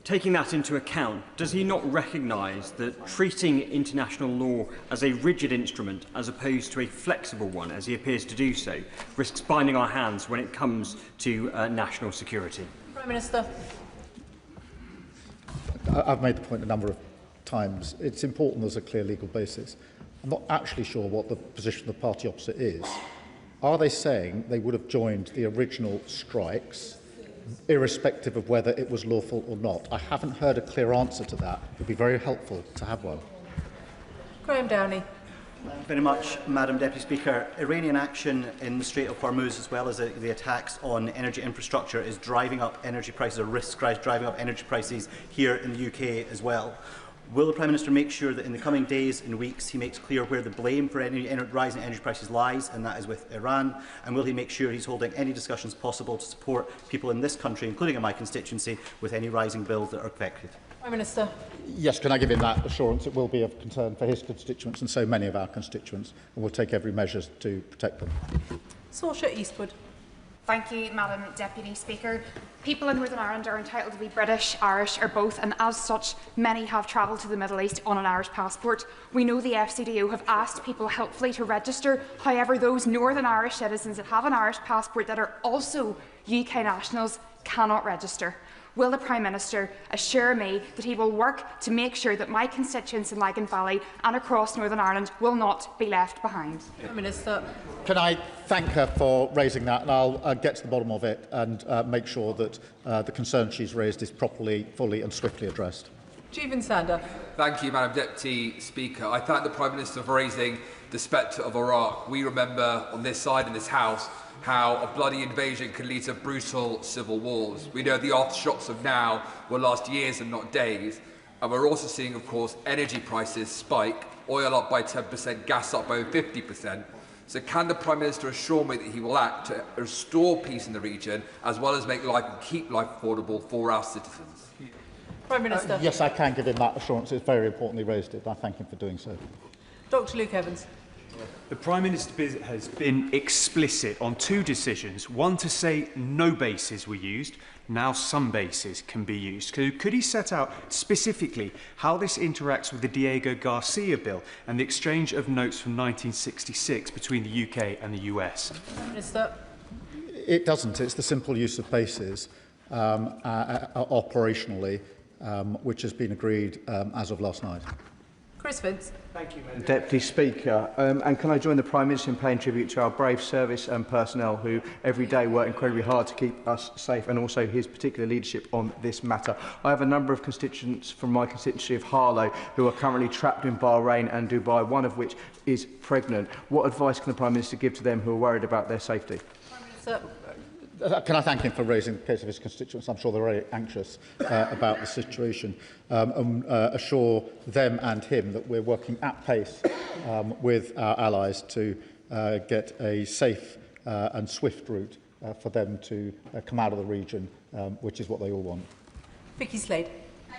Taking that into account, does he not recognise that treating international law as a rigid instrument as opposed to a flexible one, as he appears to do so, risks binding our hands when it comes to national security? Prime Minister. I've made the point a number of times. It's important there's a clear legal basis. I'm not actually sure what the position of the party opposite is. Are they saying they would have joined the original strikes, irrespective of whether it was lawful or not? I haven't heard a clear answer to that. It would be very helpful to have one. Graham Downey. Thank you very much, Madam Deputy Speaker. Iranian action in the Strait of Hormuz, as well as the attacks on energy infrastructure, is driving up energy prices, or risks driving up energy prices here in the UK as well. Will the Prime Minister make sure that in the coming days and weeks he makes clear where the blame for any rising energy prices lies, and that is with Iran? And will he make sure he's holding any discussions possible to support people in this country, including in my constituency, with any rising bills that are affected? Prime Minister. Yes, can I give him that assurance? It will be of concern for his constituents and so many of our constituents, and we'll take every measure to protect them. Saoirse Eastwood. Thank you, Madam Deputy Speaker. People in Northern Ireland are entitled to be British, Irish or both, and as such, many have travelled to the Middle East on an Irish passport. We know the FCDO have asked people helpfully to register. However, those Northern Irish citizens that have an Irish passport that are also UK nationals cannot register. Will the Prime Minister assure me that he will work to make sure that my constituents in Lagan Valley and across Northern Ireland will not be left behind? Prime Minister. Can I thank her for raising that, and I'll get to the bottom of it and make sure that the concern she's raised is properly, fully and swiftly addressed. Jeevan Sander. Thank you, Madam Deputy Speaker. I thank the Prime Minister for raising the spectre of Iraq. We remember on this side in this House how a bloody invasion can lead to brutal civil wars. We know the aftershocks of now will last years and not days. And we're also seeing, of course, energy prices spike, oil up by 10%, gas up by 50%. So can the Prime Minister assure me that he will act to restore peace in the region, as well as make life and keep life affordable for our citizens? Prime Minister. Yes, I can give him that assurance. It's very important he raised it. I thank him for doing so. Dr Luke Evans. The Prime Minister has been explicit on two decisions. One to say no bases were used, now some bases can be used. Could he set out specifically how this interacts with the Diego Garcia bill and the exchange of notes from 1966 between the UK and the US? Prime Minister. It doesn't. It's the simple use of bases operationally, which has been agreed as of last night. Chris Vince. Thank you, Madam Deputy Speaker. And can I join the Prime Minister in paying tribute to our brave service and personnel who every day work incredibly hard to keep us safe, and also his particular leadership on this matter. I have a number of constituents from my constituency of Harlow who are currently trapped in Bahrain and Dubai, one of which is pregnant. What advice can the Prime Minister give to them who are worried about their safety? Prime Minister. Can I thank him for raising the case of his constituents? I'm sure they're very anxious about the situation, and assure them and him that we're working at pace with our allies to get a safe and swift route for them to come out of the region, which is what they all want. Vicky Slade.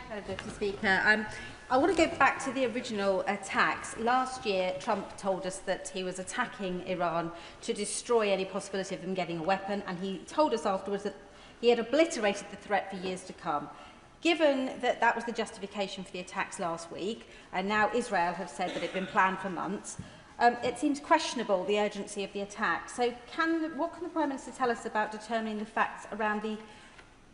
Thank you, Deputy Speaker. I want to go back to the original attacks. Last year, Trump told us that he was attacking Iran to destroy any possibility of them getting a weapon, and he told us afterwards that he had obliterated the threat for years to come. Given that that was the justification for the attacks last week, and now Israel have said that it had been planned for months, it seems questionable, the urgency of the attack. So what can the Prime Minister tell us about determining the facts around the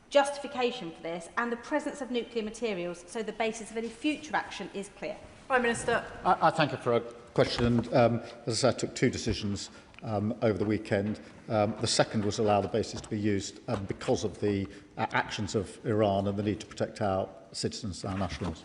justification for this and the presence of nuclear materials, so the basis of any future action is clear? Prime Minister. I thank you for a question. As I said, I took two decisions over the weekend. The second was allow the basis to be used because of the actions of Iran and the need to protect our citizens, our nationals.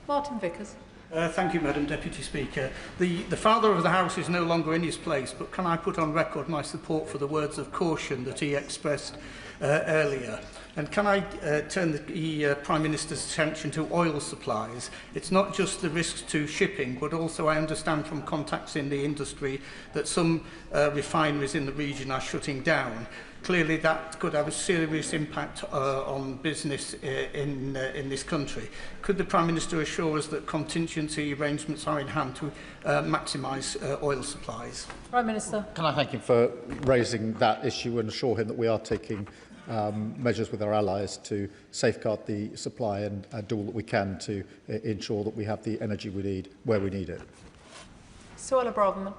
Martin Vickers. Thank you, Madam Deputy Speaker. The Father of the House is no longer in his place, but can I put on record my support for the words of caution that he expressed earlier? And can I turn the Prime Minister's attention to oil supplies? It's not just the risks to shipping, but also I understand from contacts in the industry that some refineries in the region are shutting down. Clearly that could have a serious impact on business in this country. Could the Prime Minister assure us that contingency arrangements are in hand to maximise oil supplies? Prime Minister. Can I thank him for raising that issue and assure him that we are taking measures with our allies to safeguard the supply and do all that we can to ensure that we have the energy we need where we need it. Suella Braverman.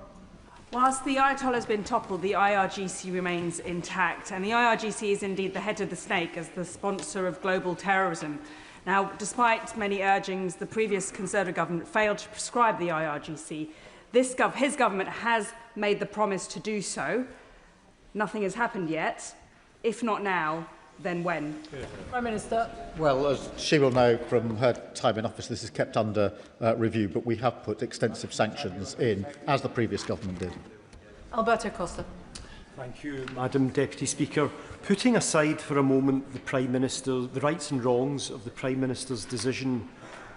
Whilst the Ayatollah has been toppled, the IRGC remains intact, and the IRGC is indeed the head of the snake as the sponsor of global terrorism. Now, despite many urgings, the previous Conservative government failed to prescribe the IRGC. His government has made the promise to do so. Nothing has happened yet. If not now, then when? Prime Minister. Well, as she will know from her time in office, this is kept under review, but we have put extensive sanctions in, as the previous government did. Alberto Costa. Thank you, Madam Deputy Speaker. Putting aside for a moment the rights and wrongs of the Prime Minister's decision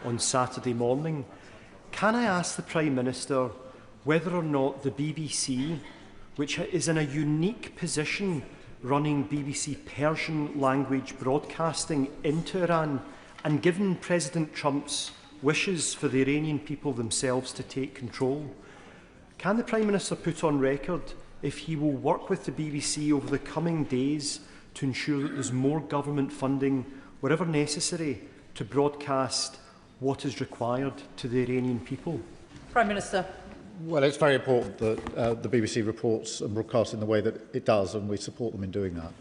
on Saturday morning, can I ask the Prime Minister whether or not the BBC, which is in a unique position running BBC Persian language broadcasting into Iran, and given President Trump's wishes for the Iranian people themselves to take control, can the Prime Minister put on record if he will work with the BBC over the coming days to ensure that there's more government funding, wherever necessary, to broadcast what is required to the Iranian people? Prime Minister. Well, it's very important that the BBC reports and broadcasts in the way that it does, and we support them in doing that.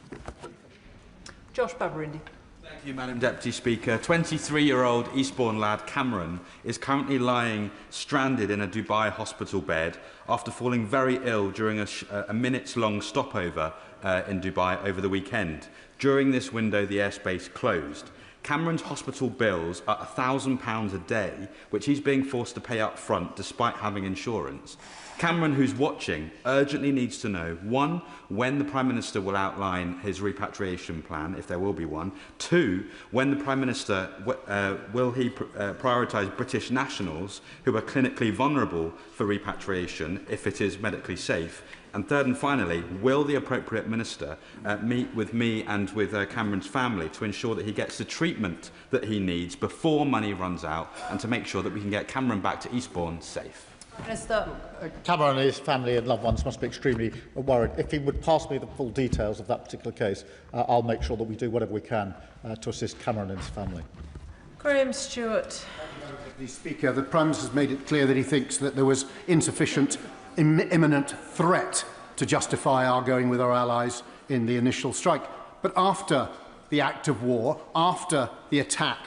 Josh Babarindi. Thank you, Madam Deputy Speaker. 23-year-old Eastbourne lad Cameron is currently lying stranded in a Dubai hospital bed after falling very ill during a minutes-long stopover in Dubai over the weekend. During this window, the airspace closed. Cameron's hospital bills are £1,000 a day, which he's being forced to pay up front despite having insurance. Cameron, who's watching, urgently needs to know, 1, when the Prime Minister will outline his repatriation plan, if there will be one. 2, when the Prime Minister will he prioritise British nationals who are clinically vulnerable for repatriation if it is medically safe. And third and finally, will the appropriate minister meet with me and with Cameron's family to ensure that he gets the treatment that he needs before money runs out, and to make sure that we can get Cameron back to Eastbourne safe? Minister. Cameron and his family and loved ones must be extremely worried. If he would pass me the full details of that particular case, I'll make sure that we do whatever we can to assist Cameron and his family. Graham Stewart. Mr. Speaker, the Prime Minister has made it clear that he thinks that there was insufficient imminent threat to justify our going with our allies in the initial strike. But after the act of war, after the attack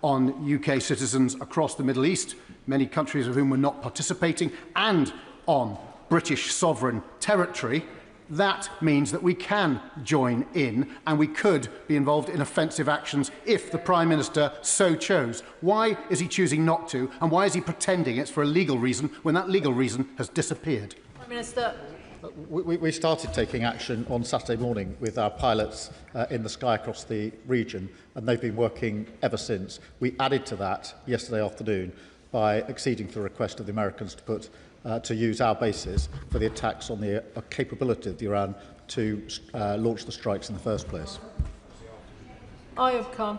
on UK citizens across the Middle East, many countries of whom were not participating, and on British sovereign territory, that means that we can join in and we could be involved in offensive actions if the Prime Minister so chose. Why is he choosing not to, and why is he pretending it's for a legal reason when that legal reason has disappeared? Prime Minister. We started taking action on Saturday morning with our pilots in the sky across the region, and they've been working ever since. We added to that yesterday afternoon by acceding to the request of the Americans to use our bases for the attacks on the capability of Iran to launch the strikes in the first place. Ayub Khan.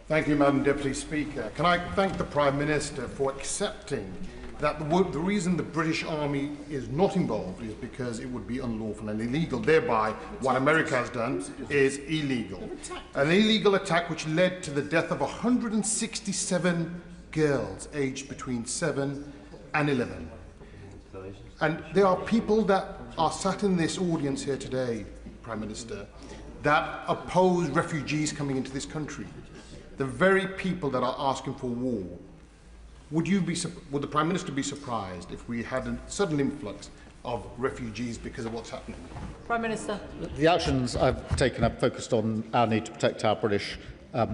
Thank you, Madam Deputy Speaker. Can I thank the Prime Minister for accepting that the reason the British Army is not involved is because it would be unlawful and illegal. Thereby, what America has done is illegal. An illegal attack which led to the death of 167 girls aged between 7 and 11. And there are people that are sat in this audience here today, Prime Minister, that oppose refugees coming into this country. The very people that are asking for war. Would the Prime Minister be surprised if we had a sudden influx of refugees because of what's happening? Prime Minister. The actions I've taken have focused on our need to protect our British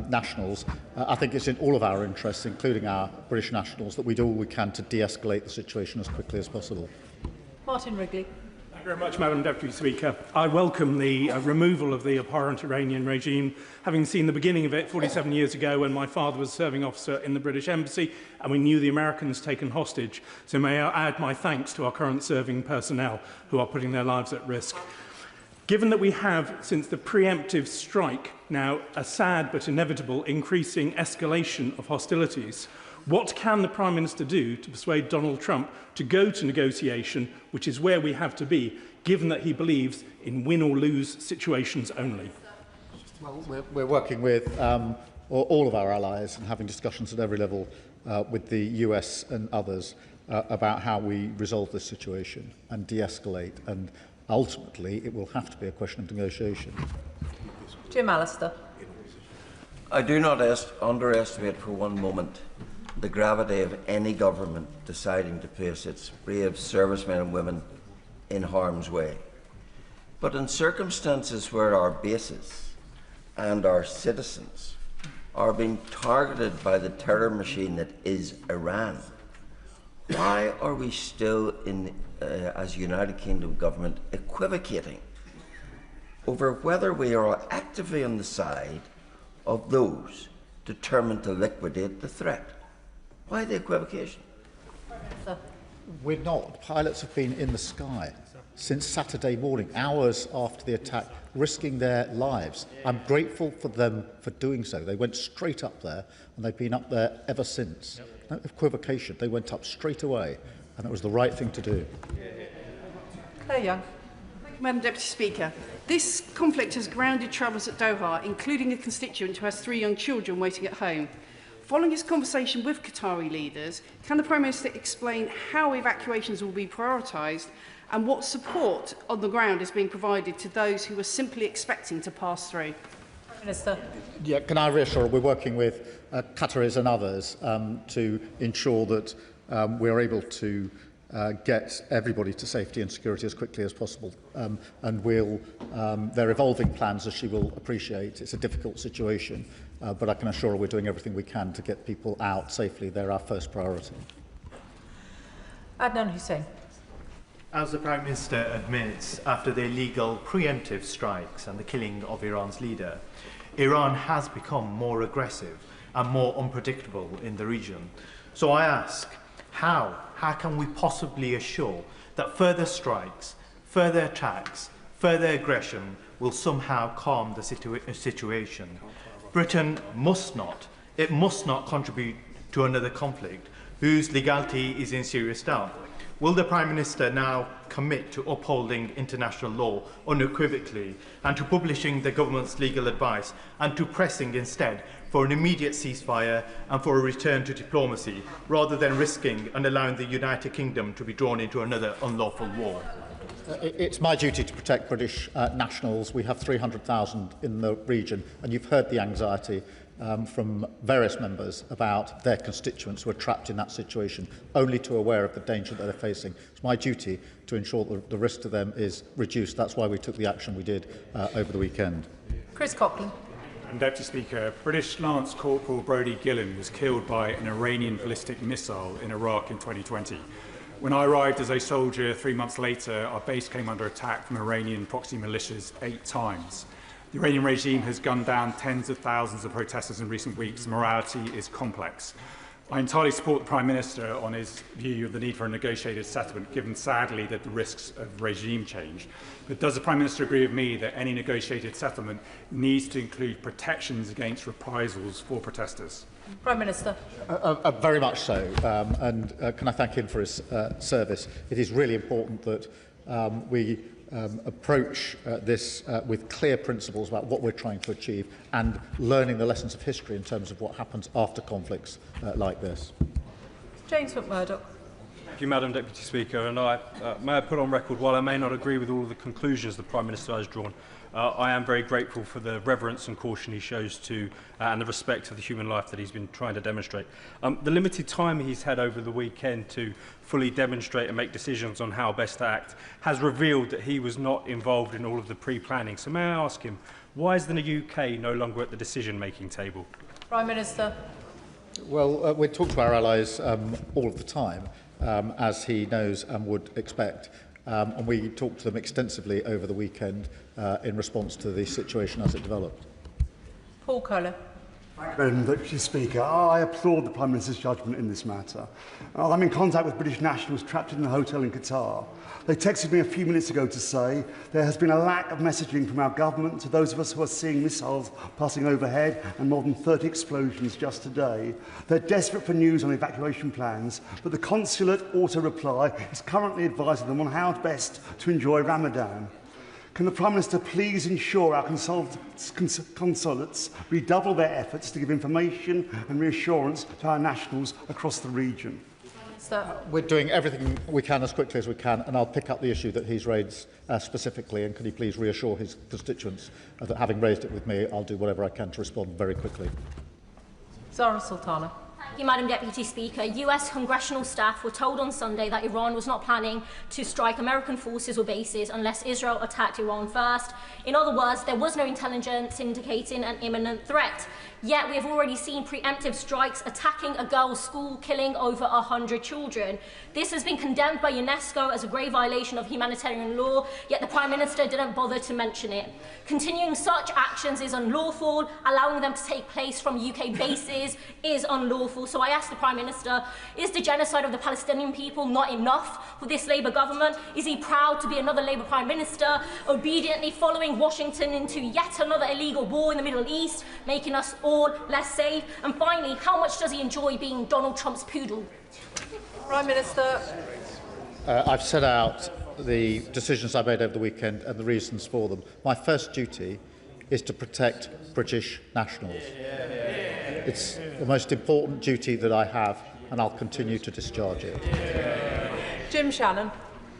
nationals. I think it's in all of our interests, including our British nationals, that we do all we can to de-escalate the situation as quickly as possible. Martin Wrigley. Thank you very much, Madam Deputy Speaker. I welcome the removal of the abhorrent Iranian regime, having seen the beginning of it 47 years ago when my father was a serving officer in the British Embassy and we knew the Americans taken hostage. So may I add my thanks to our current serving personnel who are putting their lives at risk. Given that we have, since the preemptive strike, now a sad but inevitable increasing escalation of hostilities, what can the Prime Minister do to persuade Donald Trump to go to negotiation, which is where we have to be, given that he believes in win-or-lose situations only? Well, we're working with all of our allies and having discussions at every level with the US and others about how we resolve this situation and de-escalate. And ultimately, it will have to be a question of negotiation. Jim Allister. I do not underestimate for one moment the gravity of any government deciding to place its brave servicemen and women in harm's way. But in circumstances where our bases and our citizens are being targeted by the terror machine that is Iran, why are we still, as United Kingdom government, equivocating over whether we are actively on the side of those determined to liquidate the threat? Why the equivocation? We're not. Pilots have been in the sky since Saturday morning, hours after the attack, risking their lives. I'm grateful for them for doing so. They went straight up there, and they've been up there ever since. No equivocation. They went up straight away, and it was the right thing to do. Claire Young. Thank you, Madam Deputy Speaker. This conflict has grounded travellers at Doha, including a constituent who has 3 young children waiting at home. Following his conversation with Qatari leaders, can the Prime Minister explain how evacuations will be prioritised and what support on the ground is being provided to those who are simply expecting to pass through? Prime Minister. Yeah, can I reassure we're working with Qataris and others to ensure that we're able to get everybody to safety and security as quickly as possible. And they're evolving plans, as she will appreciate. It's a difficult situation, but I can assure her we're doing everything we can to get people out safely. They're our first priority. Adnan Hussain. As the Prime Minister admits, after the illegal preemptive strikes and the killing of Iran's leader, Iran has become more aggressive and more unpredictable in the region. So I ask, how can we possibly assure that further strikes, further attacks, further aggression will somehow calm the situation? Britain must not contribute to another conflict whose legality is in serious doubt. Will the Prime Minister now commit to upholding international law unequivocally and to publishing the government's legal advice and to pressing instead for an immediate ceasefire and for a return to diplomacy, rather than risking and allowing the United Kingdom to be drawn into another unlawful war? It's my duty to protect British nationals. We have 300,000 in the region, and you've heard the anxiety from various members about their constituents who are trapped in that situation, only too aware of the danger that they're facing. It's my duty to ensure that the risk to them is reduced. That's why we took the action we did over the weekend. Chris Coughlin. Deputy Speaker, British Lance Corporal Brodie Gillen was killed by an Iranian ballistic missile in Iraq in 2020. When I arrived as a soldier 3 months later, our base came under attack from Iranian proxy militias 8 times. The Iranian regime has gunned down tens of thousands of protesters in recent weeks. Morality is complex. I entirely support the Prime Minister on his view of the need for a negotiated settlement, given sadly that the risks of regime change. But does the Prime Minister agree with me that any negotiated settlement needs to include protections against reprisals for protesters? Prime Minister. Very much so, and can I thank him for his service. It is really important that we approach this with clear principles about what we're trying to achieve and learning the lessons of history in terms of what happens after conflicts like this. James McMurdoch. Thank you, Madam Deputy Speaker. And may I put on record, while I may not agree with all of the conclusions the Prime Minister has drawn, I am very grateful for the reverence and caution he shows to and the respect for the human life that he's been trying to demonstrate. The limited time he's had over the weekend to fully demonstrate and make decisions on how best to act has revealed that he was not involved in all of the pre-planning. So may I ask him, why is the UK no longer at the decision-making table? Prime Minister. Well, we talk to our allies all of the time, as he knows and would expect. And we talked to them extensively over the weekend in response to the situation as it developed. Paul Kohler. Madam Deputy Speaker, I applaud the Prime Minister's judgment in this matter. I'm in contact with British nationals trapped in a hotel in Qatar. They texted me a few minutes ago to say there has been a lack of messaging from our government to those of us who are seeing missiles passing overhead and more than 30 explosions just today. They're desperate for news on evacuation plans, but the consulate auto-reply is currently advising them on how best to enjoy Ramadan. Can the Prime Minister please ensure our consulates redouble their efforts to give information and reassurance to our nationals across the region? We're doing everything we can as quickly as we can, and I'll pick up the issue that he's raised specifically, and can he please reassure his constituents that having raised it with me, I'll do whatever I can to respond very quickly. Zara Sultana. Thank you, Madam Deputy Speaker. US congressional staff were told on Sunday that Iran was not planning to strike American forces or bases unless Israel attacked Iran first. In other words, there was no intelligence indicating an imminent threat. Yet we have already seen preemptive strikes attacking a girls' school, killing over 100 children. This has been condemned by UNESCO as a grave violation of humanitarian law, yet the Prime Minister didn't bother to mention it. Continuing such actions is unlawful. Allowing them to take place from UK bases is unlawful. So I ask the Prime Minister, is the genocide of the Palestinian people not enough for this Labour government? Is he proud to be another Labour Prime Minister, obediently following Washington into yet another illegal war in the Middle East, making us all less safe? And finally, how much does he enjoy being Donald Trump's poodle? Prime Minister. I've set out the decisions I made over the weekend and the reasons for them. My first duty is to protect British nationals. It's the most important duty that I have, and I'll continue to discharge it. Jim Shannon.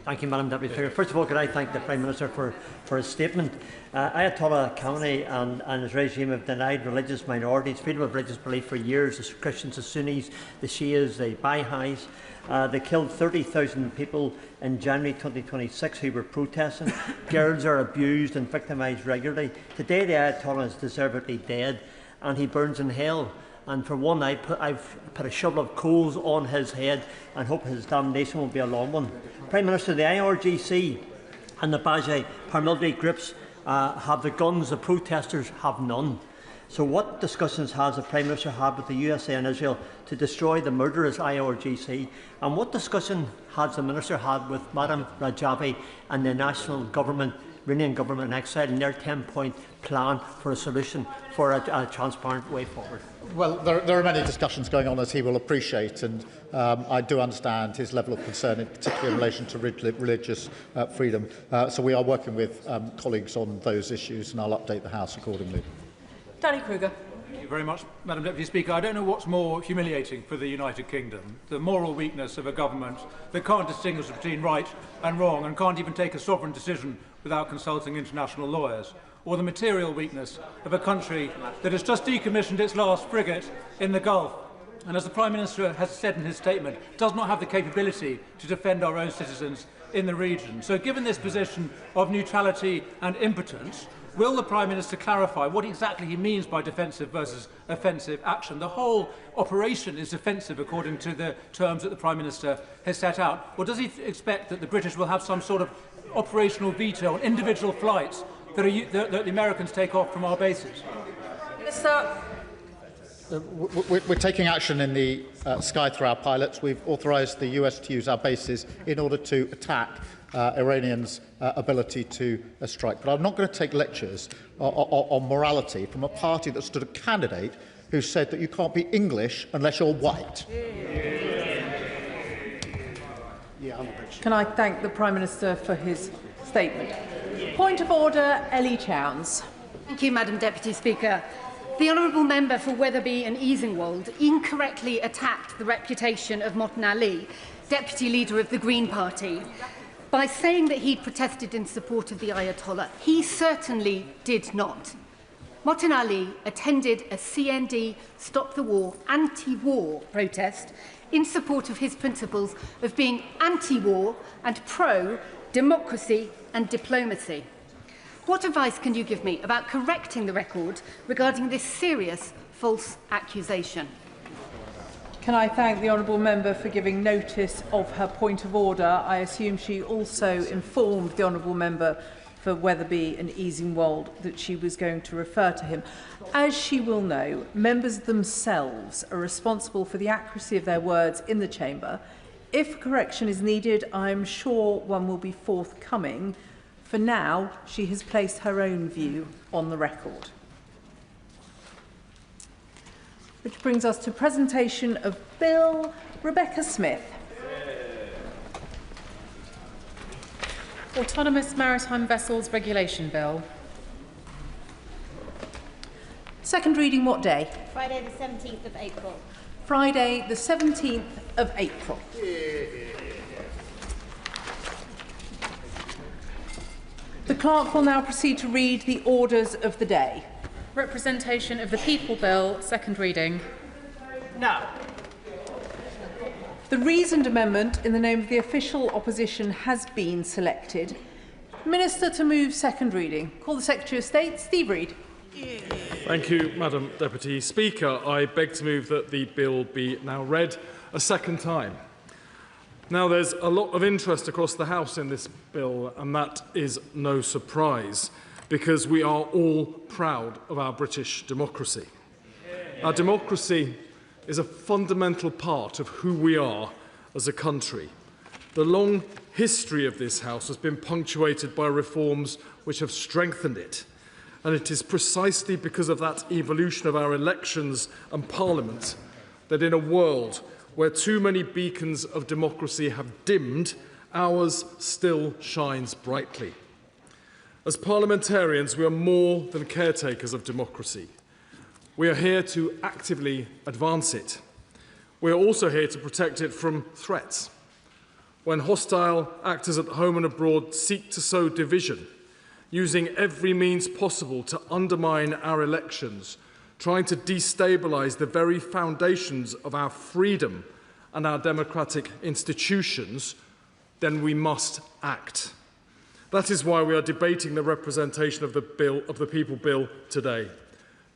Thank you, Madam Deputy Speaker. First of all, could I thank the Prime Minister for his statement. Ayatollah Khamenei and his regime have denied religious minorities freedom of religious belief for years. The Christians, the Sunnis, the Shias, the Baha'is. They killed 30,000 people in January 2026 who were protesting. Girls are abused and victimised regularly. Today the Ayatollah is deservedly dead and he burns in hell. And for one, I've put a shovel of coals on his head and hope his damnation will be a long one. Prime Minister, the IRGC and the Bajai paramilitary groups have the guns, the protesters have none. So what discussions has the Prime Minister had with the USA and Israel to destroy the murderous IRGC? And what discussion has the Minister had with Madam Rajavi and the national government, Iranian government in exile, and their 10-point plan for a solution for a transparent way forward? Well, there are many discussions going on, as he will appreciate, and I do understand his level of concern, particularly in relation to religious freedom. So we are working with colleagues on those issues, and I'll update the House accordingly. Danny Kruger. very much, Madam Deputy Speaker. I don't know what's more humiliating for the United Kingdom, the moral weakness of a government that can't distinguish between right and wrong and can't even take a sovereign decision without consulting international lawyers, or the material weakness of a country that has just decommissioned its last frigate in the Gulf and, as the Prime Minister has said in his statement, does not have the capability to defend our own citizens in the region. So given this position of neutrality and impotence, will the Prime Minister clarify what exactly he means by defensive versus offensive action? The whole operation is defensive according to the terms that the Prime Minister has set out. Or does he expect that the British will have some sort of operational veto on individual flights that the Americans take off from our bases? Minister. We're taking action in the sky through our pilots. We've authorised the US to use our bases in order to attack Iranians' ability to strike. But I'm not going to take lectures on morality from a party that stood a candidate who said that you can't be English unless you're white. Can I thank the Prime Minister for his statement? Point of order, Ellie Chowns. Thank you, Madam Deputy Speaker. The Honourable Member for Wetherby and Easingwold incorrectly attacked the reputation of Motin Ali, Deputy Leader of the Green Party, by saying that he'd protested in support of the Ayatollah. He certainly did not. Motin Ali attended a CND Stop the War anti-war protest in support of his principles of being anti-war and pro-democracy and diplomacy. What advice can you give me about correcting the record regarding this serious false accusation? Can I thank the Honourable Member for giving notice of her point of order? I assume she also informed the Honourable Member for Wetherby and Easingwold that she was going to refer to him. As she will know, members themselves are responsible for the accuracy of their words in the chamber. If correction is needed, I'm sure one will be forthcoming. For now, she has placed her own view on the record. Which brings us to presentation of Bill. Rebecca Smith. Autonomous Maritime Vessels Regulation Bill. Second reading what day? Friday the 17th of April. Friday the 17th of April. The clerk will now proceed to read the orders of the day. Representation of the People Bill, second reading. No. The reasoned amendment in the name of the official opposition has been selected. Minister to move second reading. Call the Secretary of State, Steve Reid. Thank you, Madam Deputy Speaker. I beg to move that the bill be now read a second time. Now, there's a lot of interest across the House in this bill, and that is no surprise, because we are all proud of our British democracy. Our democracy is a fundamental part of who we are as a country. The long history of this House has been punctuated by reforms which have strengthened it, and it is precisely because of that evolution of our elections and Parliament that in a world where too many beacons of democracy have dimmed, ours still shines brightly. As parliamentarians, we are more than caretakers of democracy. We are here to actively advance it. We are also here to protect it from threats. When hostile actors at home and abroad seek to sow division, using every means possible to undermine our elections, trying to destabilise the very foundations of our freedom and our democratic institutions, then we must act. That is why we are debating the representation of the People Bill today,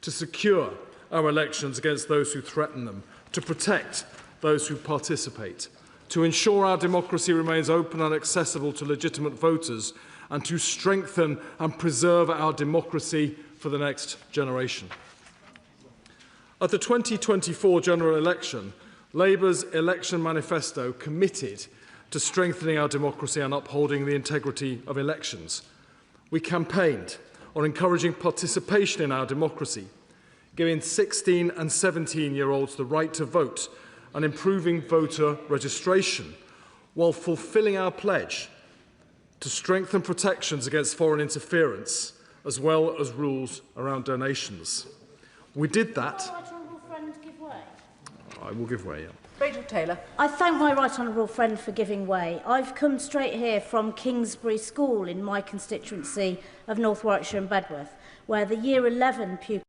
to secure our elections against those who threaten them, to protect those who participate, to ensure our democracy remains open and accessible to legitimate voters, and to strengthen and preserve our democracy for the next generation. At the 2024 general election, Labour's election manifesto committed to strengthening our democracy and upholding the integrity of elections. We campaigned on encouraging participation in our democracy, giving 16 and 17-year-olds the right to vote and improving voter registration, while fulfilling our pledge to strengthen protections against foreign interference, as well as rules around donations. We did that. Right honourable friend give way? I will give way, yeah. Rachel Taylor. I thank my right honourable friend for giving way. I've come straight here from Kingsbury School in my constituency of North Warwickshire and Bedworth, where the Year 11 pupils